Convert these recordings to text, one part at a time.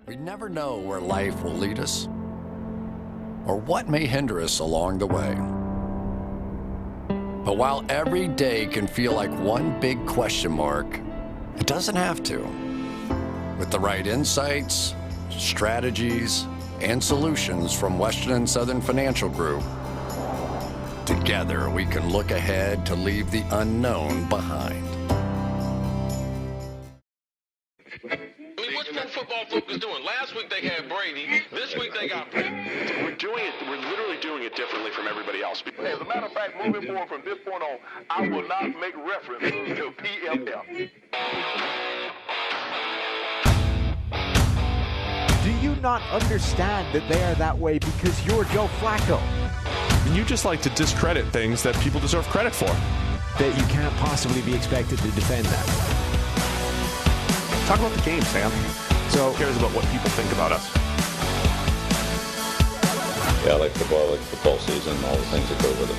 We never know where life will lead us or what may hinder us along the way. But while every day can feel like one big question mark, it doesn't have to. With the right insights, strategies, and solutions from Western and Southern Financial Group, together we can look ahead to leave the unknown behind. What's Pro Football Focus doing? Last week they had Brady. This week they got Brady. We're literally doing it differently from everybody else. As a matter of fact, moving forward from this point on, I will not make reference to PFF. Do you not understand that they are that way because you're Joe Flacco? And you just like to discredit things that people deserve credit for. That you can't possibly be expected to defend that. Talk about the game, Sam. So who cares about what people think about us? Yeah, I like football, I like football season, all the things that go with it.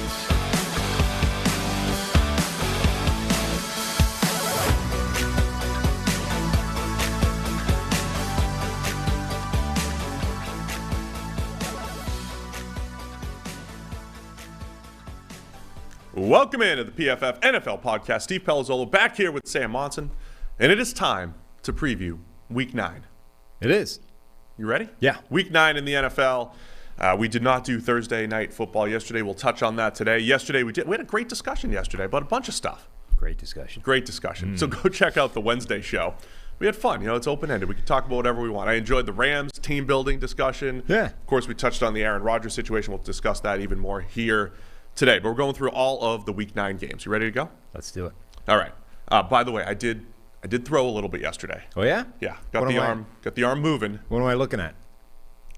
Welcome into the PFF NFL podcast. Steve Palazzolo back here with Sam Monson. And it is time to preview Week 9. It is. You ready? Yeah. Week 9 in the NFL. We did not do Thursday night football yesterday. We'll touch on that today. Yesterday we had a great discussion yesterday about a bunch of stuff. Great discussion. So go check out the Wednesday show. We had fun. You know, it's open-ended. We can talk about whatever we want. I enjoyed the Rams team-building discussion. Yeah. Of course, we touched on the Aaron Rodgers situation. We'll discuss that even more here today. But we're going through all of the Week 9 games. You ready to go? Let's do it. All right. By the way, I did throw a little bit yesterday. Oh, yeah? Yeah. Got the arm moving. What am I looking at?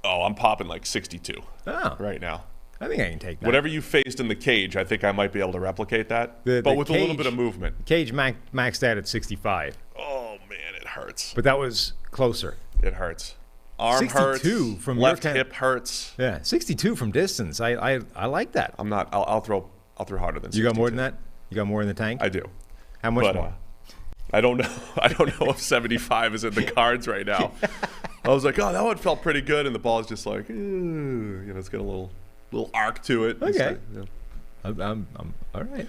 Oh, I'm popping like 62 right now. I think I can take that. Whatever you faced in the cage, I think I might be able to replicate that, but with a little bit of movement. Cage maxed out at 65. Oh, man, it hurts. But that was closer. It hurts. Arm 62 hurts. from left your hip hurts. Yeah, 62 from distance. I like that. I'm not. I'll throw harder than 62. You got more than that? You got more in the tank? I do. How much more? I don't know. I don't know if 75 is in the cards right now. I was like, oh, that one felt pretty good, and the ball is just like, it's got a little arc to it. Okay. I'm all right.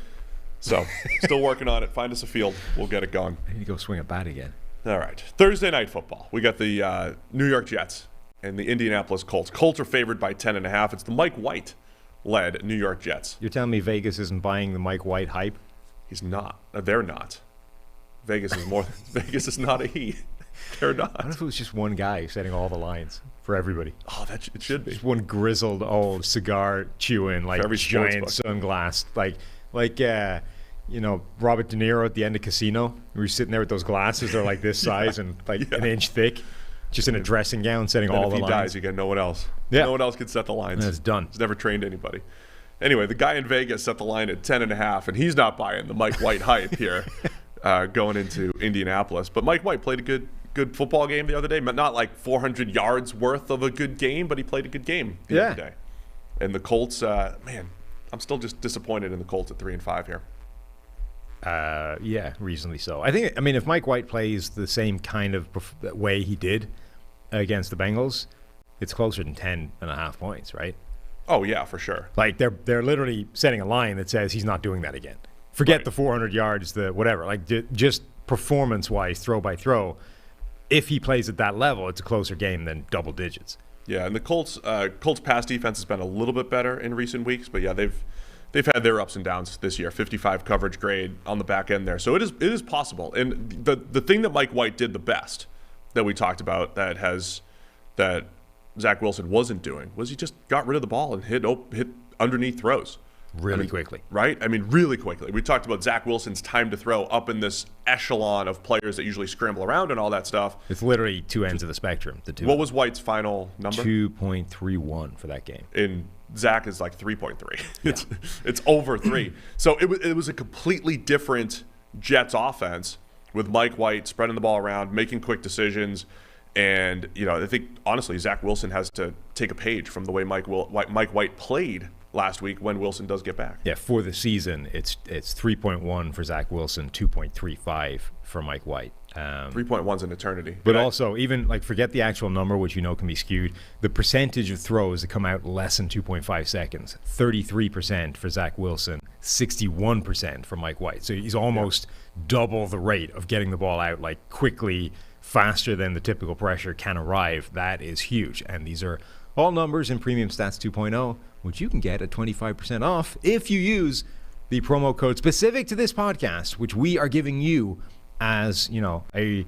So, still working on it. Find us a field. We'll get it going. I need to go swing a bat again. All right. Thursday night football. We got the New York Jets and the Indianapolis Colts. Colts are favored by 10.5. It's the Mike White-led New York Jets. You're telling me Vegas isn't buying the Mike White hype? He's not. They're not. Vegas is more. Vegas is not a he. They're not. What if it was just one guy setting all the lines for everybody? Oh, it should be. Just one grizzled old cigar chewing, like giant sunglass, like Robert De Niro at the end of Casino. We were sitting there with those glasses. They're like this size and like an inch thick, just in a dressing gown, setting all the lines. If he dies, you got no one else. Yeah. No one else can set the lines. That's done. He's never trained anybody. Anyway, the guy in Vegas set the line at 10.5, and he's not buying the Mike White hype here going into Indianapolis. But Mike White played a good football game the other day. Not like 400 yards worth of a good game, but he played a good game the other day. And the Colts, man, I'm still just disappointed in the Colts at 3-5 here. Yeah, reasonably so. I mean, if Mike White plays the same kind of way he did against the Bengals, it's closer than 10.5 points, right? Oh, yeah, for sure. Like, they're literally setting a line that says he's not doing that again. Forget the 400 yards, the whatever. Like, just performance-wise, throw by throw, if he plays at that level, it's a closer game than double digits. Yeah, and the Colts pass defense has been a little bit better in recent weeks, but yeah, they've had their ups and downs this year. 55 coverage grade on the back end there, so it is possible. And the thing that Mike White did the best that we talked about that Zach Wilson wasn't doing was he just got rid of the ball and hit underneath throws. Really quickly. Right? I mean, really quickly. We talked about Zach Wilson's time to throw up in this echelon of players that usually scramble around and all that stuff. It's literally two ends of the spectrum. What was White's final number? 2.31 for that game. And Zach is like 3.3. Yeah. It's over 3. So it was a completely different Jets offense with Mike White spreading the ball around, making quick decisions. And, I think, honestly, Zach Wilson has to take a page from the way Mike White played last week when Wilson does get back. Yeah, for the season, it's 3.1 for Zach Wilson, 2.35 for Mike White. 3.1's an eternity. But also, even like forget the actual number, which you know can be skewed. The percentage of throws that come out less than 2.5 seconds, 33% for Zach Wilson, 61% for Mike White. So he's almost double the rate of getting the ball out like quickly, faster than the typical pressure can arrive. That is huge. And these are all numbers in Premium Stats 2.0, which you can get at 25% off if you use the promo code specific to this podcast, which we are giving you as, you know, a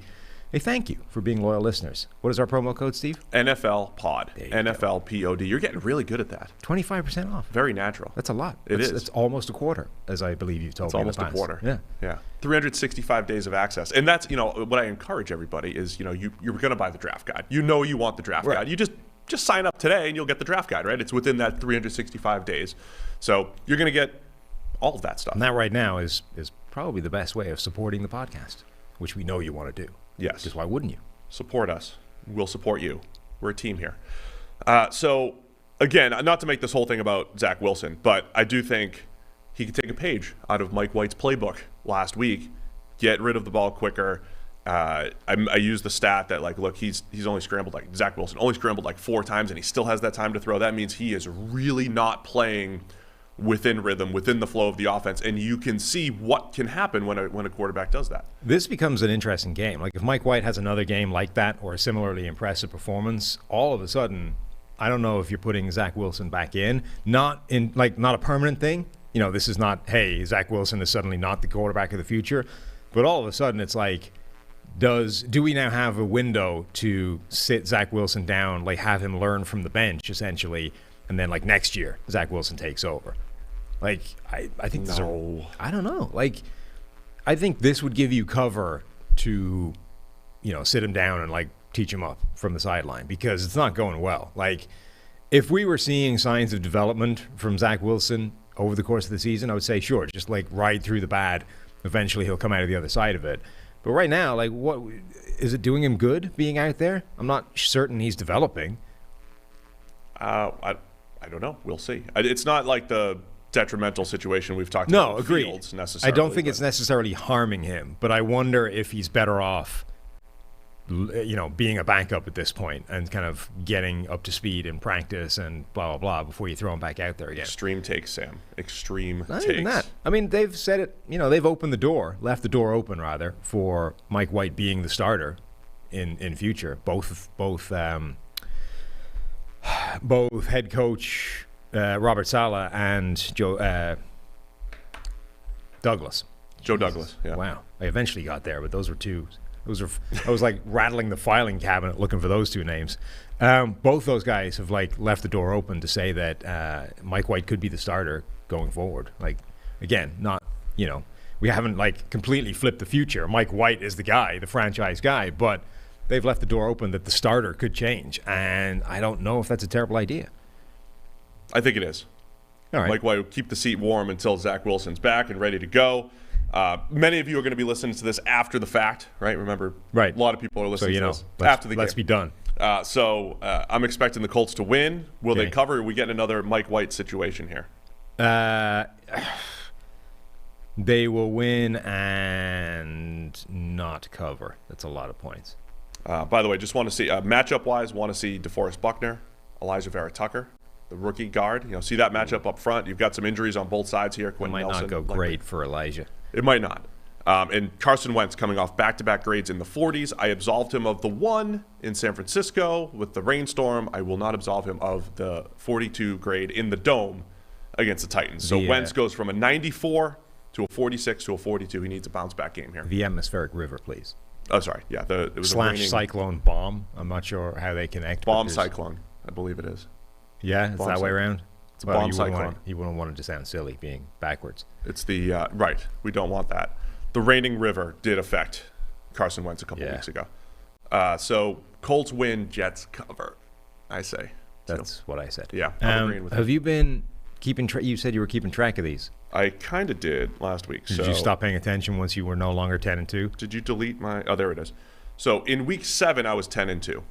thank you for being loyal listeners. What is our promo code, Steve? NFL Pod. NFL POD. You're getting really good at that. 25% off. Very natural. That's a lot. It is. It's almost a quarter, as I believe you've told me. It's almost a quarter. Yeah. 365 days of access. And that's, you know, what I encourage everybody is, you know, you're going to buy the draft guide. You know you want the draft guide. You just sign up today and you'll get the draft guide, right? It's within that 365 days. So you're going to get all of that stuff. And that right now is probably the best way of supporting the podcast, which we know you want to do. Yes. Because why wouldn't you? Support us. We'll support you. We're a team here. So, again, not to make this whole thing about Zach Wilson, but I do think he could take a page out of Mike White's playbook last week, get rid of the ball quicker. I used the stat that, like, look, he's only scrambled, like, Zach Wilson only scrambled like 4 times, and he still has that time to throw. That means he is really not playing within rhythm, within the flow of the offense, and you can see what can happen when a quarterback does that. This becomes an interesting game. Like if Mike White has another game like that or a similarly impressive performance, all of a sudden, I don't know if you're putting Zach Wilson back in, not a permanent thing. You know, this is not, hey, Zach Wilson is suddenly not the quarterback of the future, but all of a sudden it's like, do we now have a window to sit Zach Wilson down, like have him learn from the bench essentially, and then like next year Zach Wilson takes over? Like I think I don't know. Like I think this would give you cover to, you know, sit him down and like teach him up from the sideline, because it's not going well. Like if we were seeing signs of development from Zach Wilson over the course of the season, I would say sure, just like ride through the bad. Eventually he'll come out of the other side of it. But right now, like, what is it doing him good being out there? I'm not certain he's developing. I don't know. We'll see. It's not like the detrimental situation we've talked about. No, agreed. Fields necessarily. I don't think it's necessarily harming him, but I wonder if he's better off, you know, being a backup at this point and kind of getting up to speed in practice and blah, blah, blah before you throw him back out there again. Extreme takes, Sam. Extreme Not takes. even that. I mean, they've said it, you know, they've opened the door, left the door open, rather, for Mike White being the starter in future. Both head coach Robert Saleh and Joe Douglas. Joe Douglas, yeah. Wow. I eventually got there, but those were two. I was like rattling the filing cabinet looking for those two names. Both those guys have like left the door open to say that Mike White could be the starter going forward. Like, again, not, you know, we haven't like completely flipped the future. Mike White is the guy, the franchise guy, but they've left the door open that the starter could change. And I don't know if that's a terrible idea. I think it is. All right. Mike White will keep the seat warm until Zach Wilson's back and ready to go. Many of you are going to be listening to this after the fact, right? Remember, right. A lot of people are listening to this after the game. Let's be done. So I'm expecting the Colts to win. Will they cover? Or we get another Mike White situation here? They will win and not cover. That's a lot of points. By the way, just want to see, matchup-wise, want to see DeForest Buckner, Elijah Vera-Tucker, the rookie guard. You know, see that matchup up front. You've got some injuries on both sides here. Quentin Nelson might not go great for Elijah. It might not. And Carson Wentz coming off back-to-back grades in the 40s. I absolved him of the 1 in San Francisco with the rainstorm. I will not absolve him of the 42 grade in the Dome against the Titans. So Wentz goes from a 94 to a 46 to a 42. He needs a bounce-back game here. The atmospheric river, please. Oh, sorry. Yeah, it was / cyclone bomb. I'm not sure how they connect. Bomb cyclone, I believe it is. Yeah, it's that way around. It's a bomb cyclone. You wouldn't want it to sound silly being backwards. It's the right. We don't want that. The raining river did affect Carson Wentz a couple weeks ago. So Colts win, Jets cover. I say. That's what I said. Yeah. I'm agreeing with have you been keeping track? You said you were keeping track of these. I kind of did last week. Did you stop paying attention once you were no longer 10-2? Did you delete my? Oh, there it is. So in week 7, I was 10-2.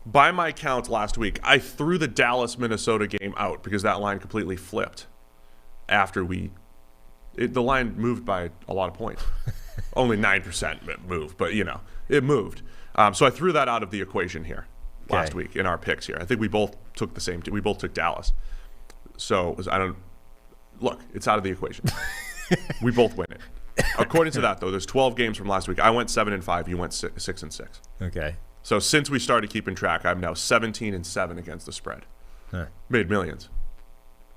by my count last week, I threw the Dallas-Minnesota game out because that line completely flipped after the line moved by a lot of points. Only 9% moved, but, it moved. So I threw that out of the equation here last week in our picks here. I think we both took the same – we both took Dallas. So it's out of the equation. We both win it. According to that, though, there's 12 games from last week. I went 7-5. You went 6-6. Okay. So since we started keeping track, I'm now 17-7 against the spread. Huh. Made millions.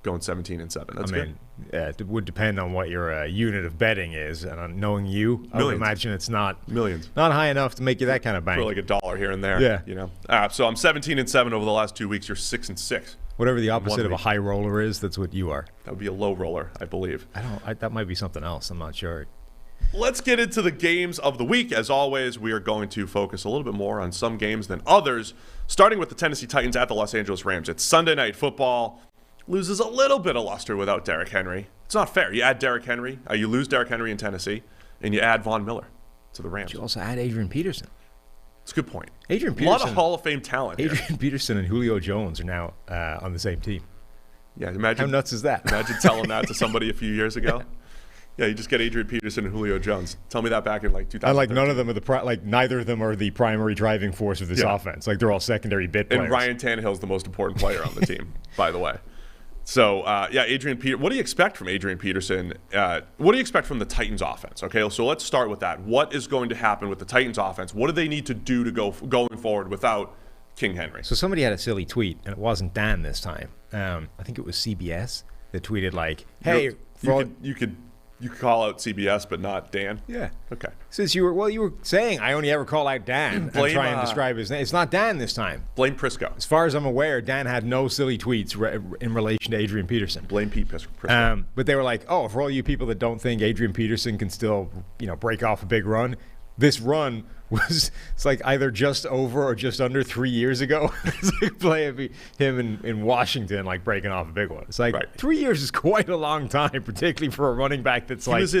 Going 17-7. That's good. Yeah, it would depend on what your unit of betting is, and on knowing you, I would imagine it's not millions, not high enough to make you that kind of bank. For like $1 here and there. Yeah. So I'm 17-7 over the last 2 weeks. You're 6-6. Whatever the opposite of a high roller is, that's what you are. That would be a low roller, I believe. That might be something else. I'm not sure. Let's get into the games of the week. As always, we are going to focus a little bit more on some games than others, starting with the Tennessee Titans at the Los Angeles Rams. It's Sunday Night Football. Loses a little bit of luster without Derrick Henry. It's not fair. You add Derrick Henry, you lose Derrick Henry in Tennessee, and you add Von Miller to the Rams. You also add Adrian Peterson. It's a good point. Adrian Peterson. A lot of Hall of Fame talent here. Adrian Peterson and Julio Jones are now on the same team. Yeah, imagine. How nuts is that? Imagine telling that to somebody a few years ago. Yeah, you just get Adrian Peterson and Julio Jones. Tell me that back in 2000. And none of them are neither of them are the primary driving force of this offense. They're all secondary bit players. And Ryan Tannehill's the most important player on the team, by the way. So, Adrian Peterson. What do you expect from Adrian Peterson? What do you expect from the Titans offense? Okay, so let's start with that. What is going to happen with the Titans offense? What do they need to do to going forward without King Henry? So somebody had a silly tweet, and it wasn't Dan this time. I think it was CBS that tweeted "Hey, you could call out CBS, but not Dan. Yeah. Okay. Since you were saying I only ever call out Dan and try and describe his name. It's not Dan this time. Blame Prisco. As far as I'm aware, Dan had no silly tweets in relation to Adrian Peterson. Blame Pete Prisco. But they were like, for all you people that don't think Adrian Peterson can still, break off a big run, this run it's either just over or just under 3 years ago. It's like playing him in Washington, breaking off a big one. It's 3 years is quite a long time, particularly for a running back that's in his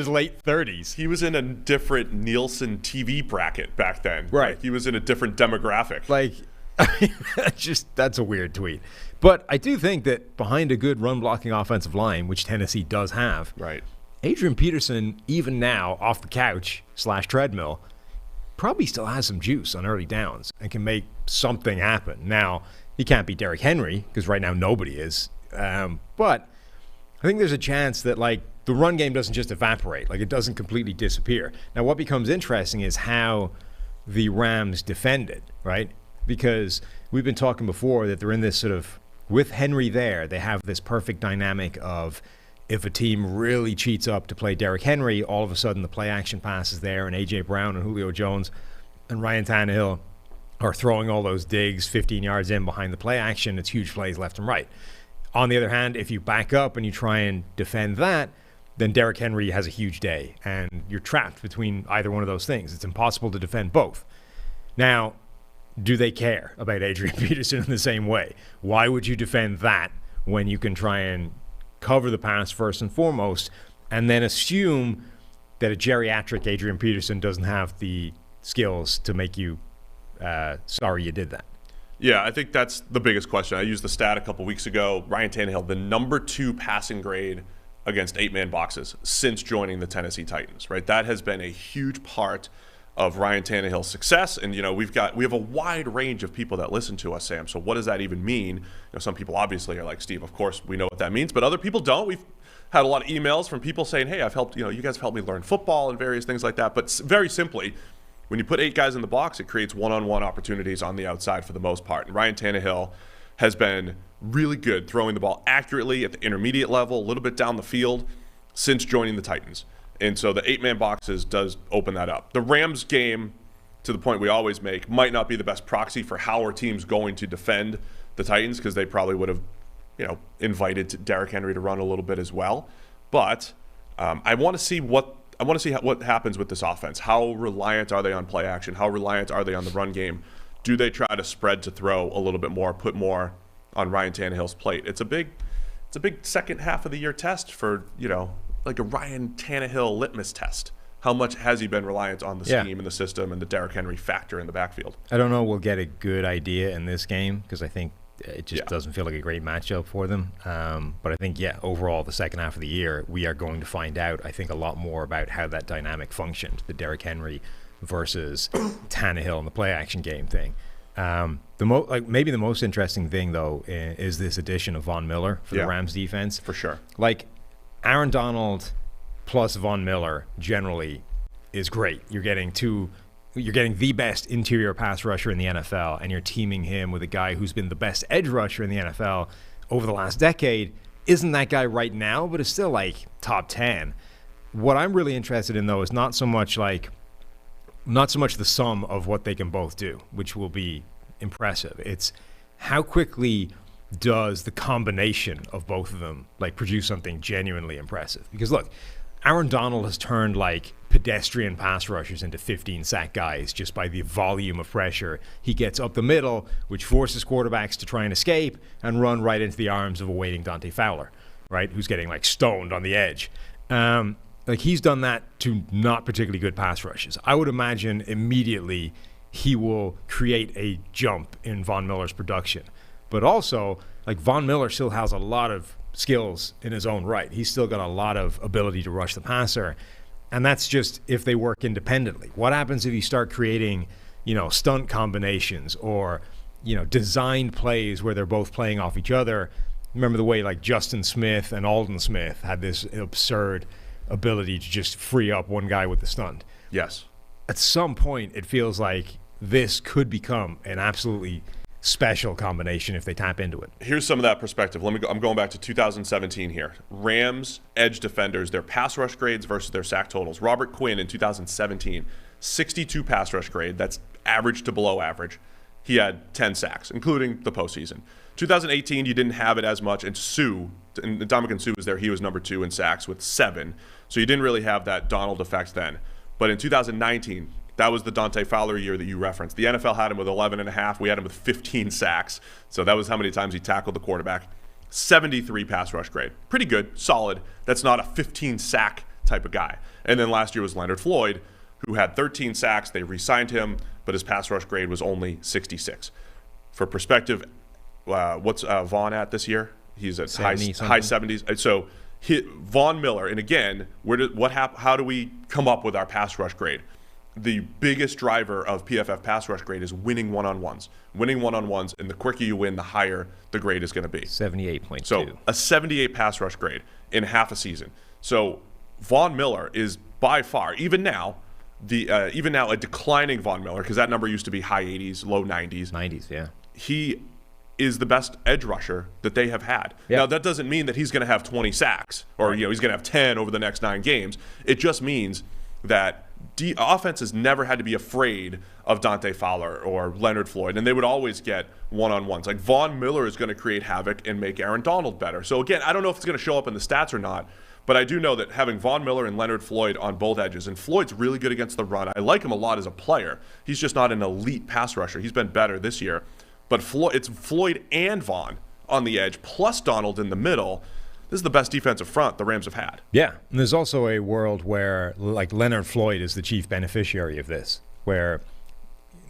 late 30s. He was in a different Nielsen TV bracket back then. Right. He was in a different demographic. That's a weird tweet. But I do think that behind a good run-blocking offensive line, which Tennessee does have, right, Adrian Peterson, even now, off the couch / treadmill, probably still has some juice on early downs and can make something happen. Now, he can't be Derrick Henry because right now nobody is. But I think there's a chance that the run game doesn't just evaporate. It doesn't completely disappear. Now, what becomes interesting is how the Rams defend it, right? Because we've been talking before that they're in this sort of, with Henry there, they have this perfect dynamic of if a team really cheats up to play Derrick Henry, all of a sudden the play action pass is there, and A.J. Brown and Julio Jones and Ryan Tannehill are throwing all those digs 15 yards in behind the play action. It's huge plays left and right. On the other hand, if you back up and you try and defend that, then Derrick Henry has a huge day, and you're trapped between either one of those things. It's impossible to defend both. Now, do they care about Adrian Peterson in the same way? Why would you defend that when you can try and cover the pass first and foremost, and then assume that a geriatric Adrian Peterson doesn't have the skills to make you sorry you did that? Yeah, I think that's the biggest question. I used the stat a couple weeks ago. Ryan Tannehill, the number 2 passing grade against 8-man boxes since joining the Tennessee Titans, right? That has been a huge part of Ryan Tannehill's success. And, we have a wide range of people that listen to us, Sam. So what does that even mean? Some people obviously are like, Steve, of course we know what that means, but other people don't. We've had a lot of emails from people saying, hey, I've helped, you guys have helped me learn football and various things like that. But very simply, when you put 8 guys in the box, it creates one-on-one opportunities on the outside for the most part. And Ryan Tannehill has been really good throwing the ball accurately at the intermediate level, a little bit down the field since joining the Titans. And so the 8-man boxes does open that up. The Rams game, to the point we always make, might not be the best proxy for how our team's going to defend the Titans, because they probably would have, invited Derrick Henry to run a little bit as well. But I want to see what happens with this offense. How reliant are they on play action? How reliant are they on the run game? Do they try to spread to throw a little bit more, put more on Ryan Tannehill's plate? It's a big second half of the year test for, like a Ryan Tannehill litmus test how much has he been reliant on the Yeah. scheme and the system and the Derrick Henry factor in the backfield? I don't know we'll get a good idea in this game because I think it just Yeah. doesn't feel like a great matchup for them. But I think, overall, the second half of the year, we are going to find out, I think, a lot more about how that dynamic functioned, the Derrick Henry versus Tannehill in the play-action game thing. Maybe the most interesting thing, though, is this addition of Von Miller for the Rams defense. For sure. Like, Aaron Donald plus Von Miller generally is great. You're getting the best interior pass rusher in the NFL, and you're teaming him with a guy who's been the best edge rusher in the NFL over the last decade. Isn't that guy right now, but is still like top 10. What I'm really interested in, though, is not so much the sum of what they can both do, which will be impressive. It's how quickly does the combination of both of them like produce something genuinely impressive. Because look, Aaron Donald has turned like pedestrian pass rushers into 15-sack guys just by the volume of pressure he gets up the middle, which forces quarterbacks to try and escape and run right into the arms of a waiting Dante Fowler, right, who's getting like stoned on the edge. Like he's done that to not particularly good pass rushes. I would imagine immediately he will create a jump in Von Miller's production. But also, like Von Miller still has a lot of skills in his own right. He's still got a lot of ability to rush the passer. And that's just if they work independently. What happens if you start creating, stunt combinations or, designed plays where they're both playing off each other? Remember the way like Justin Smith and Aldon Smith had this absurd ability to just free up one guy with the stunt. Yes. At some point, it feels like this could become an absolutely special combination if they tap into it. Here's some of that perspective. I'm going back to 2017 here. Rams edge defenders, their pass rush grades versus their sack totals. Robert Quinn in 2017, 62 pass rush grade. That's average to below average. He had 10 sacks, including the postseason. 2018, you didn't have it as much. And Ndamukong Suh was there. He was number 2 in sacks with 7. So you didn't really have that Donald effect then. But in 2019, that was the Dante Fowler year that you referenced. The NFL had him with 11.5. We had him with 15 sacks. So that was how many times he tackled the quarterback. 73 pass rush grade. Pretty good, solid. That's not a 15-sack type of guy. And then last year was Leonard Floyd, who had 13 sacks. They re-signed him, but his pass rush grade was only 66. For perspective, what's Vaughn at this year? He's at high 70s. So Von Miller, and again, how do we come up with our pass rush grade? The biggest driver of PFF pass rush grade is winning one-on-ones. Winning one-on-ones, and the quicker you win, the higher the grade is going to be. 78.2. So a 78 pass rush grade in half a season. So Von Miller is by far, even now, a declining Von Miller, because that number used to be high 80s, low 90s. 90s, yeah. He is the best edge rusher that they have had. Yep. Now, that doesn't mean that he's going to have 20 sacks or he's going to have 10 over the next 9 games. It just means that offenses never had to be afraid of Dante Fowler or Leonard Floyd, and they would always get one-on-ones. Like Von Miller is going to create havoc and make Aaron Donald better. So again, I don't know if it's going to show up in the stats or not, but I do know that having Von Miller and Leonard Floyd on both edges, and Floyd's really good against the run. I like him a lot as a player. He's just not an elite pass rusher. He's been better this year. But it's Floyd and Von on the edge, plus Donald in the middle. This is the best defensive front the Rams have had. Yeah, and there's also a world where like Leonard Floyd is the chief beneficiary of this, where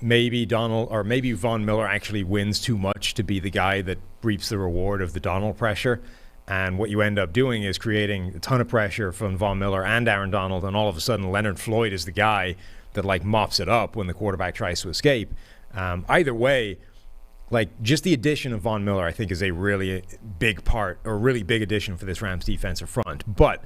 maybe Von Miller actually wins too much to be the guy that reaps the reward of the Donald pressure. And what you end up doing is creating a ton of pressure from Von Miller and Aaron Donald, and all of a sudden Leonard Floyd is the guy that like mops it up when the quarterback tries to escape. Either way, like just the addition of Von Miller, I think, is a really big part, or really big addition for this Rams defensive front. But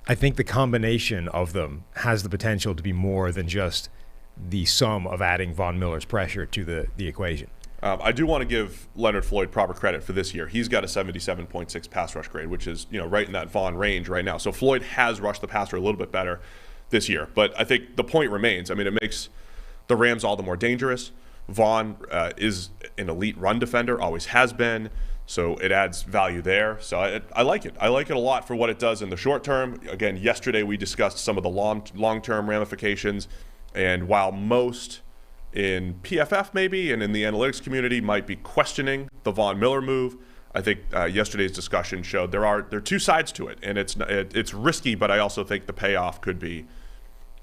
I think the combination of them has the potential to be more than just the sum of adding Von Miller's pressure to the equation. I do want to give Leonard Floyd proper credit for this year. He's got a 77.6 pass rush grade, which is right in that Von range right now. So Floyd has rushed the passer a little bit better this year. But I think the point remains. I mean, it makes the Rams all the more dangerous. Von is an elite run defender, always has been, so it adds value there. So I like it. I like it a lot for what it does in the short term. Again, yesterday we discussed some of the long-term ramifications, and while most in PFF maybe and in the analytics community might be questioning the Von Miller move, I think yesterday's discussion showed there are 2 sides to it, and it's risky, but I also think the payoff could be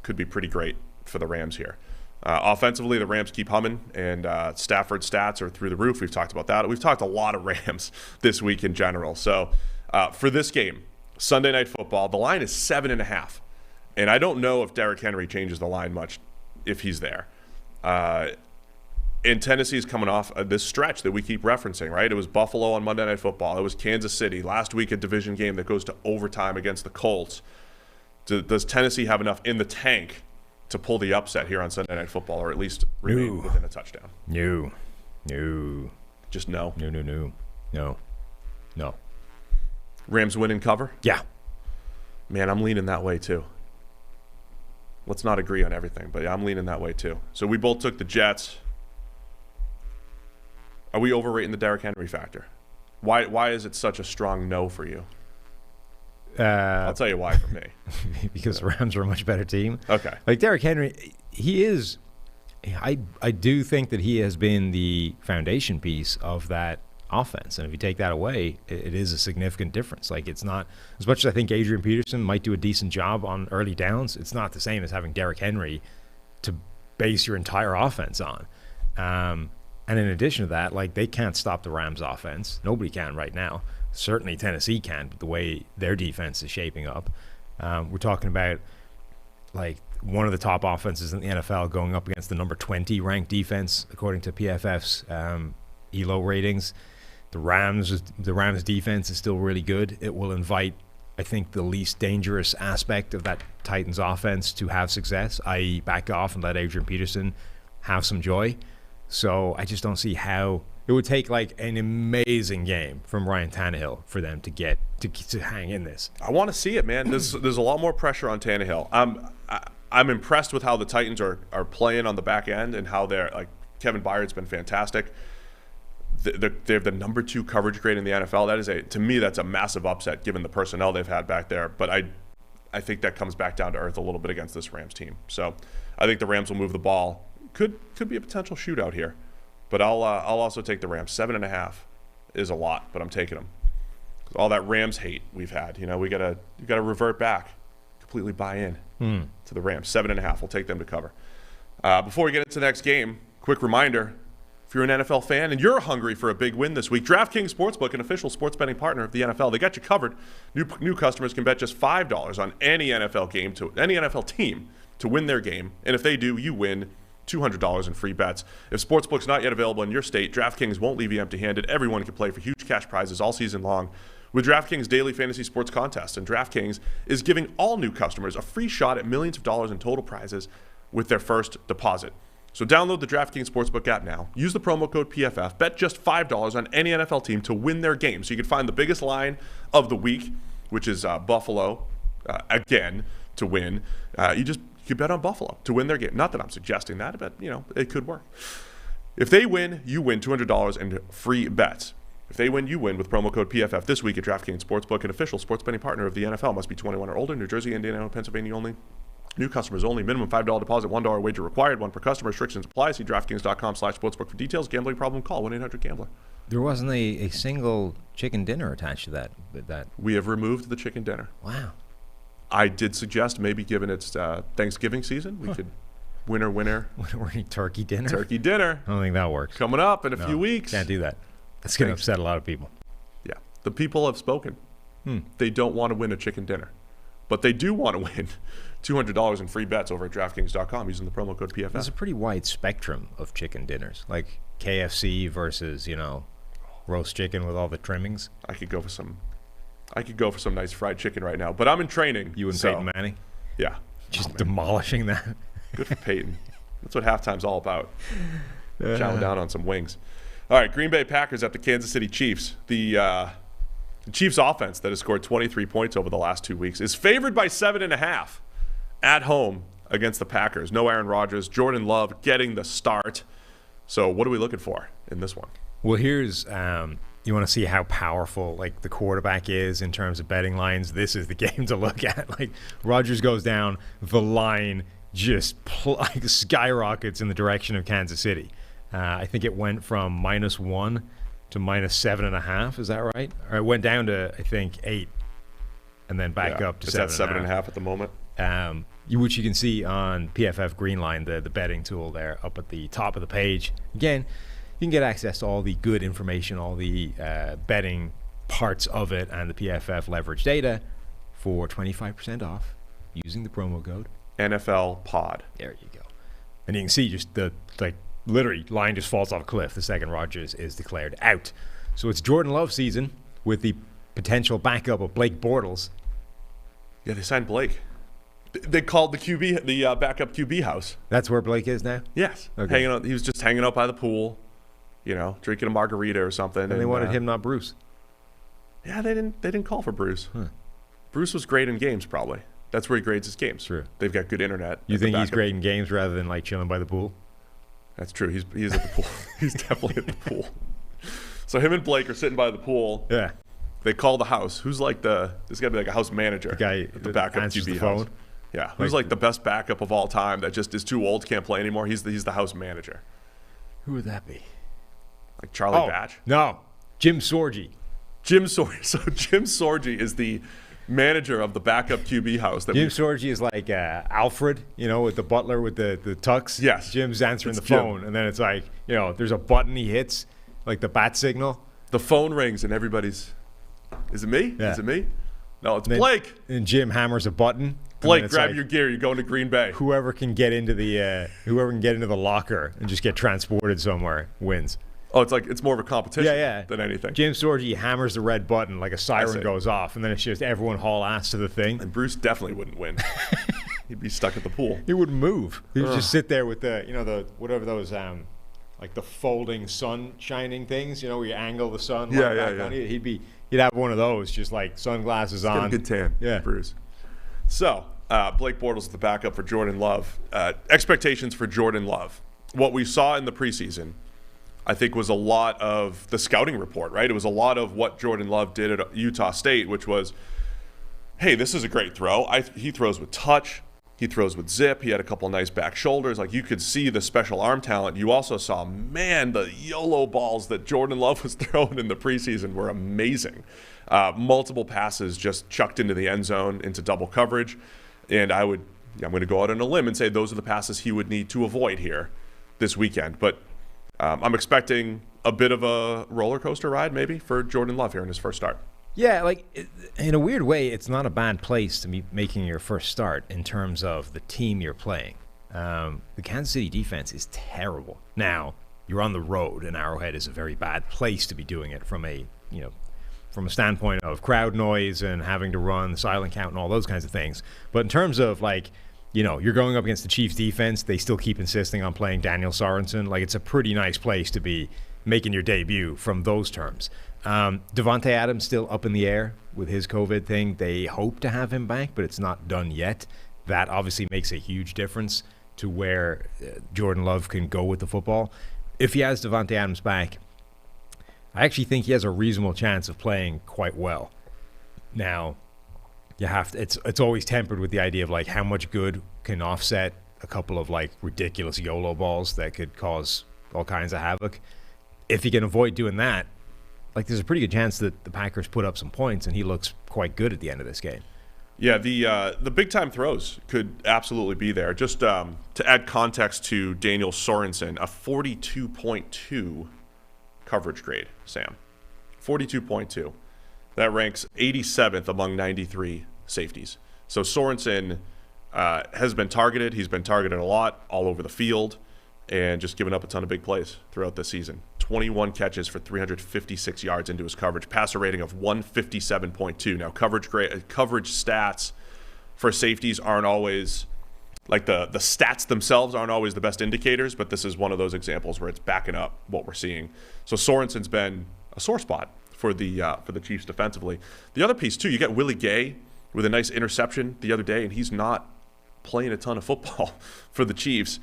could be pretty great for the Rams here. Offensively, the Rams keep humming, and Stafford's stats are through the roof. We've talked about that. We've talked a lot of Rams this week in general. So for this game, Sunday Night Football, the line is 7.5. And I don't know if Derrick Henry changes the line much if he's there. And Tennessee's coming off this stretch that we keep referencing, right? It was Buffalo on Monday Night Football. It was Kansas City. Last week, a division game that goes to overtime against the Colts. Does Tennessee have enough in the tank to pull the upset here on Sunday Night Football, or at least remain within a touchdown? No. Just no? No. Rams win and cover? Yeah. Man, I'm leaning that way too. Let's not agree on everything, but yeah, I'm leaning that way too. So we both took the Jets. Are we overrating the Derrick Henry factor? Why is it such a strong no for you? I'll tell you why for me. Because the Rams are a much better team. Okay. Like Derrick Henry, he is. I do think that he has been the foundation piece of that offense, and if you take that away, it is a significant difference. Like, it's not as much as I think Adrian Peterson might do a decent job on early downs. It's not the same as having Derrick Henry to base your entire offense on. And in addition to that, like, they can't stop the Rams offense. Nobody can right now. Certainly Tennessee can, but the way their defense is shaping up. We're talking about, like, one of the top offenses in the NFL going up against the number 20 ranked defense, according to PFF's ELO ratings. The Rams defense is still really good. It will invite, I think, the least dangerous aspect of that Titans offense to have success, i.e. back off and let Adrian Peterson have some joy. So I just don't see how it would take like an amazing game from Ryan Tannehill for them to get to hang in this. I want to see it, man. There's a lot more pressure on Tannehill. I'm impressed with how the Titans are playing on the back end and how they're, like, Kevin Byard's been fantastic. They have the number 2 coverage grade in the NFL. To me, that's a massive upset given the personnel they've had back there. But I think that comes back down to earth a little bit against this Rams team. So I think the Rams will move the ball. Could be a potential shootout here. But I'll also take the Rams. 7.5 is a lot, but I'm taking them. All that Rams hate we've had, you gotta revert back, completely buy in to the Rams. 7.5. We'll take them to cover. Before we get into the next game, quick reminder: if you're an NFL fan and you're hungry for a big win this week, DraftKings Sportsbook, an official sports betting partner of the NFL, they got you covered. New customers can bet just $5 on any NFL game any NFL team to win their game, and if they do, you win $200 in free bets. If Sportsbook's not yet available in your state, DraftKings won't leave you empty-handed. Everyone can play for huge cash prizes all season long with DraftKings Daily Fantasy Sports Contest. And DraftKings is giving all new customers a free shot at millions of dollars in total prizes with their first deposit. So download the DraftKings Sportsbook app now. Use the promo code PFF. Bet just $5 on any NFL team to win their game. So you can find the biggest line of the week, which is Buffalo, again, to win. You bet on Buffalo to win their game. Not that I'm suggesting that, but, it could work. If they win, you win $200 in free bets. If they win, you win with promo code PFF this week at DraftKings Sportsbook, an official sports betting partner of the NFL. Must be 21 or older. New Jersey, Indiana, Pennsylvania only. New customers only. Minimum $5 deposit, $1 wager required. One per customer. Restrictions apply. See DraftKings.com/sportsbook for details. Gambling problem? Call 1-800-GAMBLER. There wasn't a single chicken dinner attached to that. We have removed the chicken dinner. Wow. I did suggest maybe, given it's Thanksgiving season, we could winner. Turkey dinner? Turkey dinner. I don't think that works. Coming up in a few weeks. Can't do that. That's going to upset a lot of people. Yeah. The people have spoken. They don't want to win a chicken dinner. But they do want to win $200 in free bets over at DraftKings.com using the promo code PFF. There's a pretty wide spectrum of chicken dinners, like KFC versus, roast chicken with all the trimmings. I could go for some nice fried chicken right now, but I'm in training. You and Peyton Manning? Yeah. Just demolishing that. Good for Peyton. That's what halftime's all about. Chowing down on some wings. All right, Green Bay Packers at the Kansas City Chiefs. The Chiefs offense that has scored 23 points over the last 2 weeks is favored by 7.5 at home against the Packers. No Aaron Rodgers. Jordan Love getting the start. So what are we looking for in this one? Well, here's you want to see how powerful the quarterback is in terms of betting lines. This is the game to look at. Rodgers goes down, the line just skyrockets in the direction of Kansas City. I think it went from -1 to -7.5. Is that right? Or it went down to, I think, 8, and then back up to 7.5. It's at 7.5 at the moment. which you can see on PFF Greenline, the betting tool there up at the top of the page. Again, you can get access to all the good information, all the betting parts of it, and the PFF leverage data for 25% off using the promo code NFL Pod. There you go. And you can see just literally line just falls off a cliff the second Rodgers is declared out. So it's Jordan Love season with the potential backup of Blake Bortles. Yeah, they signed Blake. They called the backup QB house. That's where Blake is now? Yes. Okay. Hanging out. He was just hanging out by the pool, drinking a margarita or something. And they wanted him, not Bruce. Yeah, they didn't call for Bruce. Huh. Bruce was great in games, probably. That's where he grades his games. True. They've got good internet. You think he's great in games rather than chilling by the pool? That's true. He's at the pool. He's definitely at the pool. So him and Blake are sitting by the pool. Yeah. They call the house. Who's there's got to be like a house manager. The guy at the backup answers QB the phone. house. Yeah. Who's like the best backup of all time that just is too old, can't play anymore? He's the house manager. Who would that be? Like Charlie Batch? No. Jim Sorgi. Jim Sorgi. So Jim Sorgi is the manager of the backup QB house. Jim Sorgi is like Alfred, with the butler with the tux. Yes. Jim's answering It's the phone, and then it's like, there's a button he hits, like the bat signal. The phone rings, and everybo's, is it me? Yeah. Is it me? No, it's Blake. And Jim hammers a button. Blake, grab your gear. You're going to Green Bay. Whoever can get into the locker and just get transported somewhere wins. Oh, it's more of a competition than anything. Jim Sorgi hammers the red button, like a siren goes off, and then it's just everyone haul ass to the thing. And Bruce definitely wouldn't win. He'd be stuck at the pool. He wouldn't move. He'd just sit there with the whatever those like the folding sun shining things, where you angle the sun. Yeah. He'd have one of those, just like sunglasses on. Get a good tan. Yeah, Bruce. So Blake Bortles is the backup for Jordan Love. Expectations for Jordan Love. What we saw in the preseason, I think, was a lot of the scouting report, right? It was a lot of what Jordan Love did at Utah State, which was, hey, this is a great throw. He throws with touch. He throws with zip. He had a couple nice back shoulders. Like, you could see the special arm talent. You also saw, the YOLO balls that Jordan Love was throwing in the preseason were amazing. Multiple passes just chucked into the end zone, into double coverage. And I'm going to go out on a limb and say those are the passes he would need to avoid here this weekend. But I'm expecting a bit of a roller coaster ride maybe for Jordan Love here in his first start. Yeah, in a weird way, it's not a bad place to be making your first start in terms of the team you're playing. The Kansas City defense is terrible. Now, you're on the road, and Arrowhead is a very bad place to be doing it from a standpoint of crowd noise and having to run the silent count and all those kinds of things. But in terms of you're going up against the Chiefs defense, they still keep insisting on playing Daniel Sorensen. It's a pretty nice place to be making your debut from those terms. Devontae Adams still up in the air with his COVID thing. They hope to have him back, but it's not done yet. That obviously makes a huge difference to where Jordan Love can go with the football. If he has Devontae Adams back, I actually think he has a reasonable chance of playing quite well. Now, you have to, it's always tempered with the idea of how much good can offset a couple of ridiculous YOLO balls that could cause all kinds of havoc. If he can avoid doing that, there's a pretty good chance that the Packers put up some points and he looks quite good at the end of this game. Yeah, the big time throws could absolutely be there. Just to add context to Daniel Sorensen, a 42.2 coverage grade, Sam. 42.2. That ranks 87th among 93 safeties. So Sorensen has been targeted. He's been targeted a lot all over the field and just given up a ton of big plays throughout the season. 21 catches for 356 yards into his coverage. Passer rating of 157.2. Now, coverage stats for safeties aren't always, the stats themselves aren't always the best indicators, but this is one of those examples where it's backing up what we're seeing. So Sorensen's been a sore spot for the Chiefs defensively. The other piece, too, you got Willie Gay with a nice interception the other day, and he's not playing a ton of football for the Chiefs.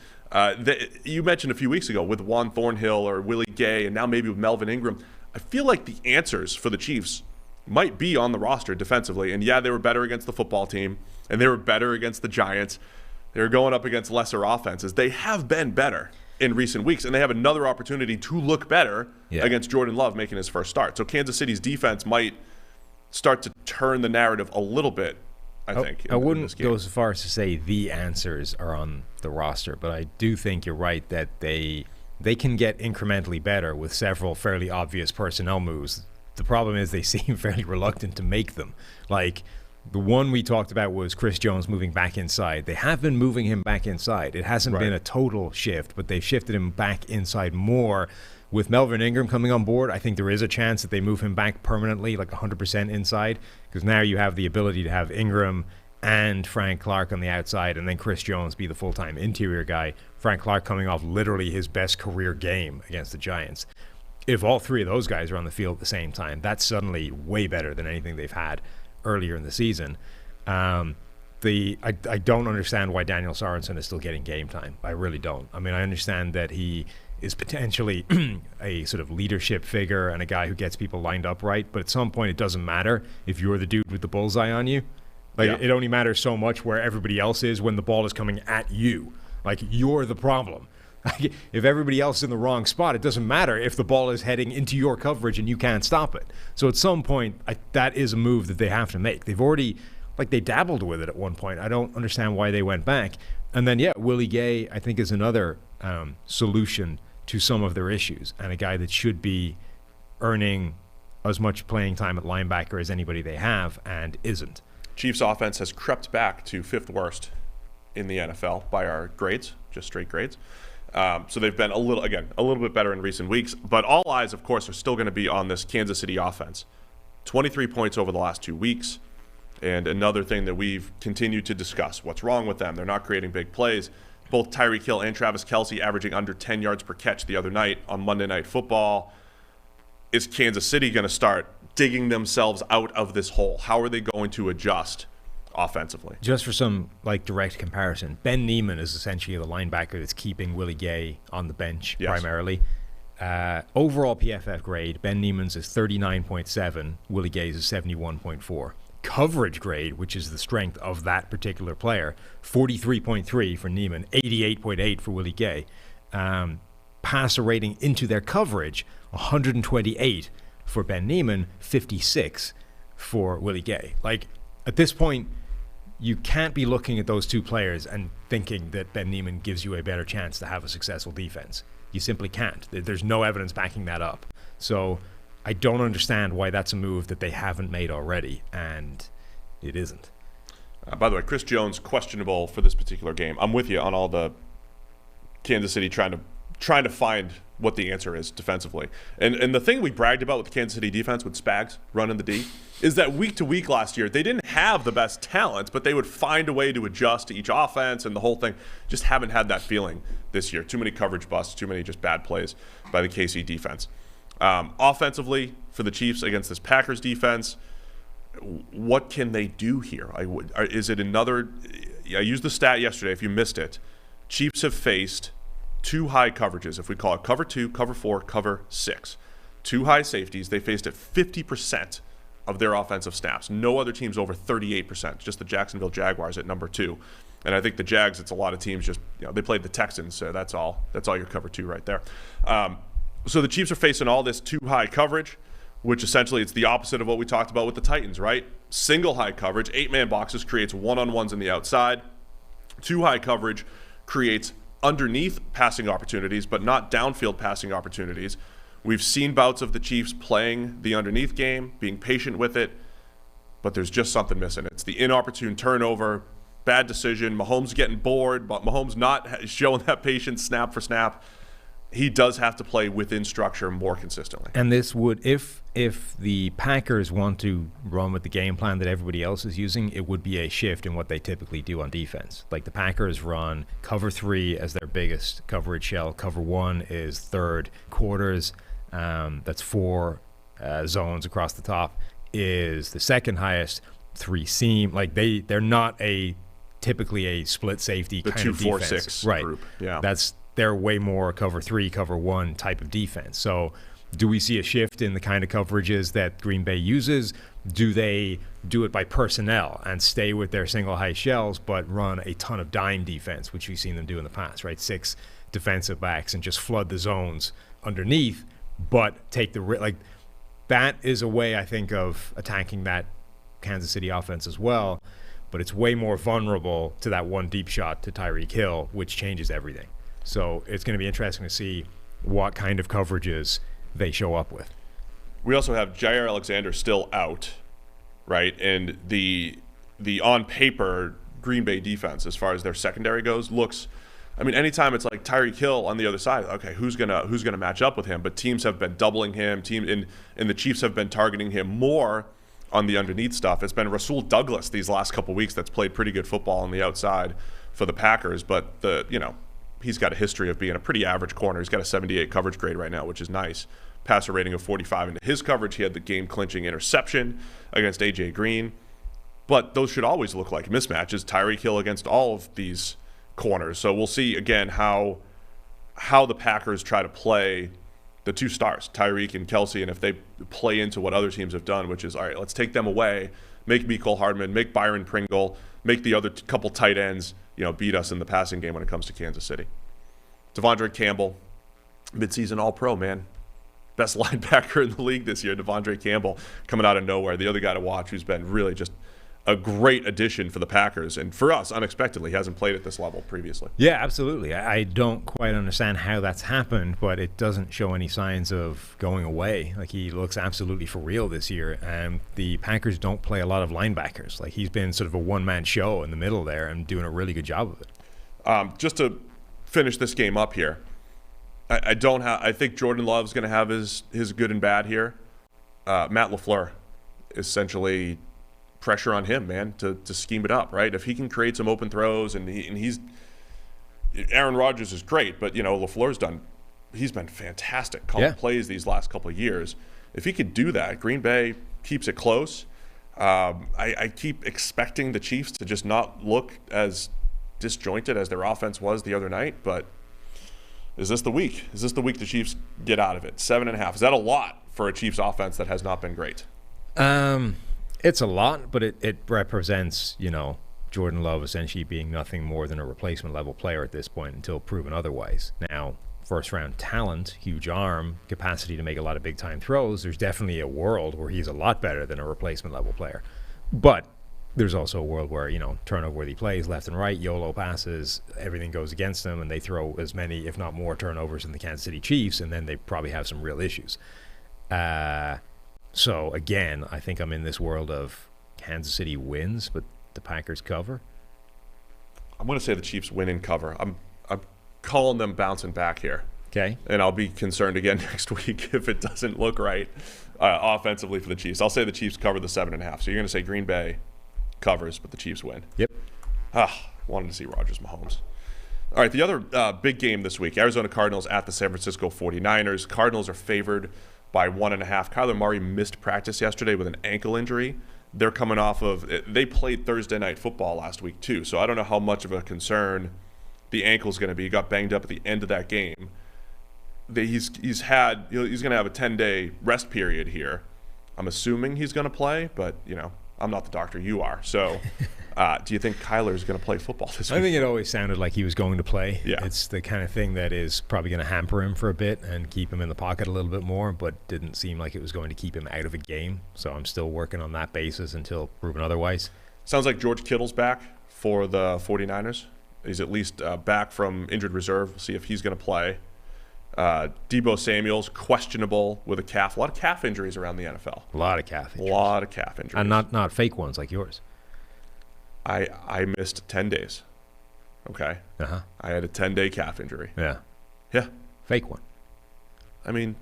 You mentioned a few weeks ago with Juan Thornhill or Willie Gay, and now maybe with Melvin Ingram. I feel like the answers for the Chiefs might be on the roster defensively. And yeah, they were better against the football team, and they were better against the Giants. They were going up against lesser offenses. They have been better in recent weeks, and they have another opportunity to look better against Jordan Love making his first start. So Kansas City's defense might start to turn the narrative a little bit I think. I wouldn't go so far as to say the answers are on the roster, but I do think you're right that they can get incrementally better with several fairly obvious personnel moves. The problem is they seem fairly reluctant to make them. Like, the one we talked about was Chris Jones moving back inside. They have been moving him back inside. It hasn't been a total shift, but they've shifted him back inside more. With Melvin Ingram coming on board, I think there is a chance that they move him back permanently, like 100% inside, because now you have the ability to have Ingram and Frank Clark on the outside, and then Chris Jones be the full-time interior guy. Frank Clark coming off literally his best career game against the Giants. If all three of those guys are on the field at the same time, that's suddenly way better than anything they've had earlier in the season. I don't understand why Daniel Sorensen is still getting game time. I really don't. I mean, I understand that he is potentially a sort of leadership figure and a guy who gets people lined up right, but at some point it doesn't matter if you're the dude with the bullseye on you. It only matters so much where everybody else is when the ball is coming at you. Like, you're the problem. If everybody else is in the wrong spot, it doesn't matter if the ball is heading into your coverage and you can't stop it. So at some point, that is a move that they have to make. They've already, they dabbled with it at one point. I don't understand why they went back. And then, Willie Gay, I think, is another solution to some of their issues, and a guy that should be earning as much playing time at linebacker as anybody they have, and isn't. Chiefs offense has crept back to 5th worst in the NFL by our grades, just straight grades. So they've been a little bit better in recent weeks, but all eyes, of course, are still going to be on this Kansas City offense. 23 points over the last 2 weeks, and another thing that we've continued to discuss, what's wrong with them? They're not creating big plays. Both Tyreek Hill and Travis Kelce averaging under 10 yards per catch the other night on Monday Night Football. Is Kansas City going to start digging themselves out of this hole? How are they going to adjust offensively? Just for some direct comparison, Ben Neiman is essentially the linebacker that's keeping Willie Gay on the bench primarily. Overall PFF grade, Ben Neiman's is 39.7, Willie Gay's is 71.4. Coverage grade, which is the strength of that particular player, 43.3 for Neiman, 88.8 for Willie Gay. Passer rating into their coverage, 128 for Ben Neiman, 56 for Willie Gay. At this point, you can't be looking at those two players and thinking that Ben Neiman gives you a better chance to have a successful defense. You simply can't. There's no evidence backing that up. So I don't understand why that's a move that they haven't made already, and it isn't. By the way, Chris Jones questionable for this particular game. I'm with you on all the Kansas City trying to find what the answer is defensively. And the thing we bragged about with the Kansas City defense with Spags running the D is that week to week last year, they didn't have the best talent, but they would find a way to adjust to each offense and the whole thing. Just haven't had that feeling this year. Too many coverage busts, too many just bad plays by the KC defense. Offensively, for the Chiefs against this Packers defense, what can they do here? Is it another? I used the stat yesterday. If you missed it, Chiefs have faced 2 high coverages. If we call it cover 2, cover 4, cover 6, 2 high safeties. They faced at 50% of their offensive snaps. No other teams over 38%. Just the Jacksonville Jaguars at number 2. And I think the Jags, it's a lot of teams just they played the Texans, so that's all your cover 2 right there. So the Chiefs are facing all this 2 high coverage, which essentially it's the opposite of what we talked about with the Titans, right? Single high coverage, 8-man boxes creates one-on-ones in the outside. 2 high coverage creates underneath passing opportunities, but not downfield passing opportunities. We've seen bouts of the Chiefs playing the underneath game, being patient with it, but there's just something missing. It's the inopportune turnover, bad decision, Mahomes getting bored, but Mahomes not showing that patience snap for snap. He does have to play within structure more consistently. And this would, if the Packers want to run with the game plan that everybody else is using, it would be a shift in what they typically do on defense. Like the Packers run cover 3 as their biggest coverage shell. Cover 1 is third. Quarters, that's 4 zones across the top, is the second highest. 3 seam. They're not typically a split safety kind of defense. 2-4-6 right. group. Yeah. They're way more cover 3, cover 1 type of defense. So do we see a shift in the kind of coverages that Green Bay uses? Do they do it by personnel and stay with their single high shells but run a ton of dime defense, which we've seen them do in the past, right? 6 defensive backs and just flood the zones underneath, but take the that is a way, I think, of attacking that Kansas City offense as well. but it's way more vulnerable to that one deep shot to Tyreek Hill, which changes everything. So it's going to be interesting to see what kind of coverages they show up with. We also have Jair Alexander still out, right? And the on paper Green Bay defense, as far as their secondary goes, looks. I mean, anytime it's like Tyreek Hill on the other side, okay, who's gonna match up with him? But teams have been doubling him. And the Chiefs have been targeting him more on the underneath stuff. It's been Rasul Douglas these last couple weeks that's played pretty good football on the outside for the Packers, but he's got a history of being a pretty average corner. He's got a 78 coverage grade right now, which is nice. Passer rating of 45. Into his coverage, he had the game-clinching interception against A.J. Green. But those should always look like mismatches. Tyreek Hill against all of these corners. So we'll see, again, how the Packers try to play the two stars, Tyreek and Kelsey, and if they play into what other teams have done, which is, all right, let's take them away, make Mecole Hardman, make Byron Pringle, make the other couple tight ends, beat us in the passing game when it comes to Kansas City. Devondre Campbell, midseason All-Pro, man. Best linebacker in the league this year, Devondre Campbell, coming out of nowhere. The other guy to watch who's been really just a great addition for the Packers, and for us, unexpectedly, he hasn't played at this level previously. Yeah, absolutely. I don't quite understand how that's happened, but it doesn't show any signs of going away. Like, he looks absolutely for real this year, and the Packers don't play a lot of linebackers. Like, he's been sort of a one-man show in the middle there and doing a really good job of it. Just to finish this game up here, I think Jordan Love's going to have his good and bad here. Matt LaFleur, essentially, pressure on him, man, to scheme it up, right? If he can create some open throws, and he's Aaron Rodgers is great, but LaFleur's he's been fantastic calling plays these last couple of years. If he could do that, Green Bay keeps it close. I keep expecting the Chiefs to just not look as disjointed as their offense was the other night, but is this the week? Is this the week the Chiefs get out of it? 7.5. Is that a lot for a Chiefs offense that has not been great? It's a lot, but it represents, Jordan Love essentially being nothing more than a replacement level player at this point until proven otherwise. Now, first round talent, huge arm, capacity to make a lot of big time throws, there's definitely a world where he's a lot better than a replacement level player. But there's also a world where, turnover worthy plays left and right, YOLO passes, everything goes against them, and they throw as many, if not more, turnovers than the Kansas City Chiefs, and then they probably have some real issues. So, again, I think I'm in this world of Kansas City wins, but the Packers cover. I'm going to say the Chiefs win and cover. I'm calling them bouncing back here. Okay. And I'll be concerned again next week if it doesn't look right offensively for the Chiefs. I'll say the Chiefs cover the 7.5. So you're going to say Green Bay covers, but the Chiefs win. Yep. Wanted to see Rodgers Mahomes. All right, the other big game this week, Arizona Cardinals at the San Francisco 49ers. Cardinals are favored by 1.5. Kyler Murray missed practice yesterday with an ankle injury. They're coming off of – they played Thursday Night Football last week too, so I don't know how much of a concern the ankle's going to be. He got banged up at the end of that game. He's going to have a 10-day rest period here. I'm assuming he's going to play, but, I'm not the doctor, you are. So do you think Kyler's going to play football this week? I think it always sounded like he was going to play. Yeah. It's the kind of thing that is probably going to hamper him for a bit and keep him in the pocket a little bit more, but didn't seem like it was going to keep him out of a game. So I'm still working on that basis until proven otherwise. Sounds like George Kittle's back for the 49ers. He's at least back from injured reserve. We'll see if he's going to play. Deebo Samuel's questionable with a calf. A lot of calf injuries around the NFL. A lot of calf injuries. A lot of calf injuries. And not fake ones like yours. I missed 10 days. Okay. Uh-huh. I had a 10-day calf injury. Yeah. Yeah. Fake one. I mean,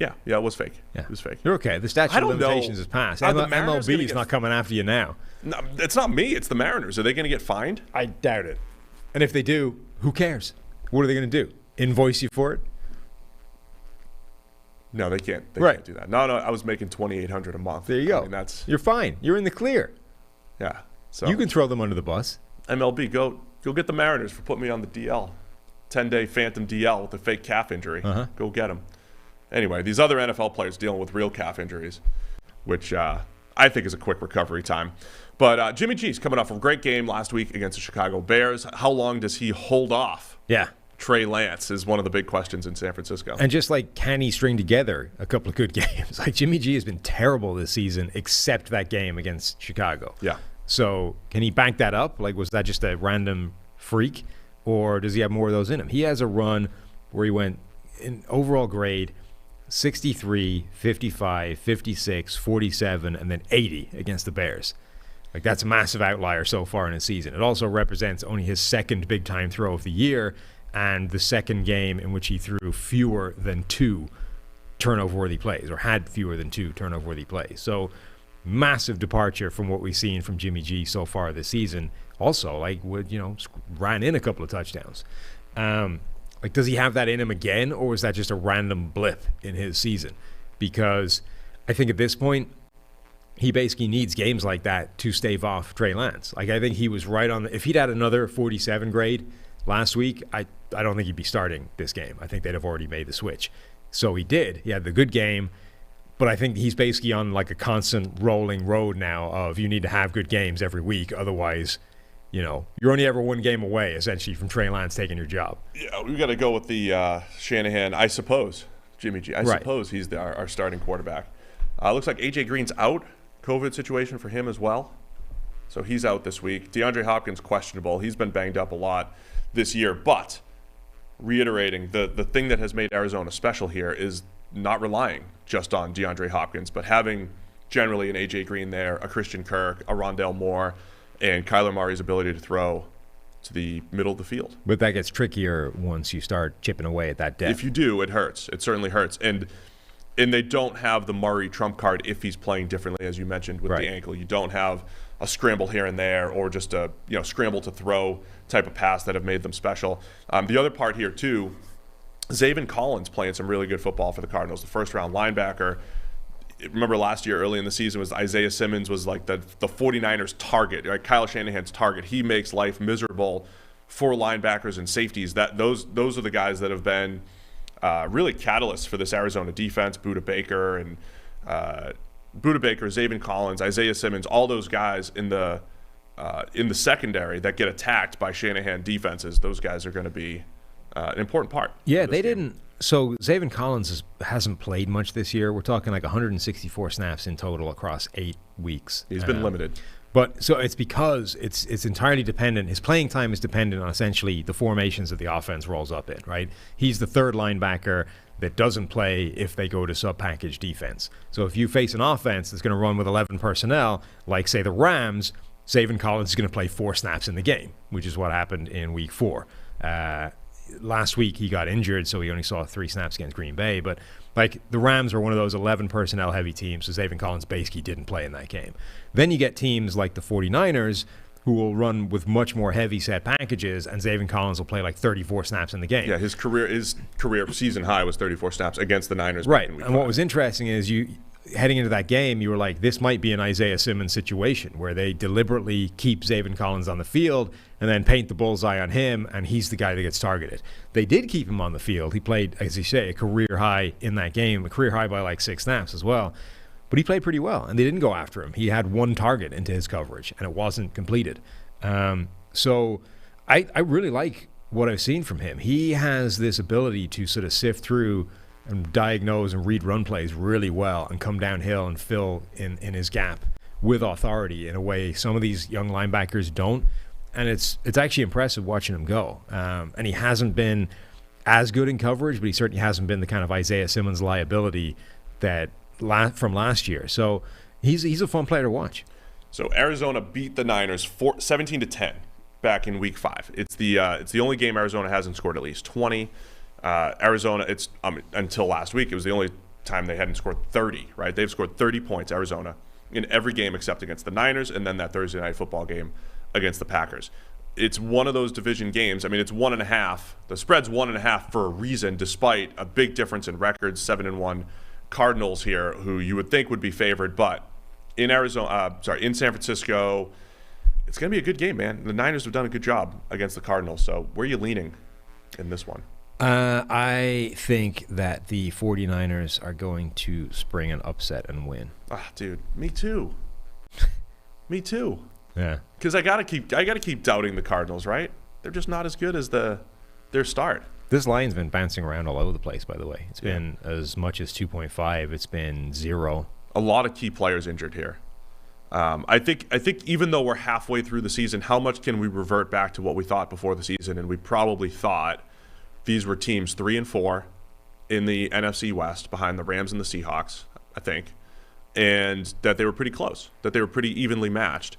yeah, it was fake. Yeah. It was fake. You're okay. The statute of limitations is passed. MLB is not coming after you now. No, it's not me. It's the Mariners. Are they going to get fined? I doubt it. And if they do, who cares? What are they going to do? Invoice you for it? No, they can't. They can't do that. No, I was making $2,800 a month. There you go. I mean, you're fine. You're in the clear. Yeah. So you can throw them under the bus. MLB, go get the Mariners for putting me on the DL. 10-day phantom DL with a fake calf injury. Uh-huh. Go get them. Anyway, these other NFL players dealing with real calf injuries, which I think is a quick recovery time. But Jimmy G's coming off a great game last week against the Chicago Bears. How long does he hold off? Yeah. Trey Lance is one of the big questions in San Francisco. And just can he string together a couple of good games? Jimmy G has been terrible this season, except that game against Chicago. Yeah. So can he bank that up? Like, was that just a random freak, or does he have more of those in him? He has a run where he went in overall grade 63, 55, 56, 47, and then 80 against the Bears. Like, that's a massive outlier so far in his season. It also represents only his second big-time throw of the year and the second game in which he threw fewer than 2 turnover-worthy plays, or had fewer than 2 turnover-worthy plays. So massive departure from what we've seen from Jimmy G so far this season. Also, like, ran in a couple of touchdowns. Like, does he have that in him again, or was that just a random blip in his season? Because I think at this point, he basically needs games like that to stave off Trey Lance. Like, I think he was right on if he'd had another 47 grade last week, I don't think he'd be starting this game. I think they'd have already made the switch. So he did. He had the good game, but I think he's basically on like a constant rolling road now of you need to have good games every week. Otherwise, you're only ever one game away, essentially, from Trey Lance taking your job. Yeah, we got to go with the Shanahan, I suppose, Jimmy G. I suppose he's our starting quarterback. Looks like A.J. Green's out. COVID situation for him as well. So he's out this week. DeAndre Hopkins, questionable. He's been banged up a lot this year. But reiterating, the thing that has made Arizona special here is not relying just on DeAndre Hopkins, but having generally an A.J. Green there, a Christian Kirk, a Rondale Moore, and Kyler Murray's ability to throw to the middle of the field. But that gets trickier once you start chipping away at that depth. If you do, it hurts. It certainly hurts. And they don't have the Murray trump card if he's playing differently, as you mentioned, with the ankle. You don't have a scramble here and there, or just a scramble to throw type of pass that have made them special. The other part here, too, Zaven Collins playing some really good football for the Cardinals, the first-round linebacker. Remember last year, early in the season, was Isaiah Simmons was like the 49ers' target, right? Kyle Shanahan's target. He makes life miserable for linebackers and safeties. Those are the guys that have been really catalysts for this Arizona defense. Budda Baker, Zaven Collins, Isaiah Simmons, all those guys in the secondary that get attacked by Shanahan defenses. Those guys are going to be an important part. Yeah, they didn't. So Zaven Collins hasn't played much this year. We're talking like 164 snaps in total across 8 weeks. He's been limited. But so it's because it's entirely dependent. His playing time is dependent on essentially the formations that the offense rolls up in, right? He's the third linebacker that doesn't play if they go to sub-package defense. So if you face an offense that's going to run with 11 personnel, like, say, the Rams, Zaven Collins is going to play 4 snaps in the game, which is what happened in Week 4. Last week he got injured, so he only saw 3 snaps against Green Bay. But like, the Rams are one of those 11 personnel heavy teams, so Zaven Collins basically didn't play in that game. Then you get teams like the 49ers who will run with much more heavy set packages, and Zaven Collins will play like 34 snaps in the game. Yeah, his career season high was 34 snaps against the Niners. Right, and what was interesting is heading into that game, you were like, this might be an Isaiah Simmons situation where they deliberately keep Zaven Collins on the field and then paint the bullseye on him, and he's the guy that gets targeted. They did keep him on the field. He played, as you say, a career high in that game, a career high by like 6 snaps as well. But he played pretty well, and they didn't go after him. He had 1 target into his coverage, and it wasn't completed. So I really like what I've seen from him. He has this ability to sort of sift through and diagnose and read run plays really well and come downhill and fill in his gap with authority in a way some of these young linebackers don't. And it's actually impressive watching him go. And he hasn't been as good in coverage, but he certainly hasn't been the kind of Isaiah Simmons liability that from last year. So he's a fun player to watch. So Arizona beat the Niners 17-10 back in Week 5. It's the only game Arizona hasn't scored at least 20. Arizona, it's until last week, it was the only time they hadn't scored 30, right? They've scored 30 points, Arizona, in every game except against the Niners, and then that Thursday night football game against the Packers. It's one of those division games. I mean, it's 1.5. The spread's 1.5 for a reason, despite a big difference in records. 7-1 Cardinals here, who you would think would be favored, but in in San Francisco, it's going to be a good game, man. The Niners have done a good job against the Cardinals. So where are you leaning in this one? I think that the 49ers are going to spring an upset and win. Ah, dude, me too. Me too. Yeah. Because I gotta keep doubting the Cardinals, right? They're just not as good as their start. This line's been bouncing around all over the place, by the way. It's been as much as 2.5. It's been 0. A lot of key players injured here. I think even though we're halfway through the season, how much can we revert back to what we thought before the season? And we probably thought these were teams 3 and 4 in the NFC West behind the Rams and the Seahawks, I think, and that they were pretty close, that they were pretty evenly matched.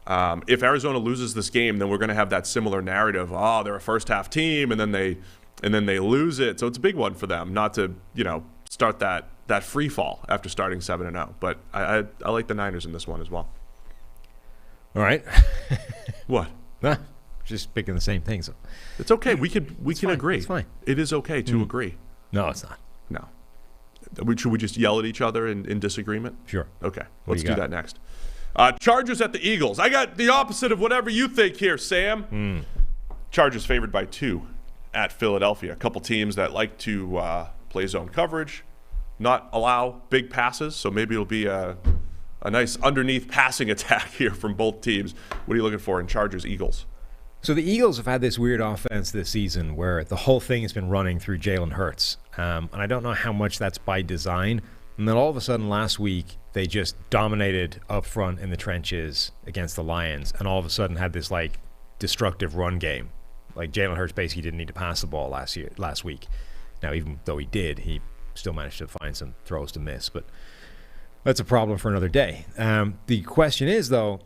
If Arizona loses this game, then we're going to have that similar narrative. Oh, they're a first half team, and then they lose it. So it's a big one for them not to start that free fall after starting 7-0. But I like the Niners in this one as well. All right. What? Just picking the same things. It's okay. We can agree. It's fine. It is okay to agree. No, it's not. No. Should we just yell at each other in disagreement? Sure. Okay. Let's do that next. Chargers at the Eagles. I got the opposite of whatever you think here, Sam. Chargers favored by 2 at Philadelphia. A couple teams that like to play zone coverage, not allow big passes, so maybe it'll be a nice underneath passing attack here from both teams. What are you looking for in Chargers-Eagles? So the Eagles have had this weird offense this season where the whole thing has been running through Jalen Hurts. And I don't know how much that's by design. And then all of a sudden last week, they just dominated up front in the trenches against the Lions, and all of a sudden had this like destructive run game. Like Jalen Hurts basically didn't need to pass the ball last week. Now, even though he did, he still managed to find some throws to miss. But that's a problem for another day. The question is, though,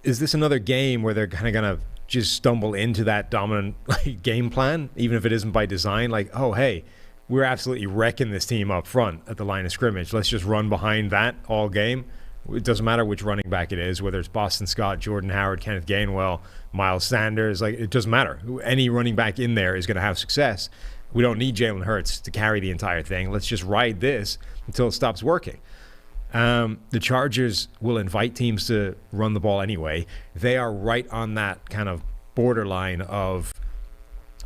is this another game where they're kind of going to just stumble into that dominant game plan, even if it isn't by design? Like, oh, hey, we're absolutely wrecking this team up front at the line of scrimmage. Let's just run behind that all game. It doesn't matter which running back it is, whether it's Boston Scott, Jordan Howard, Kenneth Gainwell, Miles Sanders. Like, it doesn't matter. Any running back in there is going to have success. We don't need Jalen Hurts to carry the entire thing. Let's just ride this until it stops working. The Chargers will invite teams to run the ball anyway. They are right on that kind of borderline of,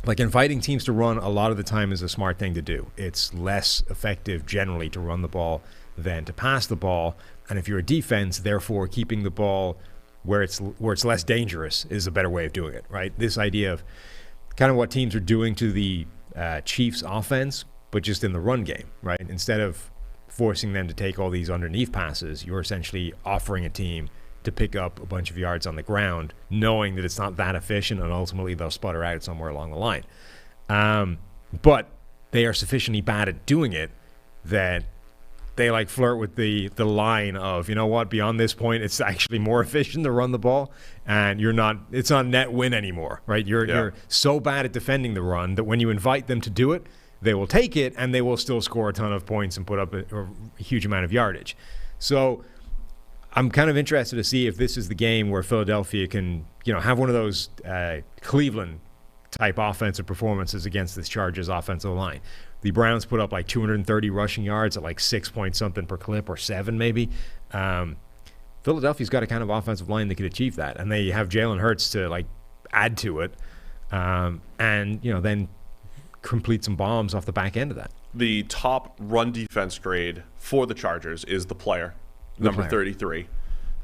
like, inviting teams to run a lot of the time is a smart thing to do. It's less effective generally to run the ball than to pass the ball. And if you're a defense, therefore keeping the ball where it's less dangerous is a better way of doing it, right? This idea of kind of what teams are doing to the Chiefs offense, but just in the run game, right? Instead of forcing them to take all these underneath passes, you're essentially offering a team to pick up a bunch of yards on the ground, knowing that it's not that efficient, and ultimately they'll sputter out somewhere along the line. But they are sufficiently bad at doing it that they like flirt with the line of, you know what, beyond this point, it's actually more efficient to run the ball, and it's not net win anymore, right? You're so bad at defending the run that when you invite them to do it, they will take it, and they will still score a ton of points and put up a huge amount of yardage. So I'm kind of interested to see if this is the game where Philadelphia can, have one of those Cleveland-type offensive performances against this Chargers offensive line. The Browns put up like 230 rushing yards at like 6 point something per clip, or 7 maybe. Philadelphia's got a kind of offensive line that could achieve that, and they have Jalen Hurts to like add to it, and then complete some bombs off the back end of that. The top run defense grade for the Chargers is the player, number 33,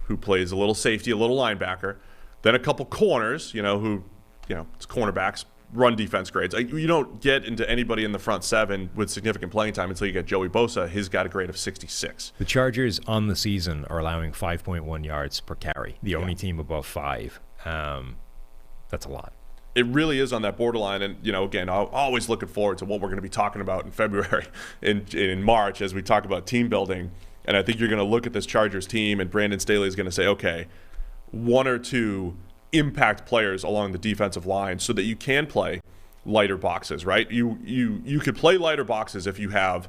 who plays a little safety, a little linebacker, then a couple corners, it's cornerbacks, run defense grades. You don't get into anybody in the front 7 with significant playing time until you get Joey Bosa. He's got a grade of 66. The Chargers on the season are allowing 5.1 yards per carry, the only team above 5. That's a lot. It really is on that borderline, and again, I'm always looking forward to what we're going to be talking about in February, in March, as we talk about team building. And I think you're going to look at this Chargers team, and Brandon Staley is going to say, okay, 1 or 2 impact players along the defensive line, so that you can play lighter boxes, right? You could play lighter boxes if you have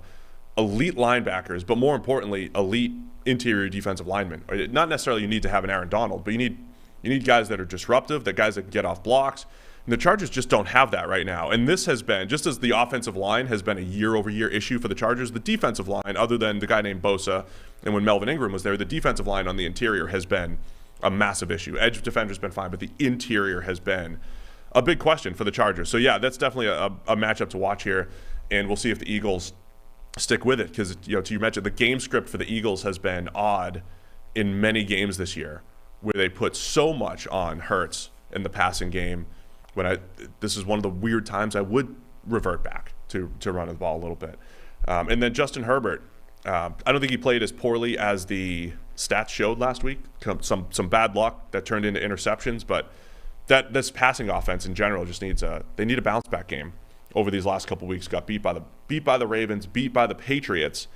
elite linebackers, but more importantly, elite interior defensive linemen. Not necessarily you need to have an Aaron Donald, but you need guys that are disruptive, guys that can get off blocks. And the Chargers just don't have that right now. And this has been, just as the offensive line has been a year-over-year issue for the Chargers, the defensive line, other than the guy named Bosa, and when Melvin Ingram was there, the defensive line on the interior has been a massive issue. Edge defender's been fine, but the interior has been a big question for the Chargers. So, yeah, that's definitely a matchup to watch here, and we'll see if the Eagles stick with it. Because, you mentioned the game script for the Eagles has been odd in many games this year, where they put so much on Hurts in the passing game. This is one of the weird times I would revert back to running the ball a little bit. And then Justin Herbert I don't think he played as poorly as the stats showed last week. Some bad luck that turned into interceptions, but this passing offense in general just needs a bounce back game over these last couple weeks. Got beat by the Ravens, beat by the Patriots,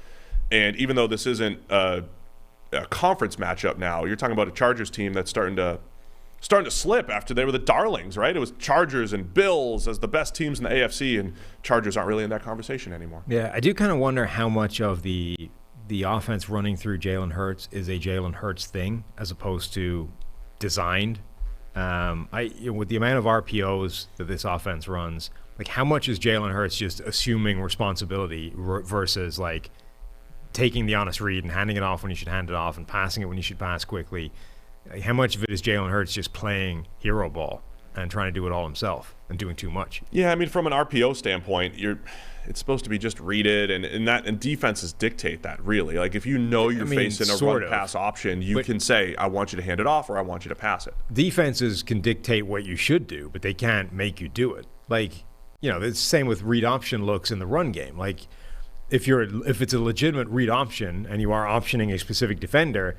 and even though this isn't a conference matchup now, you're talking about a Chargers team that's starting to slip after they were the darlings, right? It was Chargers and Bills as the best teams in the AFC, and Chargers aren't really in that conversation anymore. Yeah, I do kind of wonder how much of the offense running through Jalen Hurts is a Jalen Hurts thing as opposed to designed. With the amount of RPOs that this offense runs, like how much is Jalen Hurts just assuming responsibility versus like taking the honest read and handing it off when you should hand it off and passing it when you should pass quickly? How much of it is Jalen Hurts just playing hero ball and trying to do it all himself and doing too much? Yeah, I mean, from an RPO standpoint, it's supposed to be just read it, and defenses dictate that, really. Like, if you know you're facing a run-pass option, you can say, I want you to hand it off or I want you to pass it. Defenses can dictate what you should do, but they can't make you do it. Like, it's the same with read option looks in the run game. Like, if it's a legitimate read option and you are optioning a specific defender,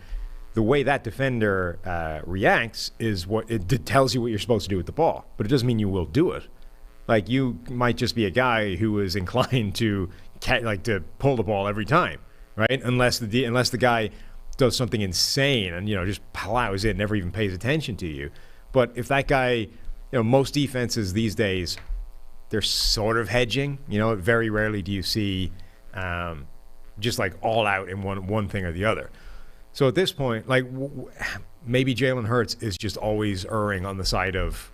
the way that defender reacts is what it tells you what you're supposed to do with the ball, but it doesn't mean you will do it. Like, you might just be a guy who is inclined to pull the ball every time, right? Unless the guy does something insane and just plows it and never even pays attention to you. But if that guy, most defenses these days, they're sort of hedging. Very rarely do you see just like all out in one thing or the other. So at this point, like maybe Jalen Hurts is just always erring on the side of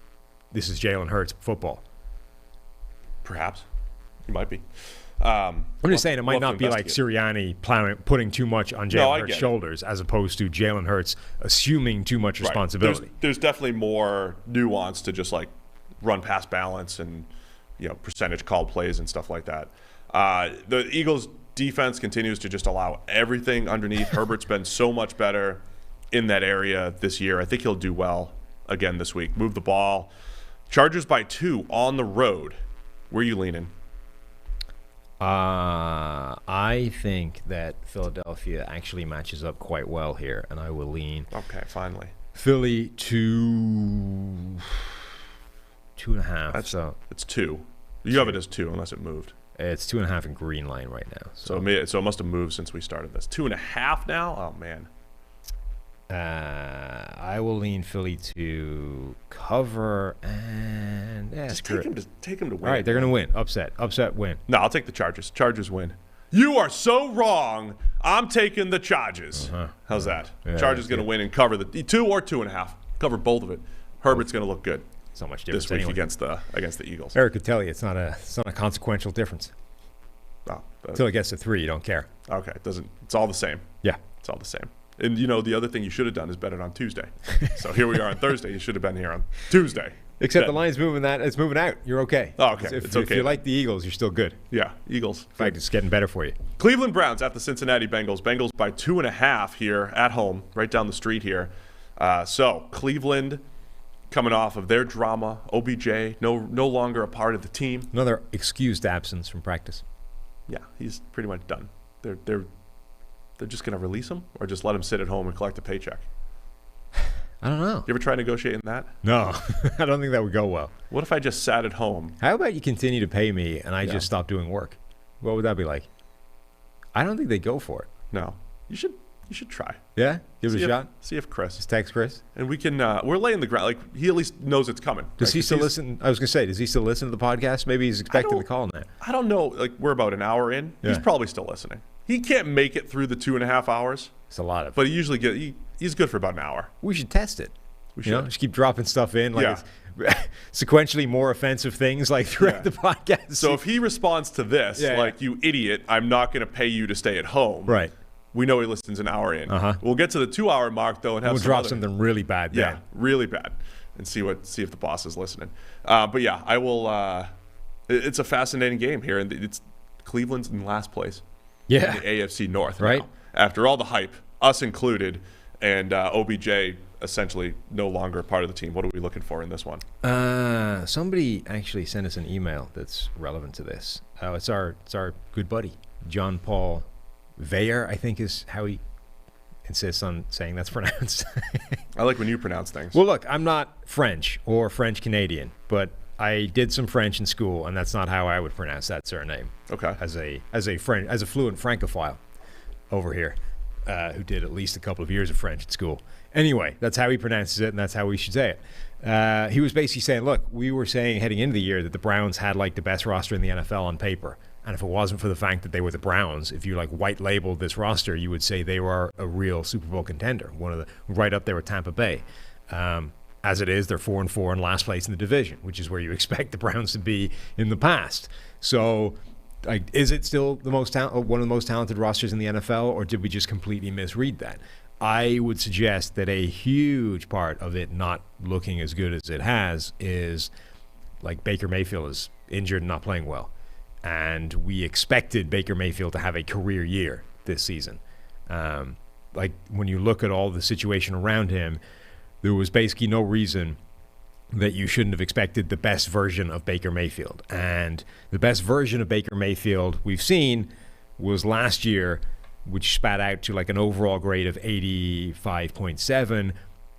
this is Jalen Hurts football. Perhaps. He might be. I'm just saying it might not be like Sirianni putting too much on Jalen Hurts' shoulders as opposed to Jalen Hurts assuming too much responsibility. There's definitely more nuance to just like run pass balance and percentage called plays and stuff like that. The Eagles defense continues to just allow everything underneath. Herbert's been so much better in that area this year. I think he'll do well again this week. Move the ball. Chargers by 2 on the road. Where are you leaning? I think that Philadelphia actually matches up quite well here, and I will lean. Okay, finally. Philly 2.5. It's 2. You have it as 2 unless it moved. It's 2.5 in green line right now. So it must have moved since we started this. 2.5 now? Oh, man. I will lean Philly to cover and just take him to win. All right, they're going to win. Upset win. No, I'll take the Chargers. Chargers win. You are so wrong. I'm taking the Chargers. How's that? Yeah, Chargers going to win and cover the 2 or 2.5. Cover both of it. Herbert's going to look good. So much difference this week anyway. against the Eagles. Eric could tell you it's not a consequential difference. Until it gets to 3, you don't care. Okay, it's all the same. Yeah, it's all the same. And the other thing you should have done is bet it on Tuesday. So here we are on Thursday. You should have been here on Tuesday. Except the line's moving it's moving out. You're okay. Oh, okay. It's okay. If you like the Eagles, you're still good. Yeah, Eagles. In fact, it's getting better for you. Cleveland Browns at the Cincinnati Bengals. Bengals by 2.5 here at home, right down the street here. So Cleveland coming off of their drama. OBJ no longer a part of the team. Another excused absence from practice. Yeah, he's pretty much done. They're just going to release him or just let him sit at home and collect a paycheck? I don't know. You ever try negotiating that? No, I don't think that would go well. What if I just sat at home? How about you continue to pay me and I just stop doing work? What would that be like? I don't think they'd go for it. No. You should try. Yeah? Give it a shot? See if Chris. Just text Chris. And we can, we're laying the ground. Like, he at least knows it's coming. Does he still listen? I was going to say, does he still listen to the podcast? Maybe he's expecting the call now. I don't know. Like, we're about an hour in. Yeah. He's probably still listening. He can't make it through the 2.5 hours. It's a lot of. But he usually he's good for about an hour. We should test it. We should. Just keep dropping stuff in. Like sequentially more offensive things like throughout the podcast. So if he responds to this, you idiot, I'm not going to pay you to stay at home. Right. We know he listens an hour in. We'll get to the 2-hour mark, though, and have we'll drop something really bad. Yeah, really bad. And see if the boss is listening. But yeah, I will. It's a fascinating game here, and it's Cleveland's in last place. Yeah. In the AFC North. Right. Now. After all the hype, us included, and OBJ essentially no longer a part of the team. What are we looking for in this one? Somebody actually sent us an email that's relevant to this. It's our good buddy, John Paul Veyer, I think is how he insists on saying that's pronounced. I like when you pronounce things. Well, look, I'm not French or French Canadian, but I did some French in school, and that's not how I would pronounce that surname. Okay. As a fluent Francophile over here, who did at least a couple of years of French at school. Anyway, that's how he pronounces it, and that's how we should say it. He was basically saying, look, we were saying heading into the year that the Browns had like the best roster in the NFL on paper. And if it wasn't for the fact that they were the Browns, if you like white labeled this roster, you would say they were a real Super Bowl contender, right up there with Tampa Bay. As it is, they're 4-4 in last place in the division, which is where you expect the Browns to be in the past. So, like, is it still the one of the most talented rosters in the NFL, or did we just completely misread that? I would suggest that a huge part of it not looking as good as it has is like Baker Mayfield is injured and not playing well. And we expected Baker Mayfield to have a career year this season. Like when you look at all the situation around him, there was basically no reason that you shouldn't have expected the best version of Baker Mayfield. And the best version of Baker Mayfield we've seen was last year, which spat out to like an overall grade of 85.7.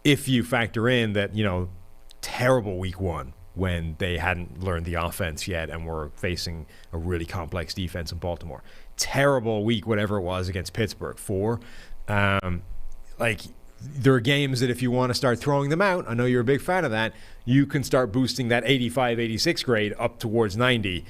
If you factor in that, terrible week one when they hadn't learned the offense yet and were facing a really complex defense in Baltimore. Terrible week, whatever it was, against Pittsburgh. 4. There are games that if you want to start throwing them out, I know you're a big fan of that, you can start boosting that 85, 86 grade up towards 90.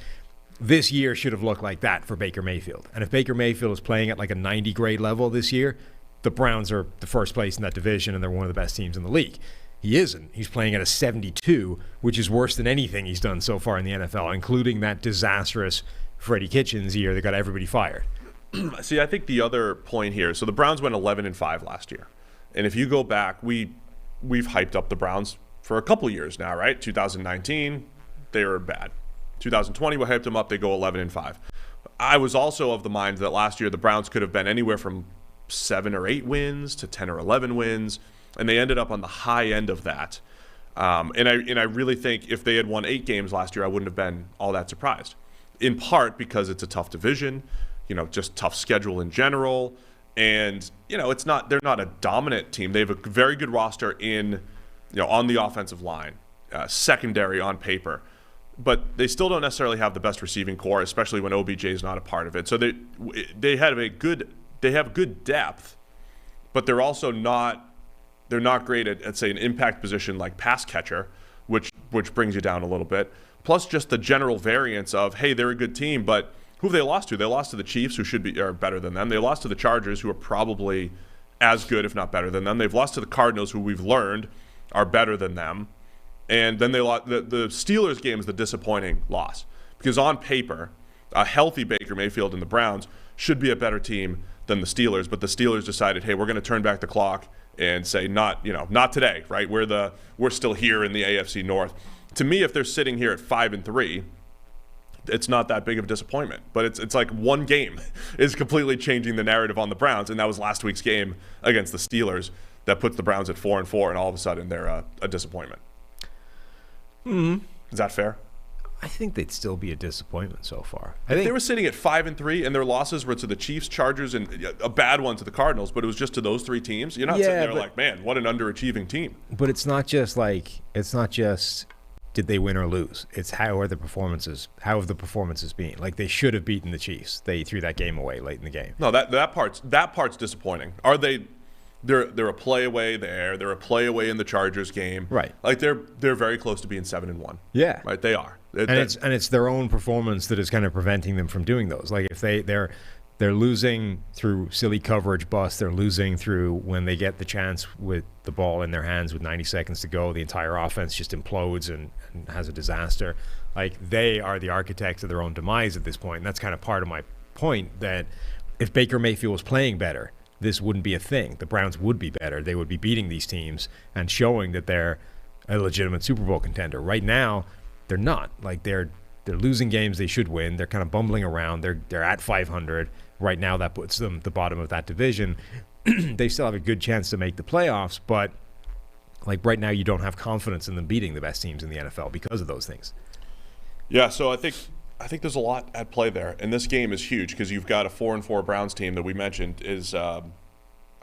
This year should have looked like that for Baker Mayfield. And if Baker Mayfield is playing at like a 90 grade level this year, the Browns are the first place in that division and they're one of the best teams in the league. He isn't. He's playing at a 72, which is worse than anything he's done so far in the NFL, including that disastrous Freddie Kitchens year that got everybody fired. See, I think the other point here, so the Browns went 11-5 last year. And if you go back, we've hyped up the Browns for a couple years now, right? 2019, they were bad. 2020, we hyped them up, they go 11-5. I was also of the mind that last year the Browns could have been anywhere from 7 or 8 wins to 10 or 11 wins. And they ended up on the high end of that. And I really think if they had won 8 games last year, I wouldn't have been all that surprised. In part because it's a tough division, just tough schedule in general. And, they're not a dominant team. They have a very good roster on the offensive line, secondary on paper. But they still don't necessarily have the best receiving core, especially when OBJ is not a part of it. So they have good depth, but they're also not. They're not great at, say, an impact position like pass catcher, which brings you down a little bit. Plus just the general variance of, hey, they're a good team, but who have they lost to? They lost to the Chiefs, who are better than them. They lost to the Chargers, who are probably as good, if not better than them. They've lost to the Cardinals, who we've learned are better than them. And then they lost. The Steelers game is the disappointing loss. Because on paper, a healthy Baker Mayfield and the Browns should be a better team than the Steelers, but the Steelers decided, hey, we're going to turn back the clock and say not today, right? We're still here in the AFC North. To me, if they're sitting here at 5-3, it's not that big of a disappointment. But it's like one game is completely changing the narrative on the Browns, and that was last week's game against the Steelers that puts the Browns at 4-4, and all of a sudden they're a disappointment. Mm-hmm. Is that fair? I think they'd still be a disappointment so far. They were sitting at 5-3, and their losses were to the Chiefs, Chargers, and a bad one to the Cardinals. But it was just to those 3 teams. You're not sitting there like, man, what an underachieving team. But it's not just did they win or lose. It's how have the performances been? Like they should have beaten the Chiefs. They threw that game away late in the game. No, that part's disappointing. Are they? They're a play away there. They're a play away in the Chargers game. Right. Like they're very close to being 7-1. Yeah. Right. They are. It's their own performance that is kind of preventing them from doing those. Like if they're losing through silly coverage busts, they're losing through when they get the chance with the ball in their hands with 90 seconds to go, the entire offense just implodes and has a disaster. Like they are the architects of their own demise at this point. And that's kind of part of my point that if Baker Mayfield was playing better, this wouldn't be a thing. The Browns would be better. They would be beating these teams and showing that they're a legitimate Super Bowl contender. Right now, they're not. Like they're losing games they should win. They're kind of bumbling around. They're at 500 right now. That puts them at the bottom of that division. They still have a good chance to make the playoffs, but like right now, you don't have confidence in them beating the best teams in the NFL because of those things. Yeah. So I think I think there's a lot at play there, and this game is huge because you've got a 4-4 Browns team that we mentioned is, I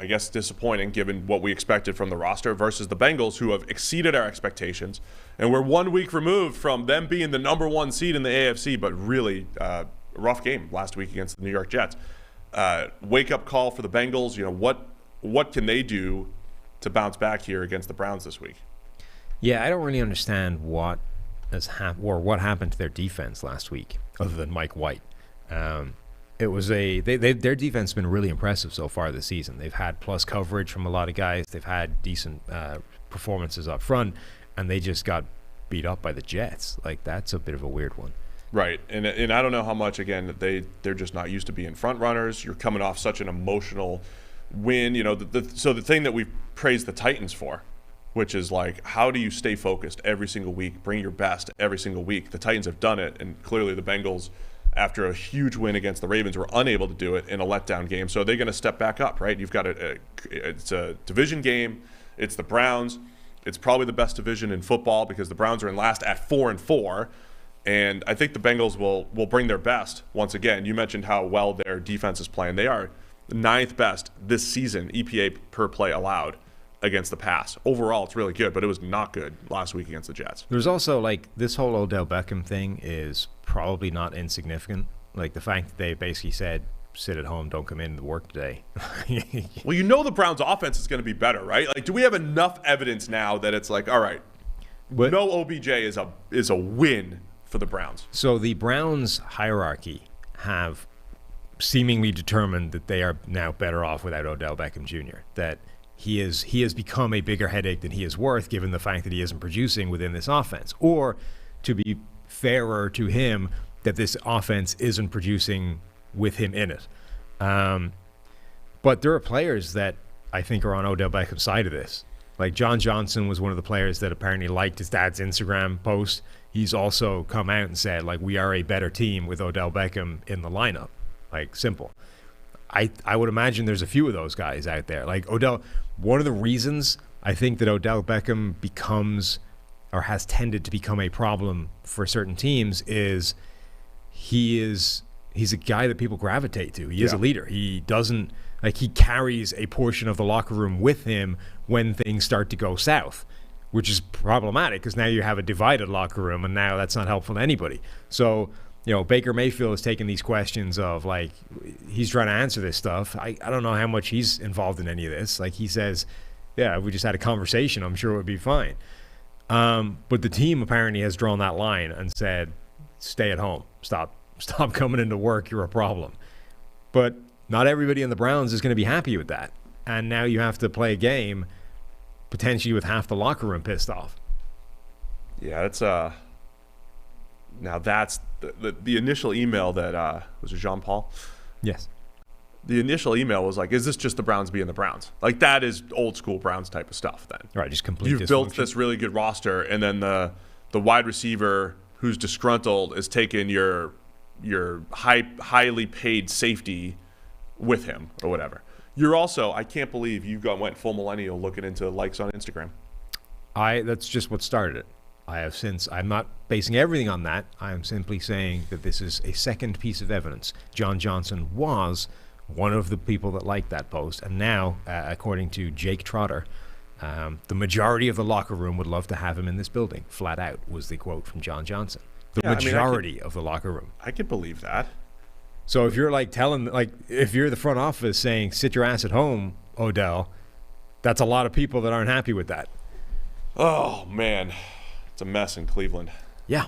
guess, disappointing given what we expected from the roster versus the Bengals, who have exceeded our expectations, and we're 1 week removed from them being the number 1 seed in the AFC, but really rough game last week against the New York Jets. Wake-up call for the Bengals. You know, what can they do to bounce back here against the Browns this week? Yeah, I don't really understand what happened to their defense last week, other than Mike White. It was their defense has been really impressive so far this season. They've had plus coverage from a lot of guys. They've had decent performances up front, and they just got beat up by the Jets. Like, that's a bit of a weird one. Right, and I don't know how much, again, they're just not used to being front runners. You're coming off such an emotional win. You know, so the thing that we've praised the Titans for, which is like, how do you stay focused every single week, bring your best every single week? The Titans have done it, and clearly the Bengals, after a huge win against the Ravens, were unable to do it in a letdown game. So they're going to step back up, right? You've got it's a division game. It's the Browns. It's probably the best division in football because the Browns are in last at 4-4. And I think the Bengals will bring their best once again. You mentioned how well their defense is playing. They are 9th best this season, EPA per play allowed, against the pass. Overall, it's really good, but it was not good last week against the Jets. There's also, like, this whole Odell Beckham thing is probably not insignificant. Like, the fact that they basically said, sit at home, don't come in to work today. Well, you know the Browns' offense is going to be better, right? Like, do we have enough evidence now that it's like, all right, no OBJ is a win for the Browns? So the Browns hierarchy have seemingly determined that they are now better off without Odell Beckham Jr., that he has become a bigger headache than he is worth, given the fact that he isn't producing within this offense. Or, to be fairer to him, that this offense isn't producing with him in it. But there are players that I think are on Odell Beckham's side of this. Like, John Johnson was one of the players that apparently liked his dad's Instagram post. He's also come out and said, like, we are a better team with Odell Beckham in the lineup. Like, simple. I would imagine there's a few of those guys out there. Like, Odell, one of the reasons I think that Odell Beckham becomes or has tended to become a problem for certain teams is he's a guy that people gravitate to. He is a leader. He doesn't, like, he carries a portion of the locker room with him when things start to go south, which is problematic because now you have a divided locker room, and now that's not helpful to anybody. So, you know, Baker Mayfield is taking these questions of, like, he's trying to answer this stuff. I don't know how much he's involved in any of this. Like, he says, yeah, if we just had a conversation, I'm sure it would be fine. But the team apparently has drawn that line and said, stay at home. Stop coming into work. You're a problem. But not everybody in the Browns is going to be happy with that. And now you have to play a game potentially with half the locker room pissed off. Yeah, it's now that's the initial email that was it Jean Paul? Yes. The initial email was like, is this just the Browns being the Browns? Like, that is old school Browns type of stuff then. Right, just complete You've built this really good roster, and then the wide receiver who's disgruntled is taking your highly paid safety with him or whatever. You're also, I can't believe you went full millennial looking into likes on Instagram. That's just what started it. I'm not basing everything on that. I am simply saying that this is a second piece of evidence. John Johnson was one of the people that liked that post, and now, according to Jake Trotter, the majority of the locker room would love to have him in this building. Flat out was the quote from John Johnson. The majority of the locker room. I can believe that. So if you're if you're the front office saying, sit your ass at home, Odell, that's a lot of people that aren't happy with that. Oh, man. It's a mess in Cleveland. Yeah.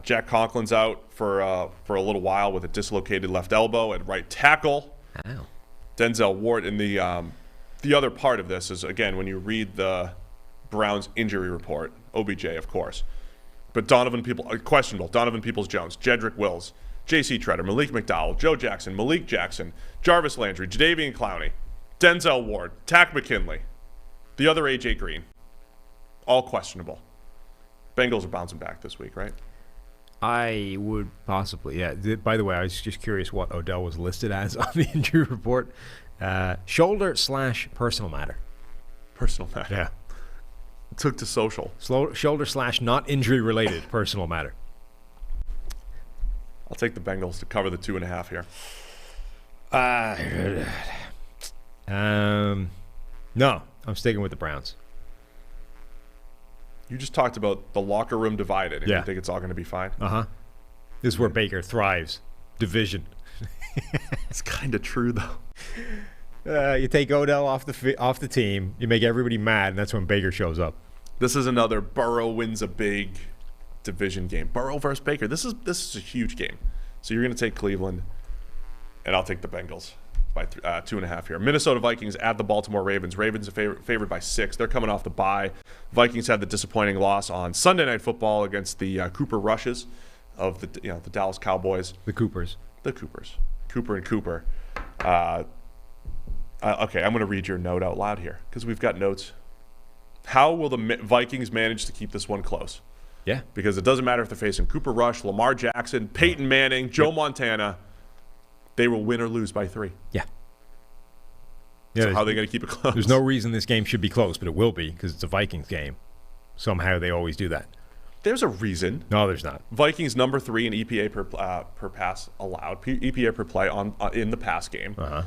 Jack Conklin's out for a little while with a dislocated left elbow at right tackle. Ow. Denzel Ward. And the other part of this is, again, when you read the Browns injury report, OBJ, of course, but questionable, Donovan Peoples-Jones, Jedrick Wills, J.C. Treader, Malik McDowell, Joe Jackson, Malik Jackson, Jarvis Landry, Jadeveon Clowney, Denzel Ward, Tack McKinley, the other A.J. Green, all questionable. Bengals are bouncing back this week, right? I would possibly, yeah. By the way, I was just curious what Odell was listed as on the injury report. Shoulder/personal matter. Personal matter. Yeah. Took to social. Shoulder/not injury related personal matter. I'll take the Bengals to cover the 2.5 here. No, I'm sticking with the Browns. You just talked about the locker room divided, and you think it's all going to be fine? Uh-huh. This is where Baker thrives. Division. It's kind of true, though. You take Odell off the team, you make everybody mad, and that's when Baker shows up. This is another Burrow wins a big division game. Burrow versus Baker. This is a huge game. So you're going to take Cleveland, and I'll take the Bengals by 2.5 here. Minnesota Vikings at the Baltimore Ravens. Ravens are favored by 6. They're coming off the bye. Vikings had the disappointing loss on Sunday Night Football against the Cooper Rushes of the Dallas Cowboys. The Coopers. Cooper and Cooper. Okay, I'm going to read your note out loud here because we've got notes. How will the Vikings manage to keep this one close? Yeah. Because it doesn't matter if they're facing Cooper Rush, Lamar Jackson, Peyton Manning, Joe Montana. They will win or lose by 3. Yeah. So how are they going to keep it close? There's no reason this game should be close, but it will be because it's a Vikings game. Somehow they always do that. There's a reason. No, there's not. Vikings number 3 in EPA per pass allowed, EPA per play in the pass game. Uh-huh.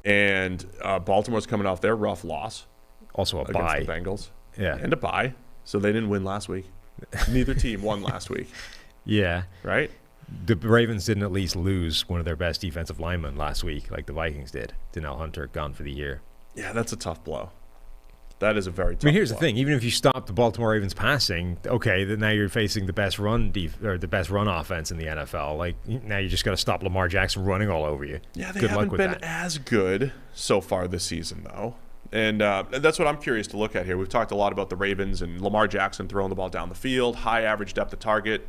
And Baltimore's coming off their rough loss. Also a against bye. The Bengals. Yeah. And a bye. So they didn't win last week. Neither team won last week. Yeah. Right? The Ravens didn't at least lose one of their best defensive linemen last week like the Vikings did. Donnell Hunter gone for the year. Yeah, that's a tough blow. That is a very tough here's blow. the thing. Even if you stop the Baltimore Ravens passing, okay, then now you're facing the best run offense in the NFL. Like, now you just got to stop Lamar Jackson running all over you. Yeah, they good haven't luck with been that. as good so far this season, though. And that's what I'm curious to look at here. We've talked a lot about the Ravens and Lamar Jackson throwing the ball down the field, high average depth of target,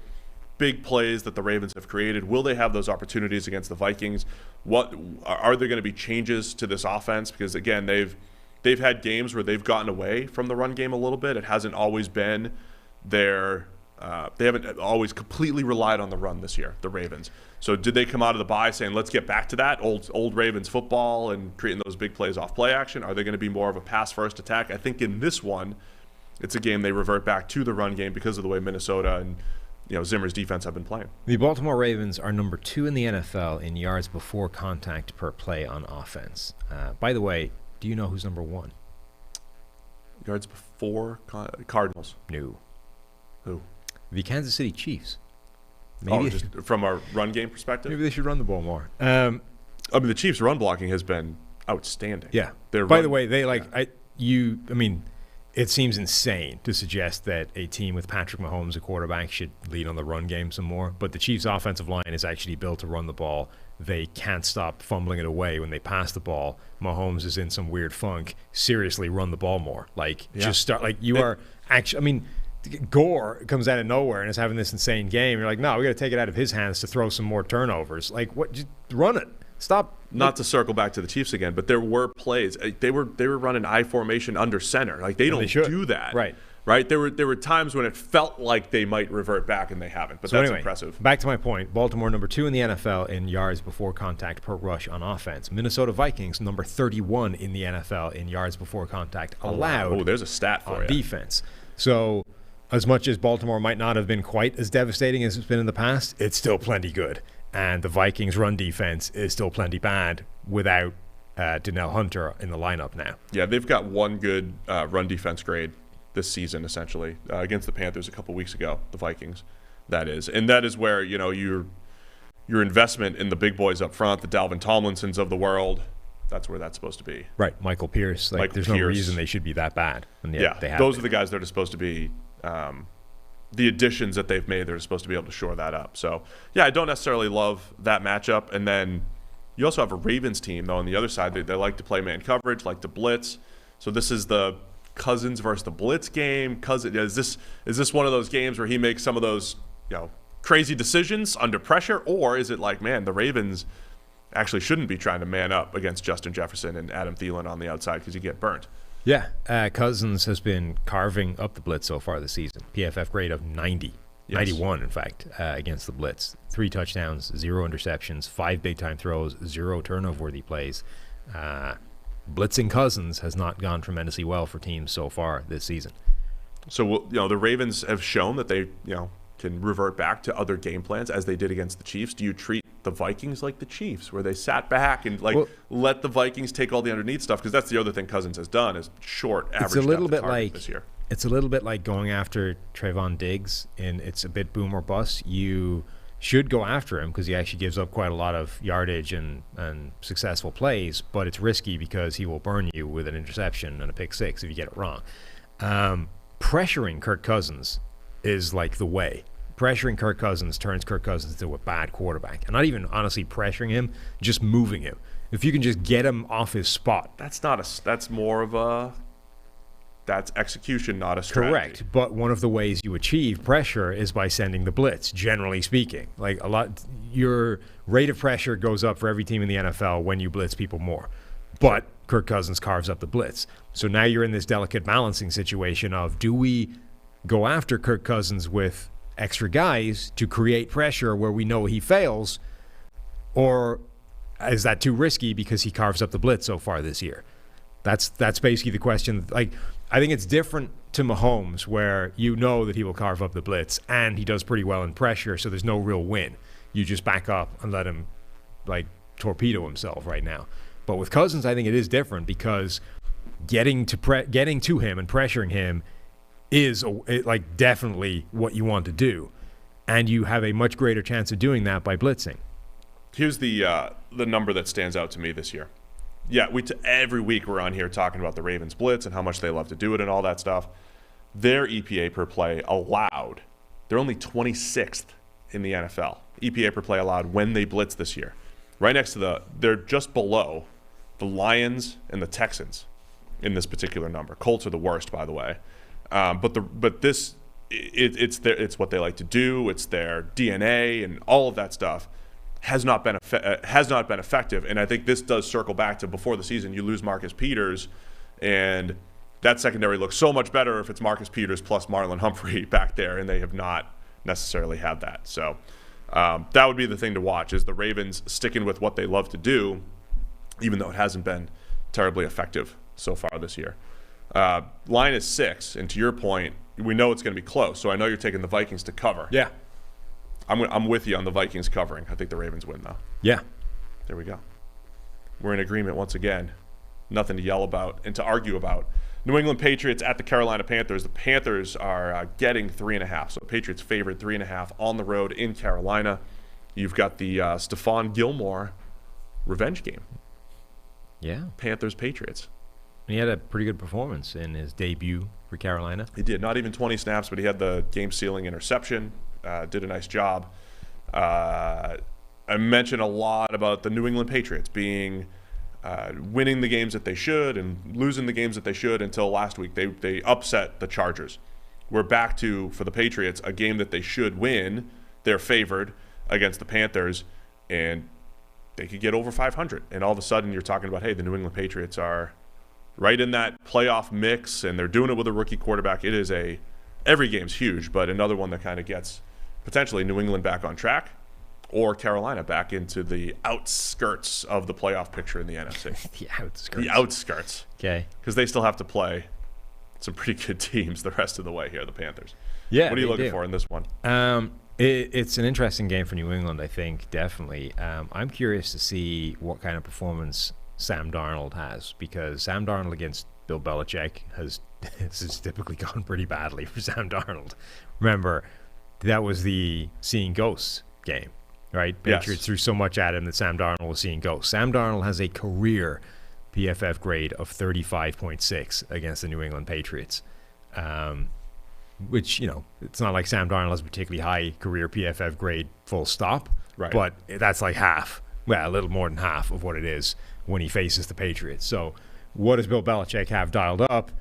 big plays that the Ravens have created. Will they have those opportunities against the Vikings? What are there going to be changes to this offense? Because, again, they've had games where they've gotten away from the run game a little bit. It hasn't always been their they haven't always completely relied on the run this year, the Ravens. So did they come out of the bye saying, let's get back to that old Ravens football and creating those big plays off play action? Are they going to be more of a pass-first attack? I think in this one, it's a game they revert back to the run game because of the way Minnesota and Zimmer's defense have been playing. The Baltimore Ravens are number 2 in the NFL in yards before contact per play on offense. By the way, do you know who's number 1? Yards before Cardinals. No. Who? The Kansas City Chiefs. Maybe just from a run game perspective? Maybe they should run the ball more. The Chiefs' run blocking has been outstanding. Yeah. By the way, it seems insane to suggest that a team with Patrick Mahomes, a quarterback, should lead on the run game some more. But the Chiefs' offensive line is actually built to run the ball. They can't stop fumbling it away when they pass the ball. Mahomes is in some weird funk. Seriously, run the ball more. Just start. Gore comes out of nowhere and is having this insane game. You're like, no, we got to take it out of his hands to throw some more turnovers. What? Just run it. Stop. Not to circle back to the Chiefs again, but there were plays. They were running I formation under center. They don't do that. Right. There were times when it felt like they might revert back, and they haven't. But that's impressive. Back to my point. Baltimore number 2 in the NFL in yards before contact per rush on offense. Minnesota Vikings number 31 in the NFL in yards before contact allowed. Oh, there's a stat for you. Defense. So, as much as Baltimore might not have been quite as devastating as it's been in the past, it's still plenty good. And the Vikings' run defense is still plenty bad without Donnell Hunter in the lineup now. Yeah, they've got one good run defense grade this season, essentially, against the Panthers a couple weeks ago, the Vikings, that is. And that is where, your investment in the big boys up front, the Dalvin Tomlinsons of the world, that's where that's supposed to be. Right, Michael Pierce. There's no reason they should be that bad. And yeah, they have those are the guys that are supposed to be the additions that they've made. They're supposed to be able to shore that up. So, yeah, I don't necessarily love that matchup. And then you also have a Ravens team, though, on the other side. They like to play man coverage, like to blitz. So this is the Cousins versus the blitz game. Is this one of those games where he makes some of those crazy decisions under pressure? Or is it like, man, the Ravens actually shouldn't be trying to man up against Justin Jefferson and Adam Thielen on the outside because you get burnt? Yeah, Cousins has been carving up the blitz so far this season. PFF grade of 90. Yes. 91, in fact, against the blitz. 3 touchdowns, 0 interceptions, 5 big-time throws, 0 turnover-worthy plays. Blitzing Cousins has not gone tremendously well for teams so far this season. So, the Ravens have shown that they, can revert back to other game plans as they did against the Chiefs? Do you treat the Vikings like the Chiefs, where they sat back and let the Vikings take all the underneath stuff? Because that's the other thing Cousins has done is short average. It's a little bit like this year. It's a little bit like going after Trayvon Diggs, and it's a bit boom or bust. You should go after him because he actually gives up quite a lot of yardage and successful plays, but it's risky because he will burn you with an interception and a pick six if you get it wrong. Pressuring Kirk Cousins is like the way. Pressuring Kirk Cousins turns Kirk Cousins into a bad quarterback. And not even honestly pressuring him, just moving him. If you can just get him off his spot. That's more of a That's execution, not a strategy. Correct. But one of the ways you achieve pressure is by sending the blitz, generally speaking. Like a lot, your rate of pressure goes up for every team in the NFL when you blitz people more. But Kirk Cousins carves up the blitz. So now you're in this delicate balancing situation of, do we go after Kirk Cousins with extra guys to create pressure where we know he fails, or is that too risky because he carves up the blitz so far this year? That's basically the question. Like, I think it's different to Mahomes, where you know that he will carve up the blitz and he does pretty well in pressure, so there's no real win. You just back up and let him like torpedo himself right now. But with Cousins, I think it is different because getting to him and pressuring him is like definitely what you want to do, and you have a much greater chance of doing that by blitzing. Here's the number that stands out to me this year. Yeah, every week we're on here talking about the Ravens blitz and how much they love to do it and all that stuff. Their EPA per play allowed, they're only 26th in the NFL. EPA per play allowed when they blitz this year. Right next to they're just below the Lions and the Texans in this particular number. Colts are the worst, by the way. But this, it's what they like to do. It's their DNA and all of that stuff. Has not been effective, and I think this does circle back to before the season. You lose Marcus Peters, and that secondary looks so much better if it's Marcus Peters plus Marlon Humphrey back there, and they have not necessarily had that. So that would be the thing to watch: is the Ravens sticking with what they love to do, even though it hasn't been terribly effective so far this year. Line is 6, and to your point, we know it's going to be close. So I know you're taking the Vikings to cover. Yeah. I'm with you on the Vikings covering. I think the Ravens win, though. Yeah. There we go. We're in agreement once again. Nothing to yell about and to argue about. New England Patriots at the Carolina Panthers. The Panthers are getting 3.5. So Patriots favored 3.5 on the road in Carolina. You've got the Stephon Gilmore revenge game. Yeah. Panthers-Patriots. He had a pretty good performance in his debut for Carolina. He did. Not even 20 snaps, but he had the game-sealing interception. Did a nice job. I mentioned a lot about the New England Patriots being winning the games that they should and losing the games that they should until last week. They upset the Chargers. We're back to, for the Patriots, a game that they should win. They're favored against the Panthers, and they could get over 500. And all of a sudden you're talking about, hey, the New England Patriots are right in that playoff mix, and they're doing it with a rookie quarterback. Every game's huge, but another one that kind of gets potentially New England back on track, or Carolina back into the outskirts of the playoff picture in the NFC. The outskirts. Okay. Because they still have to play some pretty good teams the rest of the way here, the Panthers. Yeah. What are you looking for in this one? It's an interesting game for New England, I think, definitely. I'm curious to see what kind of performance Sam Darnold has, because Sam Darnold against Bill Belichick has typically gone pretty badly for Sam Darnold. Remember, that was the seeing ghosts game, right? Patriots threw so much at him that Sam Darnold was seeing ghosts. Sam Darnold has a career PFF grade of 35.6 against the New England Patriots, which, it's not like Sam Darnold has a particularly high career PFF grade full stop, right? But that's like half, a little more than half of what it is when he faces the Patriots. So what does Bill Belichick have dialed up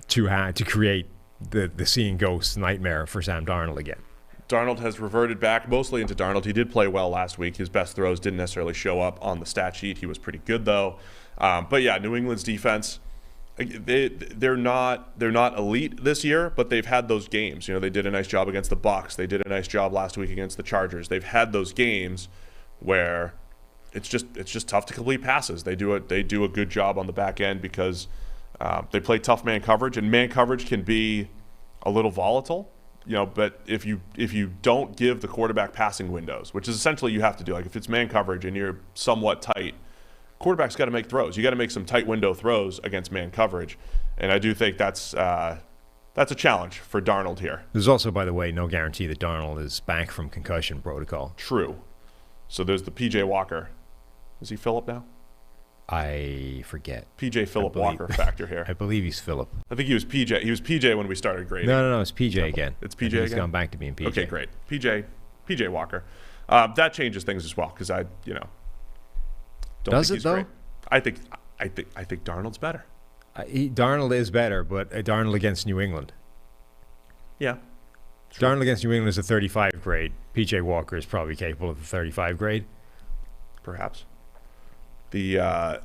to create the seeing ghosts nightmare for Sam Darnold again? Darnold has reverted back mostly into Darnold. He did play well last week. His best throws didn't necessarily show up on the stat sheet. He was pretty good, though. But yeah, New England's defense, they're not elite this year, but they've had those games. They did a nice job against the Bucs. They did a nice job last week against the Chargers. They've had those games where it's just tough to complete passes. They do a good job on the back end because they play tough man coverage, and man coverage can be a little volatile. But if you don't give the quarterback passing windows, which is essentially you have to do, like if it's man coverage and you're somewhat tight, quarterback's got to make throws. You got to make some tight window throws against man coverage, and I do think that's a challenge for Darnold here. There's also, by the way, no guarantee that Darnold is back from concussion protocol. True. So there's the P.J. Walker. Is he Phillip now? I forget. P.J. Phillip Walker factor here. I believe he's Phillip. I think he was P.J. He was P.J. when we started grading. No, it's P.J. again. It's P.J. again? He's gone back to being P.J. Okay, great. P.J. Walker. That changes things as well because don't Does think it he's though? great. I think Darnold's better. Darnold is better, but Darnold against New England. Yeah. Darnold against New England is a 35 grade. P.J. Walker is probably capable of the 35 grade. Perhaps. The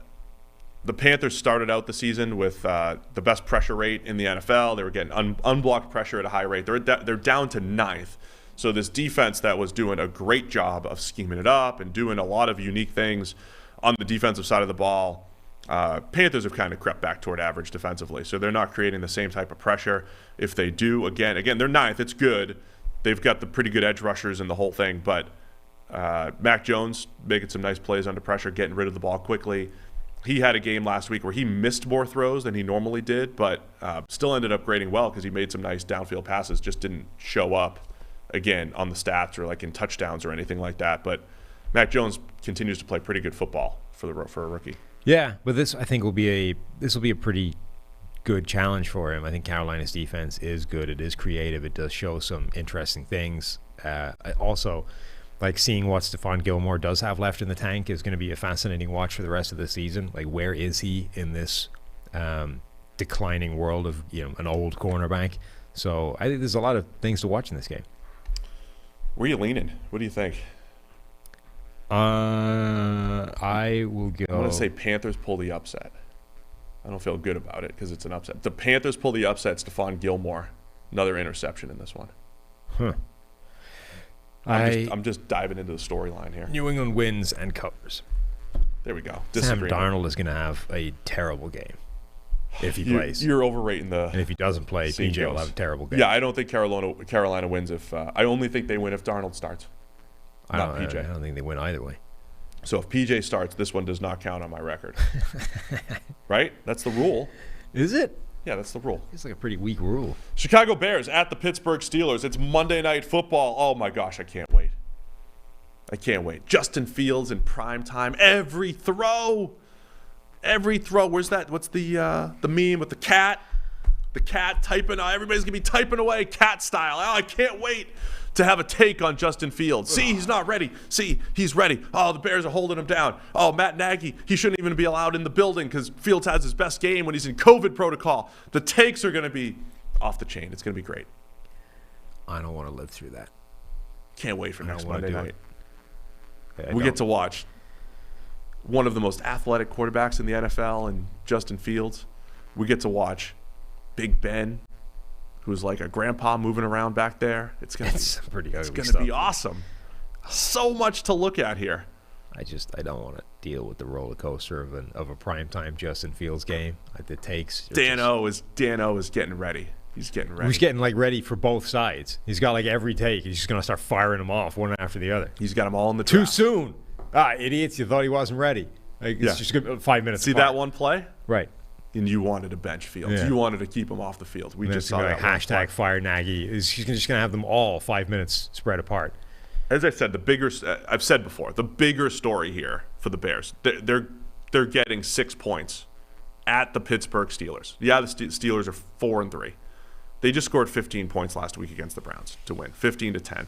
Panthers started out the season with the best pressure rate in the NFL. They were getting unblocked pressure at a high rate. They're down to 9th. So this defense that was doing a great job of scheming it up and doing a lot of unique things on the defensive side of the ball, Panthers have kind of crept back toward average defensively. So they're not creating the same type of pressure. If they do, again, they're 9th. It's good. They've got the pretty good edge rushers and the whole thing. But Mac Jones making some nice plays under pressure, getting rid of the ball quickly. He had a game last week where he missed more throws than he normally did, but still ended up grading well because he made some nice downfield passes, just didn't show up, again, on the stats or like in touchdowns or anything like that. But Mac Jones continues to play pretty good football for a rookie. Yeah, but this I think will be a pretty good challenge for him. I think Carolina's defense is good. It is creative. It does show some interesting things. Also, like seeing what Stephon Gilmore does have left in the tank is going to be a fascinating watch for the rest of the season. Like, where is he in this declining world of an old cornerback? So I think there's a lot of things to watch in this game. Where are you leaning? What do you think? I will go. I want to say Panthers pull the upset. I don't feel good about it because it's an upset. The Panthers pull the upset. Stephon Gilmore, another interception in this one. Huh. I'm just diving into the storyline here. New England wins and covers. There we go. Sam Darnold is going to have a terrible game if he plays. You're overrating the. And if he doesn't play, PJ will have a terrible game. Yeah, I don't think Carolina wins if. I only think they win if Darnold starts. Not PJ. I don't think they win either way. So if PJ starts, this one does not count on my record. Right? That's the rule. Is it? Yeah, that's the rule. It's like a pretty weak rule. Chicago Bears at the Pittsburgh Steelers. It's Monday Night Football. Oh my gosh, I can't wait. I can't wait. Justin Fields in prime time. Every throw. Where's that? What's the meme with the cat? The cat typing. Everybody's going to be typing away cat style. Oh, I can't wait to have a take on Justin Fields. See, he's not ready. See, he's ready. Oh, the Bears are holding him down. Oh, Matt Nagy, he shouldn't even be allowed in the building because Fields has his best game when he's in COVID protocol. The takes are going to be off the chain. It's going to be great. I don't want to live through that. Can't wait for next Monday night. Yeah, we get to watch one of the most athletic quarterbacks in the NFL and Justin Fields. We get to watch Big Ben, who's like a grandpa moving around back there. It's going to be awesome. So much to look at here. I don't want to deal with the roller coaster of a primetime Justin Fields game. The takes. Dan O is getting ready. He's getting ready. He's getting ready for both sides. He's got every take. He's just going to start firing them off one after the other. He's got them all in the Too trap. soon. Idiots! You thought he wasn't ready. It's just 5 minutes. See apart. that one play? Right. And you wanted to bench Fields. Yeah. You wanted to keep him off the field. We just saw that. Hashtag fire Nagy. He's just going to have them all 5 minutes spread apart. As I said, I've said before, the bigger story here for the Bears, they're getting 6 points at the Pittsburgh Steelers. Yeah, the Steelers are 4-3. They just scored 15 points last week against the Browns to win, 15-10,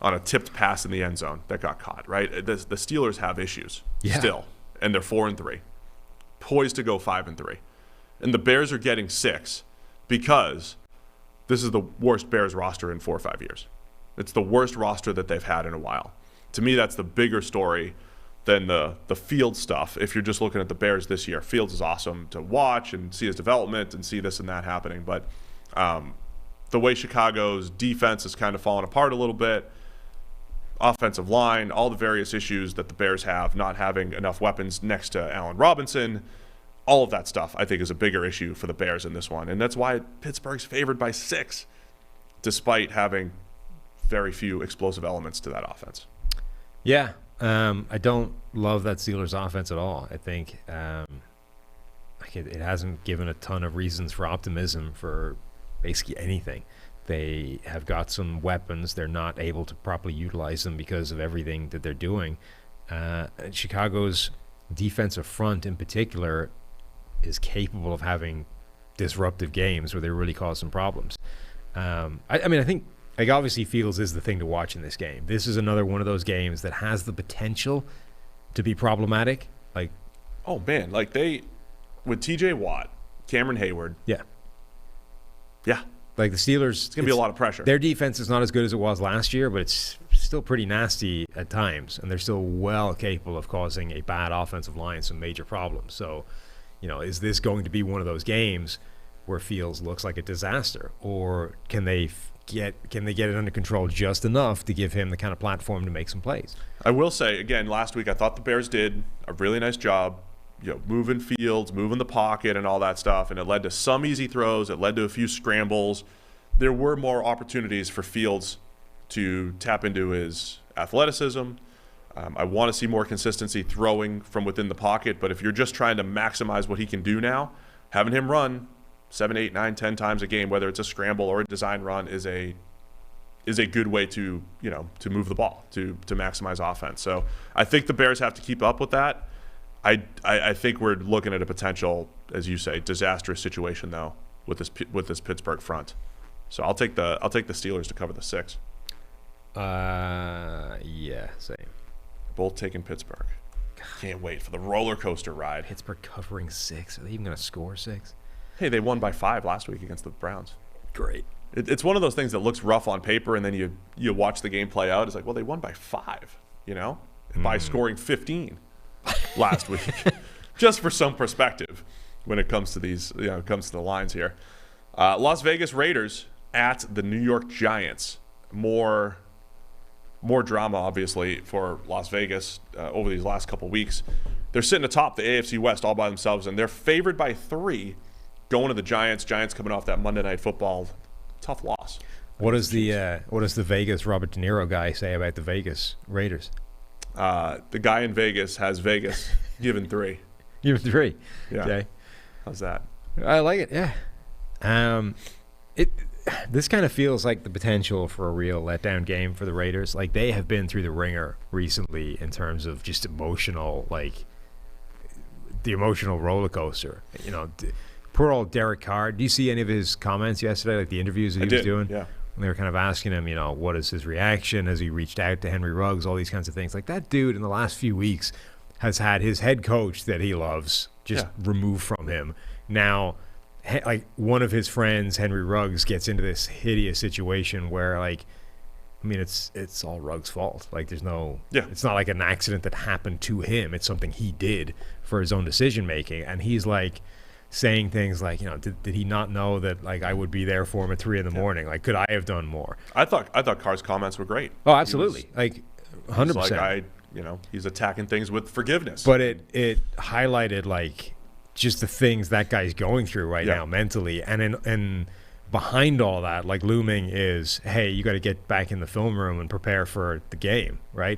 on a tipped pass in the end zone that got caught. Right, the Steelers have issues still, and they're 4-3, poised to go 5-3. And the Bears are getting 6 because this is the worst Bears roster in 4 or 5 years. It's the worst roster that they've had in a while. To me, that's the bigger story than the Fields stuff. If you're just looking at the Bears this year, Fields is awesome to watch and see his development and see this and that happening. But the way Chicago's defense has kind of fallen apart a little bit, offensive line, all the various issues that the Bears have, not having enough weapons next to Allen Robinson, all of that stuff, I think, is a bigger issue for the Bears in this one. And that's why Pittsburgh's favored by 6. despite having very few explosive elements to that offense. Yeah, I don't love that Steelers offense at all. I think it hasn't given a ton of reasons for optimism for basically anything. They have got some weapons. They're not able to properly utilize them because of everything that they're doing. Chicago's defensive front in particular is capable of having disruptive games where they really cause some problems. I think obviously Fields is the thing to watch in this game. This is another one of those games that has the potential to be problematic. Oh man, with TJ Watt, Cameron Hayward. Yeah. The Steelers, it's gonna be a lot of pressure. Their defense is not as good as it was last year, but it's still pretty nasty at times, and they're still well capable of causing a bad offensive line some major problems. So, is this going to be one of those games where Fields looks like a disaster, or can they get it under control just enough to give him the kind of platform to make some plays? I will say again, last week I thought the Bears did a really nice job, moving Fields, moving the pocket, and all that stuff, and it led to some easy throws. It led to a few scrambles. There were more opportunities for Fields to tap into his athleticism. I want to see more consistency throwing from within the pocket, but if you're just trying to maximize what he can do now, having him run 7, 8, 9, 10 times a game, whether it's a scramble or a design run, is a good way to move the ball, to maximize offense. So I think the Bears have to keep up with that. I think we're looking at a potential, as you say, disastrous situation though with this Pittsburgh front. So I'll take the Steelers to cover the 6. Yeah, same. Both taking Pittsburgh. Can't wait for the roller coaster ride. Pittsburgh covering 6. Are they even going to score 6? Hey, they won by 5 last week against the Browns. Great. It's one of those things that looks rough on paper, and then you watch the game play out. It's like, well, they won by 5, by scoring 15 last week. Just for some perspective when it comes to these, it comes to the lines here. Las Vegas Raiders at the New York Giants. More drama, obviously, for Las Vegas over these last couple weeks. They're sitting atop the AFC West all by themselves, and they're favored by 3 going to the Giants. Giants coming off that Monday Night Football tough loss. What does the Vegas Robert De Niro guy say about the Vegas Raiders? The guy in Vegas has Vegas given 3. Given 3. Yeah. Okay. How's that? I like it. Yeah. This kind of feels like the potential for a real letdown game for the Raiders. They have been through the ringer recently in terms of just emotional, the emotional roller coaster. Poor old Derek Carr. Do you see any of his comments yesterday, the interviews that he was doing? Yeah. When they were kind of asking him, what is his reaction? Has he reached out to Henry Ruggs? All these kinds of things. That dude in the last few weeks has had his head coach that he loves just removed from him. Now, one of his friends, Henry Ruggs, gets into this hideous situation where, it's all Ruggs' fault. There's no, it's not like an accident that happened to him. It's something he did for his own decision making, and he's saying things did he not know that I would be there for him at 3 a.m? Could I have done more? I thought Carr's comments were great. Oh, absolutely, 100%. He's attacking things with forgiveness. But it highlighted just the things that guy's going through right now mentally, and behind all that, looming is, hey, you got to get back in the film room and prepare for the game, right?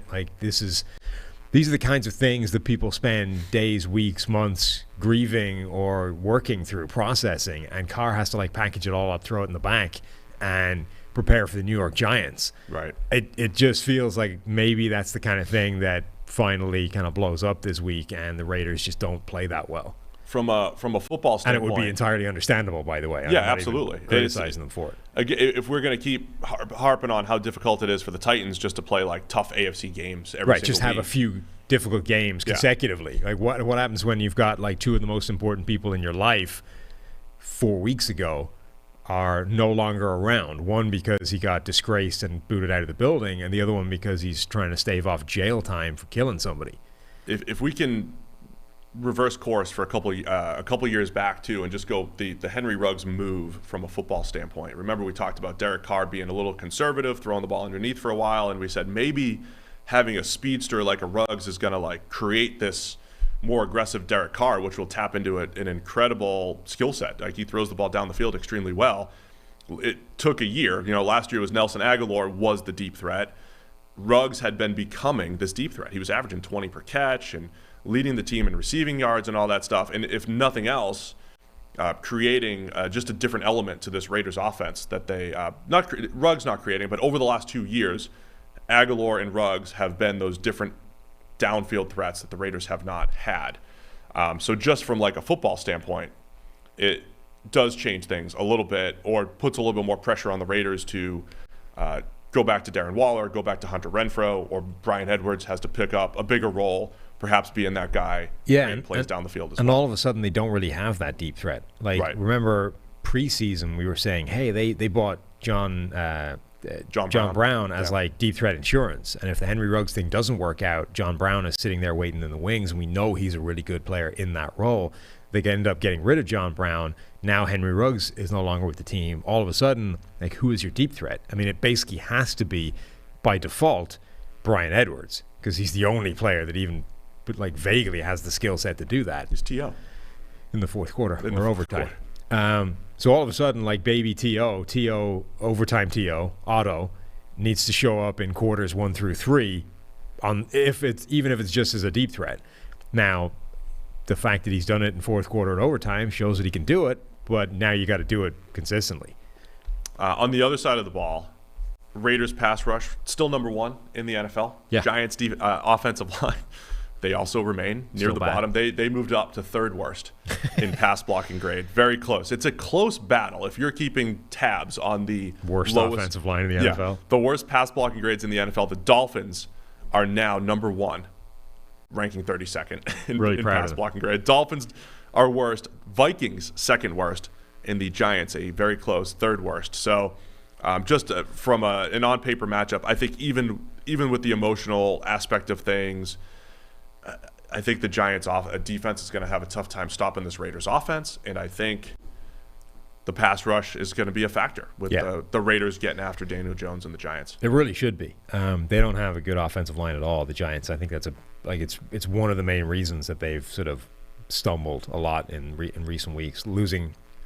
These are the kinds of things that people spend days, weeks, months grieving or working through, processing, and Carr has to package it all up, throw it in the back, and prepare for the New York Giants. Right. It just feels like maybe that's the kind of thing that finally kind of blows up this week, and the Raiders just don't play that well. From a football standpoint. And it would be entirely understandable, by the way. Yeah, absolutely. Criticizing them for it. If we're going to keep harping on how difficult it is for the Titans just to play tough AFC games every single week. Just have a few difficult games consecutively. What happens when you've got 2 of the most important people in your life 4 weeks ago are no longer around. One because he got disgraced and booted out of the building, and the other one because he's trying to stave off jail time for killing somebody. If we can reverse course for a couple years back too, and just go the Henry Ruggs move from a football standpoint. Remember, we talked about Derek Carr being a little conservative, throwing the ball underneath for a while, and we said maybe having a speedster like a Ruggs is going to create this more aggressive Derek Carr, which will tap into an incredible skill set. He throws the ball down the field extremely well. it took a year. Last year was Nelson Aguilar was the deep threat. Ruggs had been becoming this deep threat. He was averaging 20 per catch and leading the team in receiving yards and all that stuff. And if nothing else, creating just a different element to this Raiders offense that they Ruggs not creating, but over the last 2 years, Aguilar and Ruggs have been those different downfield threats that the Raiders have not had. So just from like a football standpoint, it does change things a little bit, or puts a little bit more pressure on the Raiders to go back to Darren Waller, go back to Hunter Renfrow, or Brian Edwards has to pick up a bigger role, perhaps being that guy who plays down the field as well. And all of a sudden, they don't really have that deep threat. Remember preseason, we were saying, hey, they bought John Brown as like deep threat insurance. And if the Henry Ruggs thing doesn't work out, John Brown is sitting there waiting in the wings, and we know he's a really good player in that role. They end up getting rid of John Brown. Now Henry Ruggs is no longer with the team. All of a sudden, like, who is your deep threat? I mean, it basically has to be, by default, Brian Edwards, because he's the only player that even like vaguely has the skill set to do that. He's T.O. in the fourth quarter or overtime. So all of a sudden, like baby T.O., overtime T.O., Otto, needs to show up in quarters 1 through 3, even if it's just as a deep threat. Now, the fact that he's done it in fourth quarter and overtime shows that he can do it, but now you got to do it consistently. On the other side of the ball, Raiders pass rush still number 1 in the NFL. Yeah. Giants offensive line, they also remain near Still the bad. bottom. They moved up to 3rd worst in pass blocking grade. Very close. It's a close battle if you're keeping tabs on the Worst lowest offensive line in the NFL. The worst pass blocking grades in the NFL. The Dolphins are now number 1, ranking 32nd in pass blocking grade. Dolphins are worst. Vikings, 2nd worst. And the Giants, a very close 3rd worst. So just from an on-paper matchup, I think even with the emotional aspect of things, I think the Giants' defense is going to have a tough time stopping this Raiders offense, and I think the pass rush is going to be a factor with the Raiders getting after Daniel Jones and the Giants. It really should be. They don't have a good offensive line at all, the Giants. I think that's it's one of the main reasons that they've sort of stumbled a lot in recent weeks.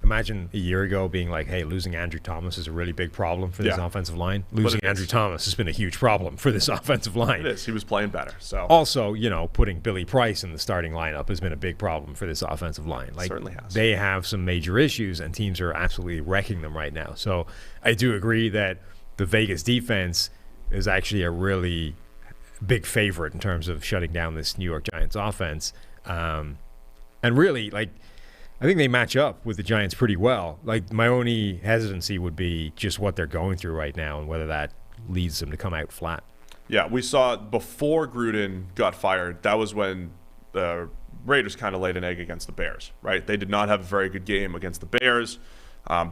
Imagine a year ago being like, hey, losing Andrew Thomas is a really big problem for this offensive line. Losing Andrew Thomas has been a huge problem for this offensive line. It is. He was playing better. So also, putting Billy Price in the starting lineup has been a big problem for this offensive line. Like, certainly has. They have some major issues, and teams are absolutely wrecking them right now. So I do agree that the Vegas defense is actually a really big favorite in terms of shutting down this New York Giants offense. And really, I think they match up with the Giants pretty well. My only hesitancy would be just what they're going through right now and whether that leads them to come out flat. Yeah, we saw before Gruden got fired, that was when the Raiders kind of laid an egg against the Bears, right? They did not have a very good game against the Bears.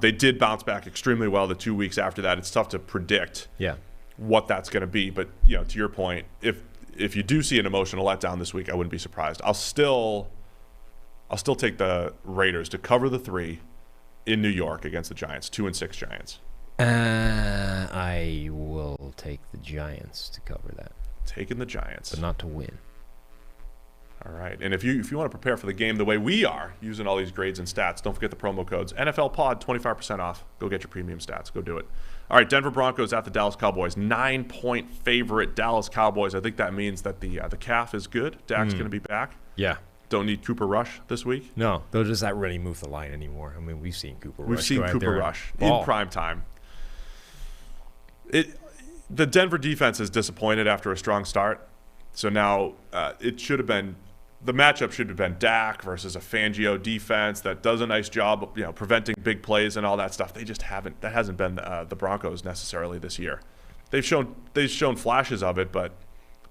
They did bounce back extremely well the 2 weeks after that. It's tough to predict what that's going to be. But, to your point, if you do see an emotional letdown this week, I wouldn't be surprised. I'll still take the Raiders to cover the 3 in New York against the Giants, 2-6 Giants. I will take the Giants to cover that. Taking the Giants. But not to win. All right. And if you want to prepare for the game the way we are, using all these grades and stats, don't forget the promo codes. NFL Pod, 25% off. Go get your premium stats. Go do it. All right, Denver Broncos at the Dallas Cowboys. 9-point favorite Dallas Cowboys. I think that means that the calf is good. Dak's going to be back. Yeah. Don't need Cooper Rush this week. No, they'll just not really move the line anymore. I mean, we've seen Cooper Rush. We've seen Cooper Rush in prime time. The Denver defense is disappointed after a strong start. So now it should have been – the matchup should have been Dak versus a Fangio defense that does a nice job of preventing big plays and all that stuff. They just haven't – that hasn't been the Broncos necessarily this year. They've shown flashes of it, but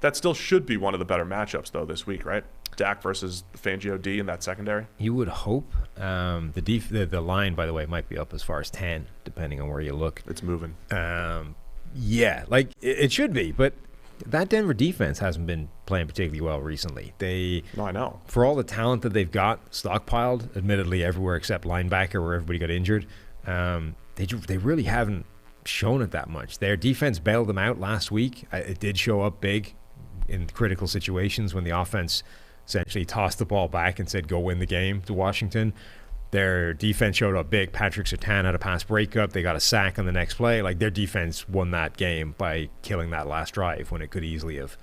that still should be one of the better matchups, though, this week, right? Dak versus Fangio D in that secondary. You would hope. The line, by the way, might be up as far as 10, depending on where you look. It's moving. Yeah, it should be, but that Denver defense hasn't been playing particularly well recently. I know. For all the talent that they've got stockpiled, admittedly everywhere except linebacker where everybody got injured, they really haven't shown it that much. Their defense bailed them out last week. It did show up big in critical situations when the offense essentially tossed the ball back and said, go win the game to Washington. Their defense showed up big. Patrick Surtain had a pass breakup. They got a sack on the next play. Like, their defense won that game by killing that last drive when it could easily have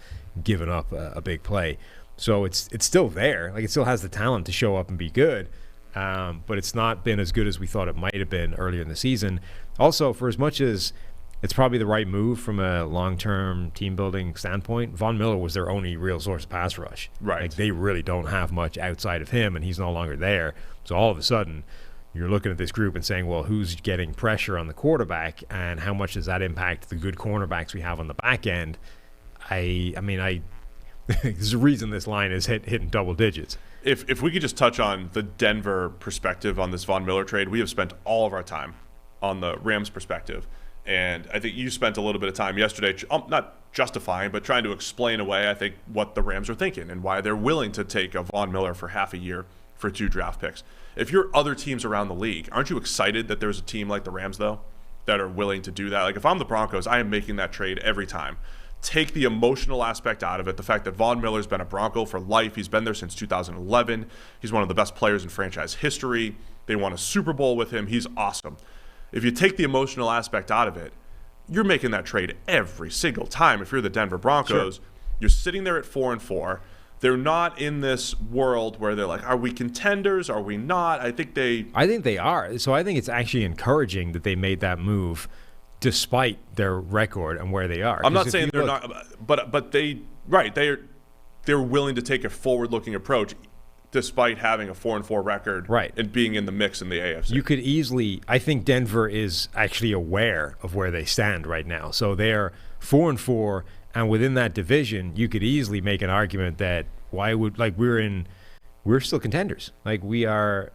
given up a big play. So it's still there. Like, it still has the talent to show up and be good. But it's not been as good as we thought it might have been earlier in the season. Also, for as much as it's probably the right move from a long-term team-building standpoint, Von Miller was their only real source of pass rush. Right. Like, they really don't have much outside of him, and he's no longer there. So all of a sudden, you're looking at this group and saying, well, who's getting pressure on the quarterback, and how much does that impact the good cornerbacks we have on the back end? I mean, there's a reason this line is hitting double digits. If we could just touch on the Denver perspective on this Von Miller trade, we have spent all of our time on the Rams perspective. And I think you spent a little bit of time yesterday, not justifying, but trying to explain away, I think, what the Rams are thinking and why they're willing to take a Von Miller for half a year for 2 draft picks. If you're other teams around the league, aren't you excited that there's a team like the Rams, though, that are willing to do that? Like, if I'm the Broncos, I am making that trade every time. Take the emotional aspect out of it, the fact that Von Miller's been a Bronco for life. He's been there since 2011. He's one of the best players in franchise history. They won a Super Bowl with him. He's awesome. If you take the emotional aspect out of it, you're making that trade every single time. If you're the Denver Broncos, sure. You're sitting there at 4-4. They're not in this world where they're like, are we contenders? Are we not? I think they are. So I think it's actually encouraging that they made that move despite their record and where they are. I'm not saying they're not, but they're willing to take a forward-looking approach despite having a 4-4 record, right, and being in the mix in the AFC. You could easily, I think Denver is actually aware of where they stand right now. So they're 4-4, and within that division, you could easily make an argument that we're still contenders. Like, we are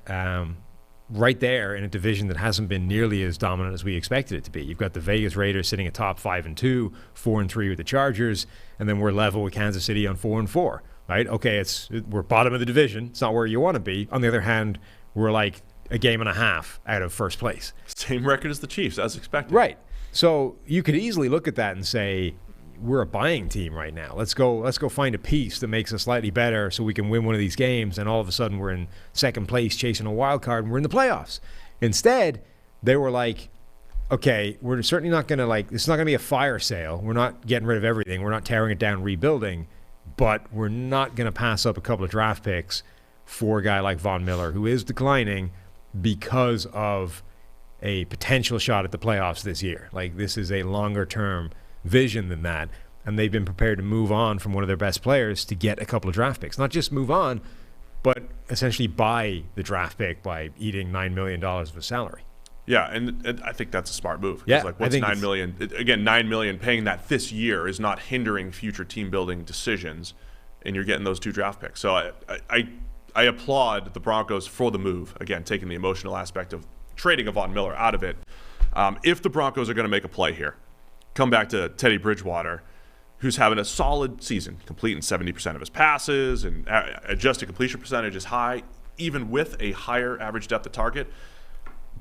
right there in a division that hasn't been nearly as dominant as we expected it to be. You've got the Vegas Raiders sitting atop 5-2, 4-3 with the Chargers, and then we're level with Kansas City on 4-4. Right? Okay, we're bottom of the division. It's not where you want to be. On the other hand, we're like a game and a half out of first place. Same record as the Chiefs, as expected. Right. So you could easily look at that and say, we're a buying team right now. Let's go find a piece that makes us slightly better so we can win one of these games, and all of a sudden we're in second place chasing a wild card and we're in the playoffs. Instead, they were like, okay, we're certainly not going to it's not going to be a fire sale. We're not getting rid of everything. We're not tearing it down, rebuilding. But we're not going to pass up a couple of draft picks for a guy like Von Miller, who is declining because of a potential shot at the playoffs this year. Like, this is a longer-term vision than that. And they've been prepared to move on from one of their best players to get a couple of draft picks. Not just move on, but essentially buy the draft pick by eating $9 million of a salary. Yeah, and I think that's a smart move. Yeah, like, what's $9 million? Again, $9 million, paying that this year is not hindering future team building decisions, and you're getting those 2 draft picks. So I applaud the Broncos for the move. Again, taking the emotional aspect of trading a Von Miller out of it. If the Broncos are going to make a play here, come back to Teddy Bridgewater, who's having a solid season, completing 70% of his passes, and adjusted completion percentage is high, even with a higher average depth of target.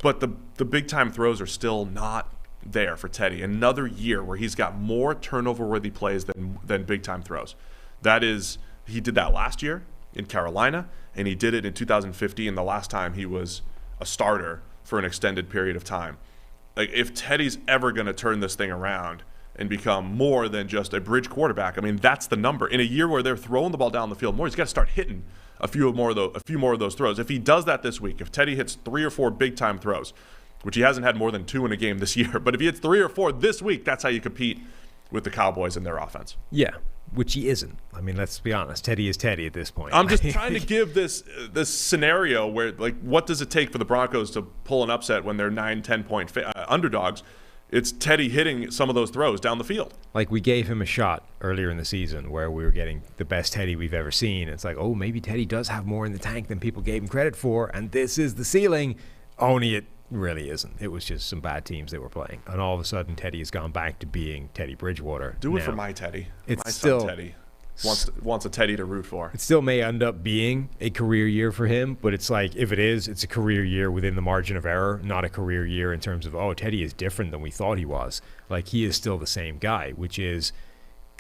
But the big-time throws are still not there for Teddy. Another year where he's got more turnover-worthy plays than big-time throws. That is, he did that last year in Carolina, and he did it in 2015, the last time he was a starter for an extended period of time. Like, if Teddy's ever going to turn this thing around and become more than just a bridge quarterback, I mean, that's the number. In a year where they're throwing the ball down the field more, he's got to start hitting a few more of those throws. If he does that this week, if Teddy hits 3 or 4 big-time throws, which he hasn't had more than 2 in a game this year, but if he hits 3 or 4 this week, that's how you compete with the Cowboys and their offense. Yeah, which he isn't. I mean, let's be honest. Teddy is Teddy at this point. I'm just trying to give this scenario where, like, what does it take for the Broncos to pull an upset when they're 9-10 point underdogs? It's Teddy hitting some of those throws down the field. Like, we gave him a shot earlier in the season where we were getting the best Teddy we've ever seen. It's like, oh, maybe Teddy does have more in the tank than people gave him credit for, and this is the ceiling. Only it really isn't. It was just some bad teams they were playing. And all of a sudden, Teddy has gone back to being Teddy Bridgewater. Do it for my Teddy. It's my still son Teddy. Wants a Teddy to root for. It still may end up being a career year for him, but it's like, if it is, it's a career year within the margin of error, not a career year in terms of, oh, Teddy is different than we thought he was. Like, he is still the same guy, which is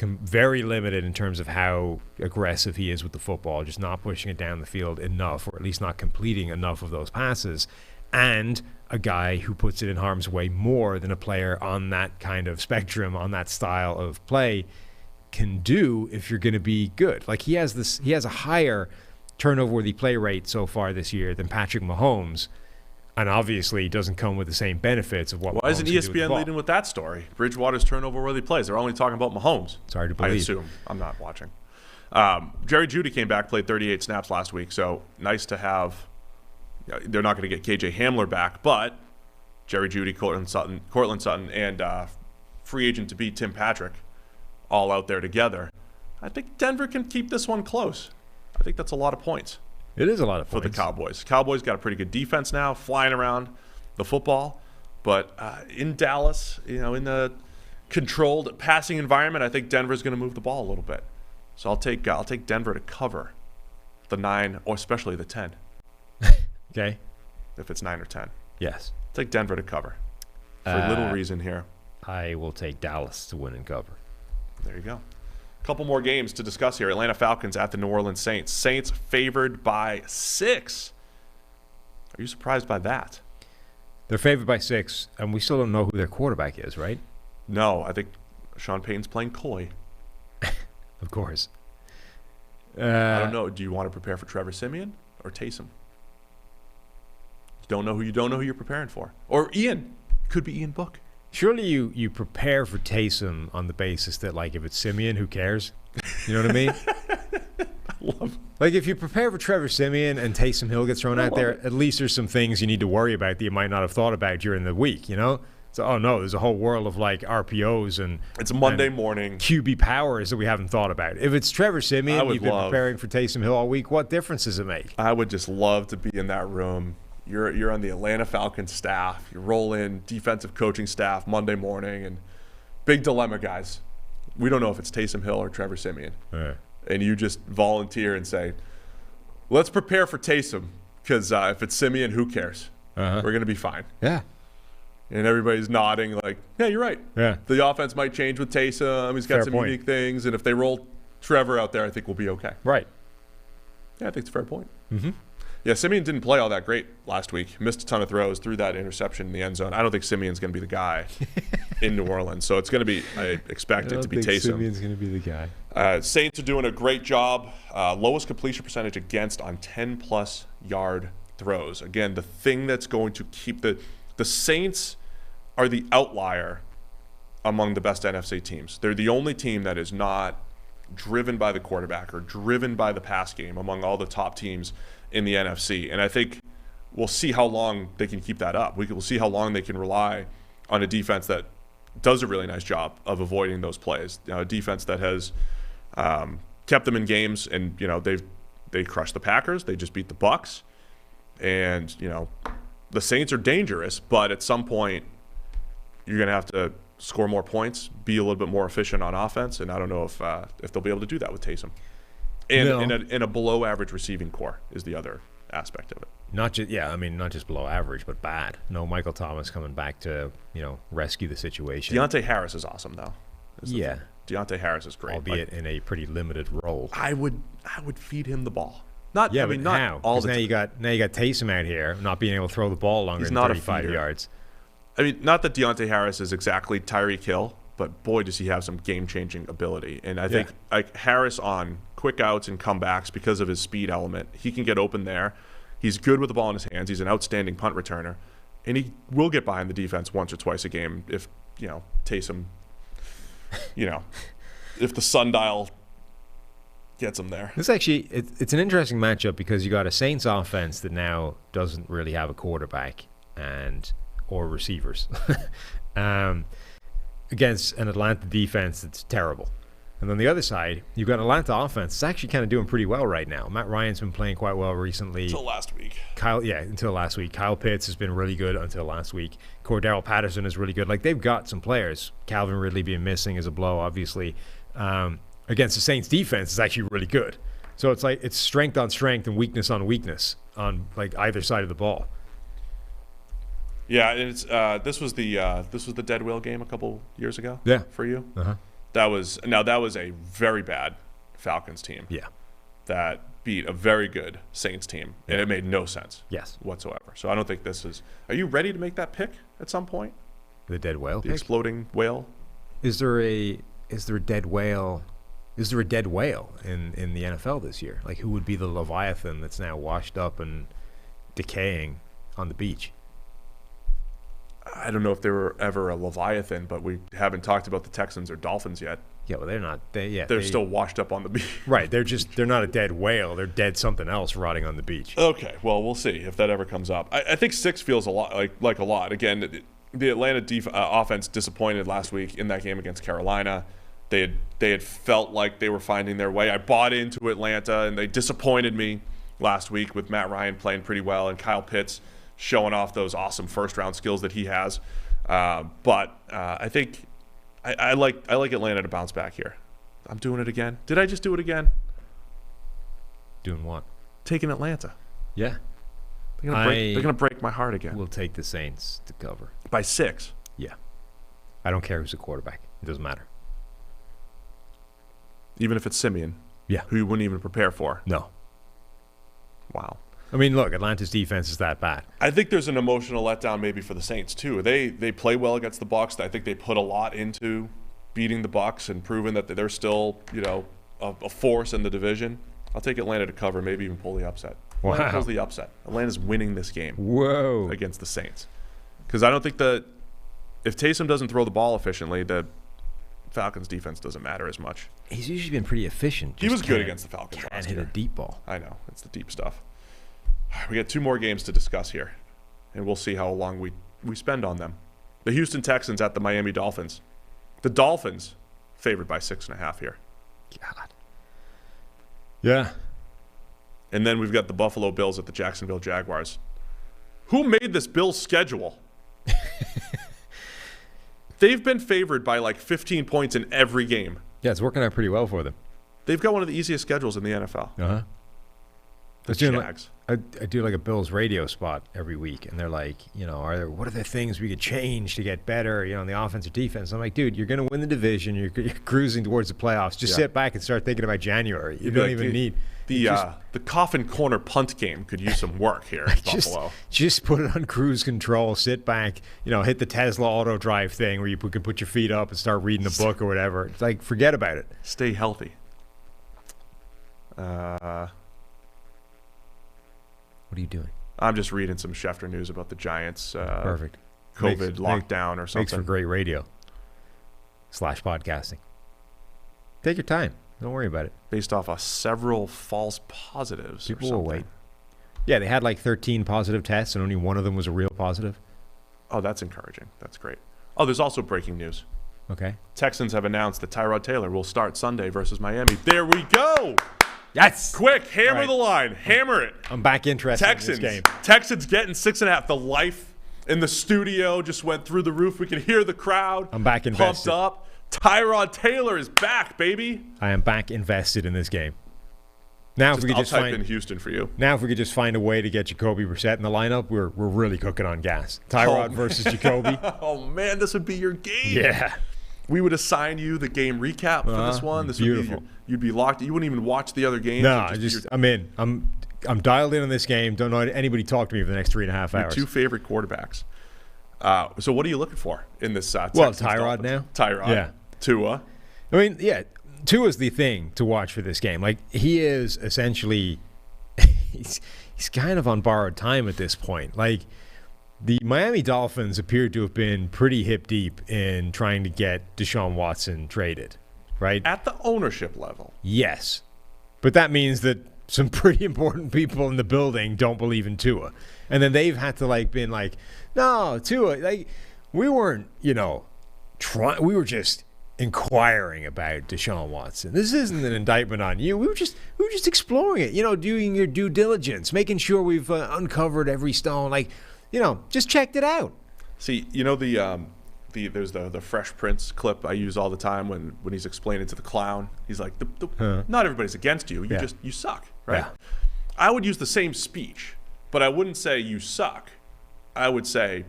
very limited in terms of how aggressive he is with the football, just not pushing it down the field enough, or at least not completing enough of those passes, and a guy who puts it in harm's way more than a player on that kind of spectrum, on that style of play can do if you're going to be good. Like he has a higher turnover-worthy play rate so far this year than Patrick Mahomes, and obviously doesn't come with the same benefits of what. Why isn't ESPN leading with that story? Bridgewater's turnover-worthy plays. They're only talking about Mahomes. It's hard to believe. I assume. I'm not watching. Jerry Jeudy came back, played 38 snaps last week, so nice to have. They're not going to get KJ Hamler back, but Jerry Jeudy, Cortland Sutton, and free agent to be Tim Patrick, all out there together. I think Denver can keep this one close. I think that's a lot of points. It is a lot of for points. The Cowboys. Cowboys got a pretty good defense now, flying around the football. But in Dallas, in the controlled passing environment, I think Denver's going to move the ball a little bit. So I'll take Denver to cover the 9, or especially the 10. Okay. If it's 9 or 10. Yes. I'll take Denver to cover for little reason here. I will take Dallas to win and cover. There you go. A couple more games to discuss here. Atlanta Falcons at the New Orleans Saints. Saints favored by 6. Are you surprised by that? They're favored by 6, and we still don't know who their quarterback is, right? No, I think Sean Payton's playing coy. Of course. I don't know. Do you want to prepare for Trevor Siemian or Taysom? You don't know who you're preparing for. Or Ian. Could be Ian Book. Surely you prepare for Taysom on the basis that, like, if it's Simeon, who cares? You know what I mean? I love it. Like, if you prepare for Trevor Siemian and Taysom Hill gets thrown out there, at least there's some things you need to worry about that you might not have thought about during the week, So, oh no, there's a whole world of, like, RPOs and it's a Monday morning QB powers that we haven't thought about. If it's Trevor Siemian, you've been preparing for Taysom Hill all week, what difference does it make? I would just love to be in that room. You're on the Atlanta Falcons staff. You roll in defensive coaching staff Monday morning, and big dilemma, guys. We don't know if it's Taysom Hill or Trevor Siemian. Yeah. And you just volunteer and say, let's prepare for Taysom, because if it's Siemian, who cares? We're going to be fine. Yeah. And everybody's nodding like, yeah, you're right. Yeah. The offense might change with Taysom. He's got Fair some point. unique things. And if they roll Trevor out there, I think we'll be okay. Right. Yeah, I think it's a fair point. Mm-hmm. Yeah, Simeon didn't play all that great last week. Missed a ton of throws, threw that interception in the end zone. I don't think Simeon's going to be the guy in New Orleans. So it's going to be, I expect it to be Taysom. Simeon's going to be the guy. Saints are doing a great job. Lowest completion percentage against on 10-plus yard throws. Again, the thing that's going to keep the Saints are the outlier among the best NFC teams. They're the only team that is not driven by the quarterback or driven by the pass game among all the top teams in the NFC. And I think we'll see how long they can keep that up. We'll see how long they can rely on a defense that does a really nice job of avoiding those plays. A defense that has kept them in games, and they crushed the Packers. They just beat the Bucs. And the Saints are dangerous, but at some point you're going to have to score more points, be a little bit more efficient on offense, and I don't know if they'll be able to do that with Taysom. And in a below-average receiving core is the other aspect of it. Not just below average, but bad. No Michael Thomas coming back to rescue the situation. Deontay Harris is awesome though. Yeah, Deontay Harris is great, albeit in a pretty limited role. I would feed him the ball. Not how? All now you got Taysom out here not being able to throw the ball longer than 35 yards. I mean, not that Deontay Harris is exactly Tyreek Hill, but boy, does he have some game-changing ability. And I think like Harris on quick outs and comebacks, because of his speed element, he can get open there. He's good with the ball in his hands. He's an outstanding punt returner. And he will get behind the defense once or twice a game if, Taysom, if the sundial gets him there. This actually, it's an interesting matchup because you got a Saints offense that now doesn't really have a quarterback or receivers against an Atlanta defense that's terrible. And on the other side, you've got an Atlanta offense that's actually kind of doing pretty well right now. Matt Ryan's been playing quite well recently. Until last week. Until last week. Kyle Pitts has been really good until last week. Cordell Patterson is really good. Like, they've got some players. Calvin Ridley being missing is a blow, obviously. Against the Saints defense is actually really good. So it's like it's strength on strength and weakness on weakness on like either side of the ball. Yeah, and it's this was the dead whale game a couple years ago. Yeah. For you. Uh-huh. That was a very bad Falcons team. Yeah. That beat a very good Saints team, and it made no sense. Yes. Whatsoever. So I don't think this is. Are you ready to make that pick at some point? The dead whale The pick? exploding whale. Is there a dead whale? Is there a dead whale in the NFL this year? Like, who would be the Leviathan that's now washed up and decaying on the beach? I don't know if there were ever a Leviathan, but we haven't talked about the Texans or Dolphins yet. Yeah, well, they're not. They're still washed up on the beach. Right. They're not a dead whale. They're dead something else rotting on the beach. Okay. Well, we'll see if that ever comes up. I think 6 feels a lot like a lot. Again, the Atlanta offense disappointed last week in that game against Carolina. They had felt like they were finding their way. I bought into Atlanta, and they disappointed me last week with Matt Ryan playing pretty well and Kyle Pitts showing off those awesome first-round skills that he has. But I think I like Atlanta to bounce back here. I'm doing it again. Did I just do it again? Doing what? Taking Atlanta. Yeah. They're gonna break my heart again. We'll take the Saints to cover. By 6. Yeah. I don't care who's the quarterback. It doesn't matter. Even if it's Simeon. Yeah. Who you wouldn't even prepare for. No. Wow. I mean, look, Atlanta's defense is that bad. I think there's an emotional letdown maybe for the Saints too. They play well against the Bucs. I think they put a lot into beating the Bucs and proving that they're still, a force in the division. I'll take Atlanta to cover, maybe even pull the upset. Wow. Atlanta pulls the upset. Atlanta's winning this game. Whoa. Against the Saints. Because I don't think that if Taysom doesn't throw the ball efficiently, the Falcons defense doesn't matter as much. He's usually been pretty efficient. He was good against the Falcons Can't last hit year. a deep ball. I know. It's the deep stuff. We got 2 more games to discuss here, and we'll see how long we spend on them. The Houston Texans at the Miami Dolphins. The Dolphins favored by 6.5 here. God. Yeah. And then we've got the Buffalo Bills at the Jacksonville Jaguars. Who made this Bills schedule? They've been favored by like 15 points in every game. Yeah, it's working out pretty well for them. They've got one of the easiest schedules in the NFL. Uh-huh. The Jags. I do like a Bills radio spot every week, and they're like, what are the things we could change to get better, on the offense or defense? I'm like, dude, you're going to win the division. You're cruising towards the playoffs. Just sit back and start thinking about January. You don't even need the coffin corner punt game could use some work here in Buffalo. Just put it on cruise control. Sit back. Hit the Tesla auto drive thing where you can put your feet up and start reading a book or whatever. It's like, forget about it. Stay healthy. What are you doing? I'm just reading some Schefter news about the Giants. Perfect. COVID lockdown or something. Makes for great radio / podcasting. Take your time. Don't worry about it. Based off of several false positives. People will wait. Yeah, they had like 13 positive tests, and only one of them was a real positive. Oh, that's encouraging. That's great. Oh, there's also breaking news. Okay. Texans have announced that Tyrod Taylor will start Sunday versus Miami. There we go. Yes. Quick, hammer the line. Hammer it. I'm back interested in this game. Texans getting 6.5. The life in the studio just went through the roof. We could hear the crowd. I'm back invested. Pumped up. Tyrod Taylor is back, baby. I am back invested in this game. Now, if we could I'll type in Houston for you. Now, if we could just find a way to get Jacoby Brissett in the lineup, we're really cooking on gas. Tyrod versus Jacoby. Oh man, this would be your game. Yeah. We would assign you the game recap for this one. This beautiful. Would be you'd be locked. You wouldn't even watch the other games. No, I'm in. I'm dialed in on this game. Don't know anybody talk to me for the next 3.5 hours. Your 2 favorite quarterbacks. So what are you looking for in this? Tyrod Dolphins? Now. Tyrod. Yeah. Tua. I mean, yeah. Tua's the thing to watch for this game. Like, he is essentially he's kind of on borrowed time at this point. Like, the Miami Dolphins appear to have been pretty hip deep in trying to get Deshaun Watson traded, right? At the ownership level. Yes. But that means that some pretty important people in the building don't believe in Tua. And then they've had to been like, no, Tua, we weren't, trying, we were just inquiring about Deshaun Watson. This isn't an indictment on you. We were just exploring it, doing your due diligence, making sure we've uncovered every stone, just checked it out. See, there's the Fresh Prince clip I use all the time when he's explaining to the clown. He's like, not everybody's against you. You suck, right? Yeah. I would use the same speech, but I wouldn't say you suck. I would say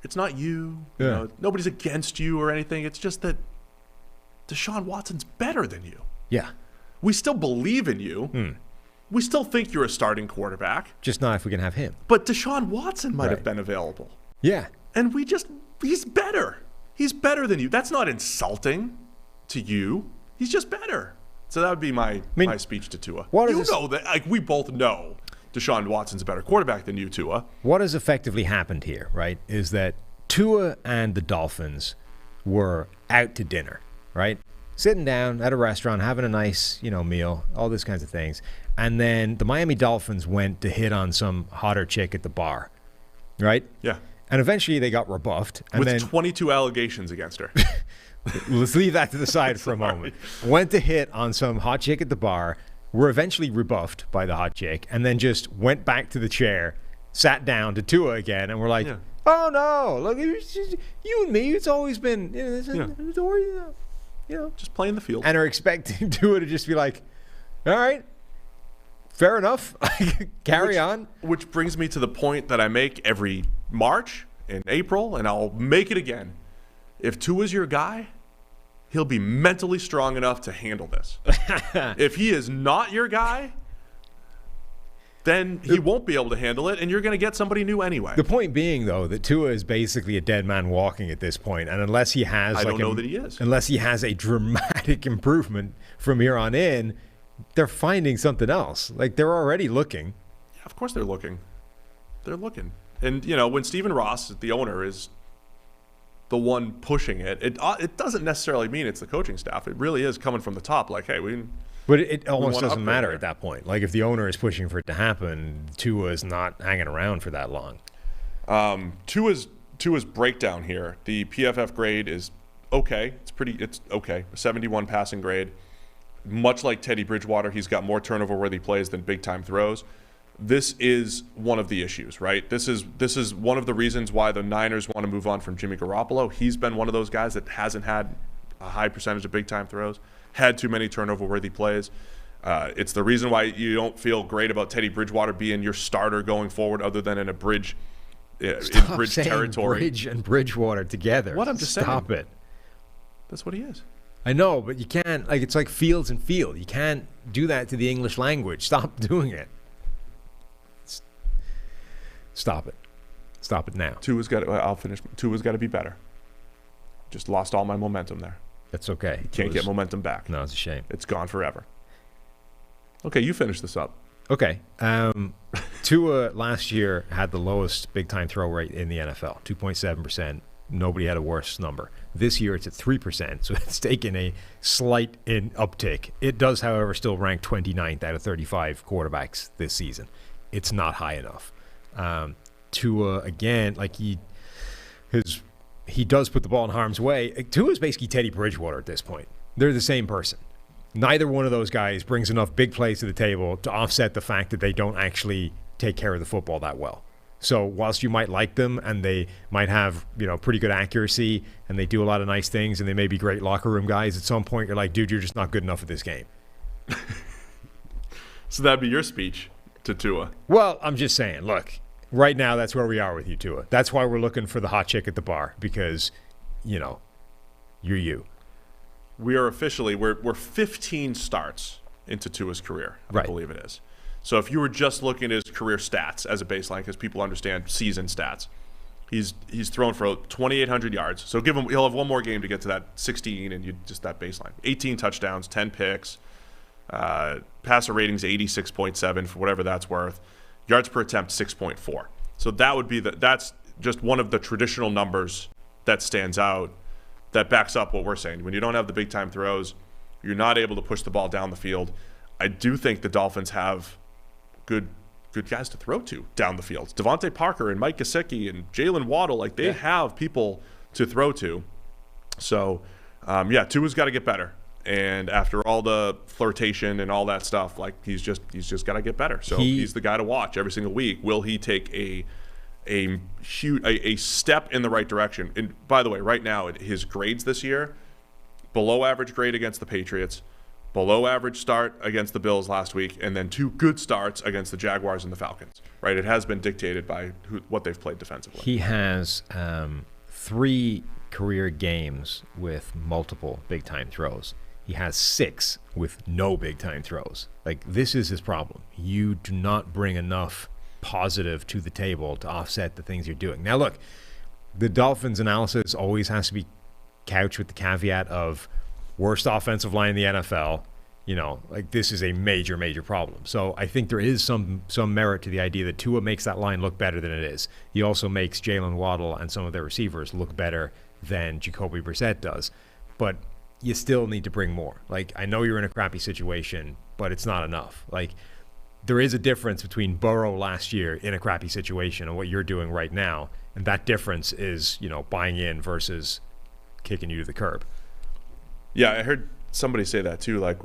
it's not you. Yeah. Nobody's against you or anything. It's just that Deshaun Watson's better than you. Yeah. We still believe in you. We still think you're a starting quarterback. Just not if we can have him. But Deshaun Watson might have been available. Yeah. And he's better. He's better than you. That's not insulting to you. He's just better. So that would be my speech to Tua. Know that, like, we both know Deshaun Watson's a better quarterback than you, Tua. What has effectively happened here, right, is that Tua and the Dolphins were out to dinner, right? Sitting down at a restaurant, having a nice, meal, all these kinds of things. And then the Miami Dolphins went to hit on some hotter chick at the bar, right? Yeah. And eventually they got rebuffed. And with 22 allegations against her. Let's leave that to the side for a moment. Went to hit on some hot chick at the bar, were eventually rebuffed by the hot chick, and then just went back to the chair, sat down to Tua again, and we're like, oh no, look, it's just, you and me, it's always been, just playing the field. And are expecting Tua to just be like, all right, fair enough, carry on. Which brings me to the point that I make every March and April, and I'll make it again. If Tua's your guy, he'll be mentally strong enough to handle this. If he is not your guy, then he won't be able to handle it, and you're going to get somebody new anyway. The point being, though, that Tua is basically a dead man walking at this point, and unless he has, that he is. Unless he has a dramatic improvement from here on in, they're finding something else. Like, they're already looking. Yeah, of course they're looking. They're looking, and when Stephen Ross, the owner, is the one pushing it, it doesn't necessarily mean it's the coaching staff. It really is coming from the top. Like, hey, But it almost doesn't matter at that point. Like, if the owner is pushing for it to happen, Tua is not hanging around for that long. Tua's breakdown here. The PFF grade is okay. It's okay. A 71 passing grade. Much like Teddy Bridgewater, he's got more turnover-worthy plays than big-time throws. This is one of the issues, right? This is one of the reasons why the Niners want to move on from Jimmy Garoppolo. He's been one of those guys that hasn't had a high percentage of big-time throws, had too many turnover-worthy plays. It's the reason why you don't feel great about Teddy Bridgewater being your starter going forward, other than in a bridge territory. Bridge and Bridgewater together. What? I'm just saying. Stop it. That's what he is. I know, but you can't. Like, it's like Fields and Field. You can't do that to the English language. Stop doing it. Stop it. Stop it now. I'll finish. Tua's got to be better. Just lost all my momentum there. That's okay. Can't get momentum back. No, it's a shame. It's gone forever. Okay, you finish this up. Okay. Tua last year had the lowest big-time throw rate in the NFL, 2.7%. Nobody had a worse number. This year it's at 3%, so it's taken a slight uptick. It does, however, still rank 29th out of 35 quarterbacks this season. It's not high enough. Tua, again, like he does put the ball in harm's way. Tua is basically Teddy Bridgewater at this point. They're the same person. Neither one of those guys brings enough big plays to the table to offset the fact that they don't actually take care of the football that well. So whilst you might like them and they might have, pretty good accuracy and they do a lot of nice things and they may be great locker room guys, at some point you're like, dude, you're just not good enough at this game. So that'd be your speech to Tua. Well, I'm just saying, look, right now that's where we are with you, Tua. That's why we're looking for the hot chick at the bar, because, you're you. We are officially, we're 15 starts into Tua's career, I believe it is. So if you were just looking at his career stats as a baseline, because people understand season stats, he's thrown for 2,800 yards. So he'll have one more game to get to that 16, and just that baseline. 18 touchdowns, 10 picks, passer ratings 86.7 for whatever that's worth. Yards per attempt 6.4. So that would be that's just one of the traditional numbers that stands out, that backs up what we're saying. When you don't have the big time throws, you're not able to push the ball down the field. I do think the Dolphins have good guys to throw to down the field. Devontae Parker and Mike Gesicki and Jalen Waddle, like they have people to throw to. So, Tua's got to get better. And after all the flirtation and all that stuff, like he's just got to get better. So he's the guy to watch every single week. Will he take a step in the right direction? And by the way, right now his grades this year, below average grade against the Patriots, below average start against the Bills last week, and then 2 good starts against the Jaguars and the Falcons. Right? It has been dictated by what they've played defensively. He has 3 career games with multiple big-time throws. He has 6 with no big-time throws. Like, this is his problem. You do not bring enough positive to the table to offset the things you're doing. Now, look, the Dolphins analysis always has to be couched with the caveat of worst offensive line in the NFL. You know, like, this is a major, major problem. So I think there is some merit to the idea that Tua makes that line look better than it is. He also makes Jalen Waddle and some of their receivers look better than Jacoby Brissett does. But you still need to bring more. Like, I know you're in a crappy situation, but it's not enough. Like, there is a difference between Burrow last year in a crappy situation and what you're doing right now. And that difference is, you know, buying in versus kicking you to the curb. Yeah, I heard somebody say that too. Like,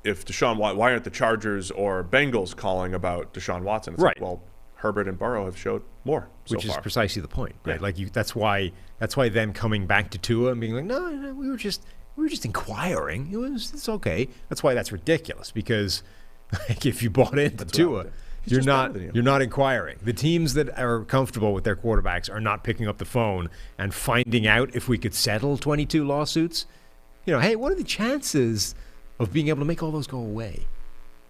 if Deshaun Watson, why aren't the Chargers or Bengals calling about Deshaun Watson? It's right. Like, well, Herbert and Burrow have showed more so Which is far. precisely the point, right? Yeah. Like, that's why them coming back to Tua and being like, no, we were just inquiring. It's okay. That's why that's ridiculous, because like, if you bought into Tua, you're not inquiring. The teams that are comfortable with their quarterbacks are not picking up the phone and finding out if we could settle 22 lawsuits. You know, hey, what are the chances of being able to make all those go away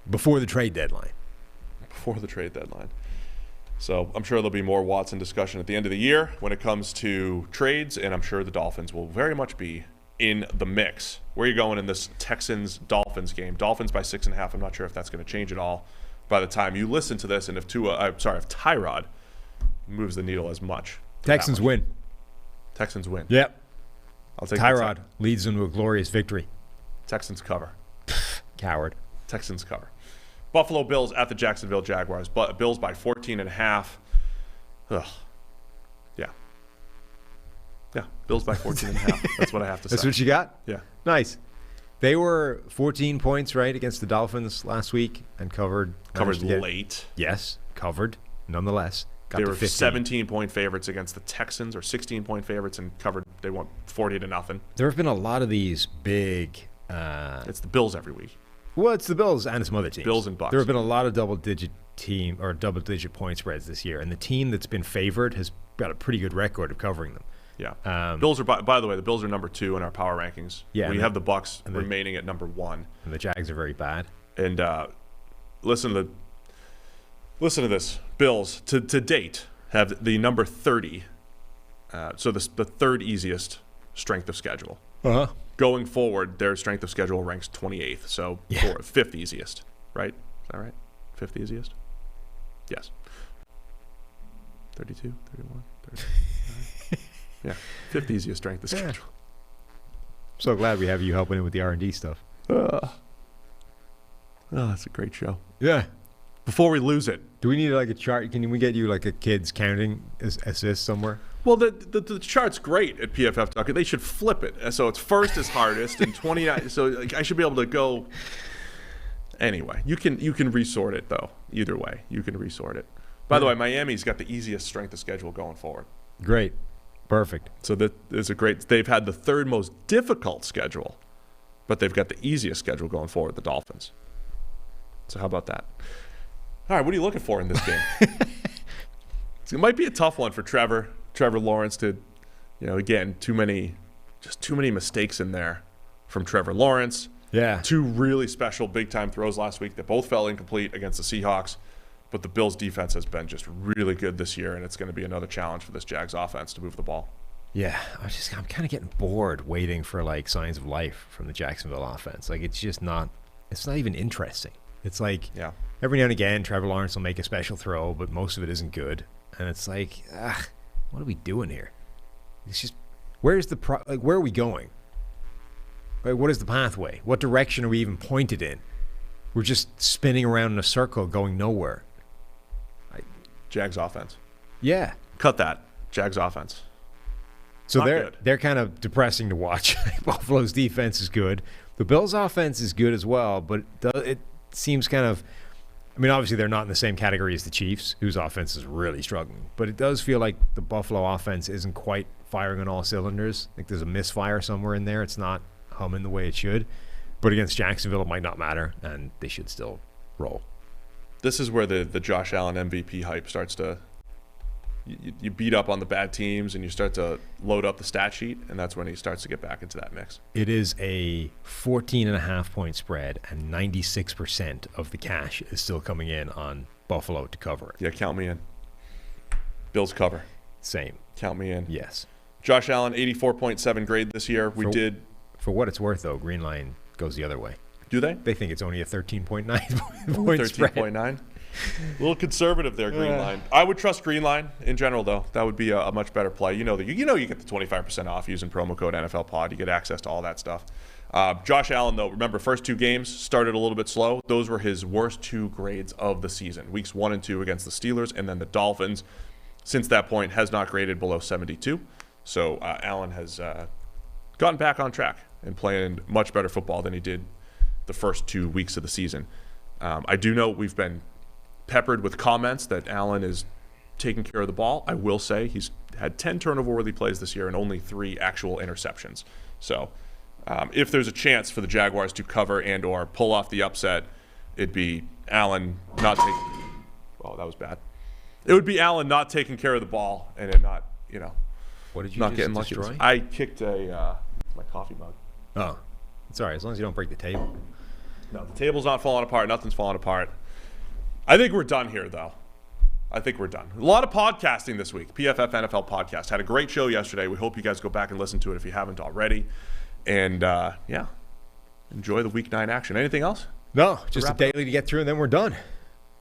before the trade deadline? Before the trade deadline. So I'm sure there'll be more Watson discussion at the end of the year when it comes to trades, and I'm sure the Dolphins will very much be in the mix. Where are you going in this Texans-Dolphins game? Dolphins by 6.5. I'm not sure if that's going to change at all by the time you listen to this, and if Tyrod moves the needle as much. Texans win. Texans win. Yep. I'll take Tyrod leads them to a glorious victory. Texans cover. Coward. Texans cover. Buffalo Bills at the Jacksonville Jaguars. Bills by 14.5. Ugh. Yeah, Bills by 14.5. That's what I have to say. That's what you got? Yeah. Nice. They were 14 points, right, against the Dolphins last week and covered Late. Yes, covered. Nonetheless, got They to were 15. 17-point favorites against the Texans, or 16-point favorites, and covered. They won 40-0. There have been a lot of these big. It's the Bills every week. Well, it's the Bills and some other teams. Bills and Bucks. There have been a lot of double-digit point spreads this year, and the team that's been favored has got a pretty good record of covering them. Yeah. Bills are, by the way, the Bills are number 2 in our power rankings. Yeah, we have the Bucks remaining at number 1. And the Jags are very bad. And listen to this. Bills to date have the number 30. So the third easiest strength of schedule. Uh-huh. Going forward, their strength of schedule ranks 28th. So fifth easiest, right? Is that right? 5th easiest? Yes. 32, 31, 39. Yeah, 5th easiest strength of schedule. So glad we have you helping in with the R&D stuff. Oh, that's a great show. Yeah. Before we lose it. Do we need like a chart? Can we get you like a kids counting assist somewhere? Well, the chart's great at PFF. They should flip it. So it's first is hardest and 29. So like, I should be able to go. Anyway, you can resort it though. Either way, you can resort it. By the way, Miami's got the easiest strength of schedule going forward. Great. Perfect. So that is a great. They've had the third most difficult schedule, but they've got the easiest schedule going forward. The Dolphins. So how about that? All right, what are you looking for in this game? It might be a tough one for Trevor Lawrence to, again, too many mistakes in there from Trevor Lawrence. Yeah. 2 really special big-time throws last week that both fell incomplete against the Seahawks. But the Bills' defense has been just really good this year, and it's going to be another challenge for this Jags offense to move the ball. Yeah, I'm kind of getting bored waiting for like signs of life from the Jacksonville offense. Like it's not even interesting. It's like every now and again Trevor Lawrence will make a special throw, but most of it isn't good. And it's like, what are we doing here? It's just where are we going? Like, what is the pathway? What direction are we even pointed in? We're just spinning around in a circle going nowhere. Jags offense. Yeah. Cut that. Jags offense. So they're kind of depressing to watch. Buffalo's defense is good. The Bills' offense is good as well, but it seems kind of – I mean, obviously they're not in the same category as the Chiefs, whose offense is really struggling. But it does feel like the Buffalo offense isn't quite firing on all cylinders. I think there's a misfire somewhere in there. It's not humming the way it should. But against Jacksonville, it might not matter, and they should still roll. This is where the Josh Allen MVP hype starts to you beat up on the bad teams and you start to load up the stat sheet, and that's when he starts to get back into that mix. It is a 14.5-point spread, and 96% of the cash is still coming in on Buffalo to cover it. Yeah, count me in. Bills cover. Same. Count me in. Yes. Josh Allen, 84.7 grade this year. For what it's worth, though, Green Line goes the other way. Do they? They think it's only a 13.9 point spread. 13.9. A little conservative there, Green Line. I would trust Green Line in general, though. That would be a much better play. You know you get the 25% off using promo code NFLPod. You get access to all that stuff. Josh Allen, though, remember, first 2 games started a little bit slow. Those were his worst 2 grades of the season. Weeks 1 and 2 against the Steelers and then the Dolphins. Since that point, has not graded below 72. So Allen has gotten back on track and playing much better football than he did the first 2 weeks of the season. I do know we've been peppered with comments that Allen is taking care of the ball. I will say he's had 10 turnover-worthy plays this year and only 3 actual interceptions. So if there's a chance for the Jaguars to cover and or pull off the upset, it'd be Allen not taking – oh, that was bad. It would be Allen not taking care of the ball and it not, what did you not just getting destroy? lucky. I kicked my coffee mug. Oh, it's all right, as long as you don't break the table. No, the table's not falling apart. Nothing's falling apart. I think we're done here, though. I think we're done. A lot of podcasting this week. PFF NFL podcast. Had a great show yesterday. We hope you guys go back and listen to it if you haven't already. And, enjoy the Week 9 action. Anything else? No, just a daily to get through, and then we're done.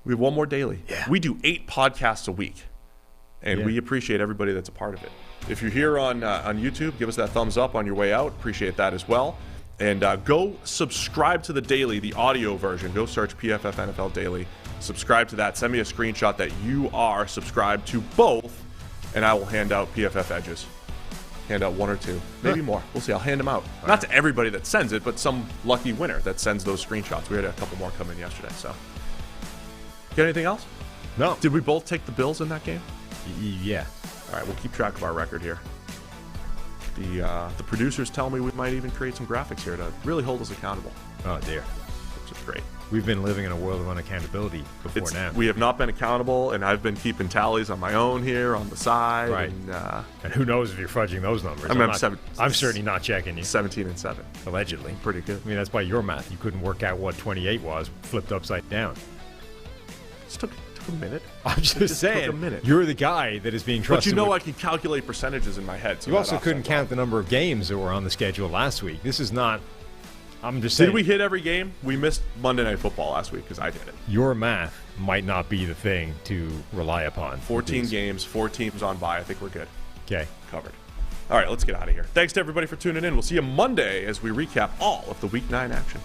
We have one more daily. Yeah. We do 8 podcasts a week, and we appreciate everybody that's a part of it. If you're here on YouTube, give us that thumbs up on your way out. Appreciate that as well. And go subscribe to the daily, the audio version. Go search PFF NFL Daily. Subscribe to that. Send me a screenshot that you are subscribed to both, and I will hand out PFF edges. Hand out 1 or 2, maybe more. We'll see. I'll hand them out. Not to everybody that sends it, but some lucky winner that sends those screenshots. We had a couple more come in yesterday. So, get anything else? No. Did we both take the Bills in that game? Yeah. All right, we'll keep track of our record here. The producers tell me we might even create some graphics here to really hold us accountable. Oh, dear. Which is great. We've been living in a world of unaccountability before now. We have not been accountable, and I've been keeping tallies on my own here on the side. Right. And who knows if you're fudging those numbers. I'm certainly not checking you. 17-7. Allegedly. Pretty good. I mean, that's by your math. You couldn't work out what 28 was flipped upside down. It took a minute. I'm just saying. Took a minute. You're the guy that is being trusted. But I can calculate percentages in my head. So you also couldn't count the number of games that were on the schedule last week. This is not... I'm just saying. Did we hit every game? We missed Monday Night Football last week because I did it. Your math might not be the thing to rely upon. 14 games, 4 teams on bye. I think we're good. Okay. Covered. All right, let's get out of here. Thanks to everybody for tuning in. We'll see you Monday as we recap all of the Week 9 action.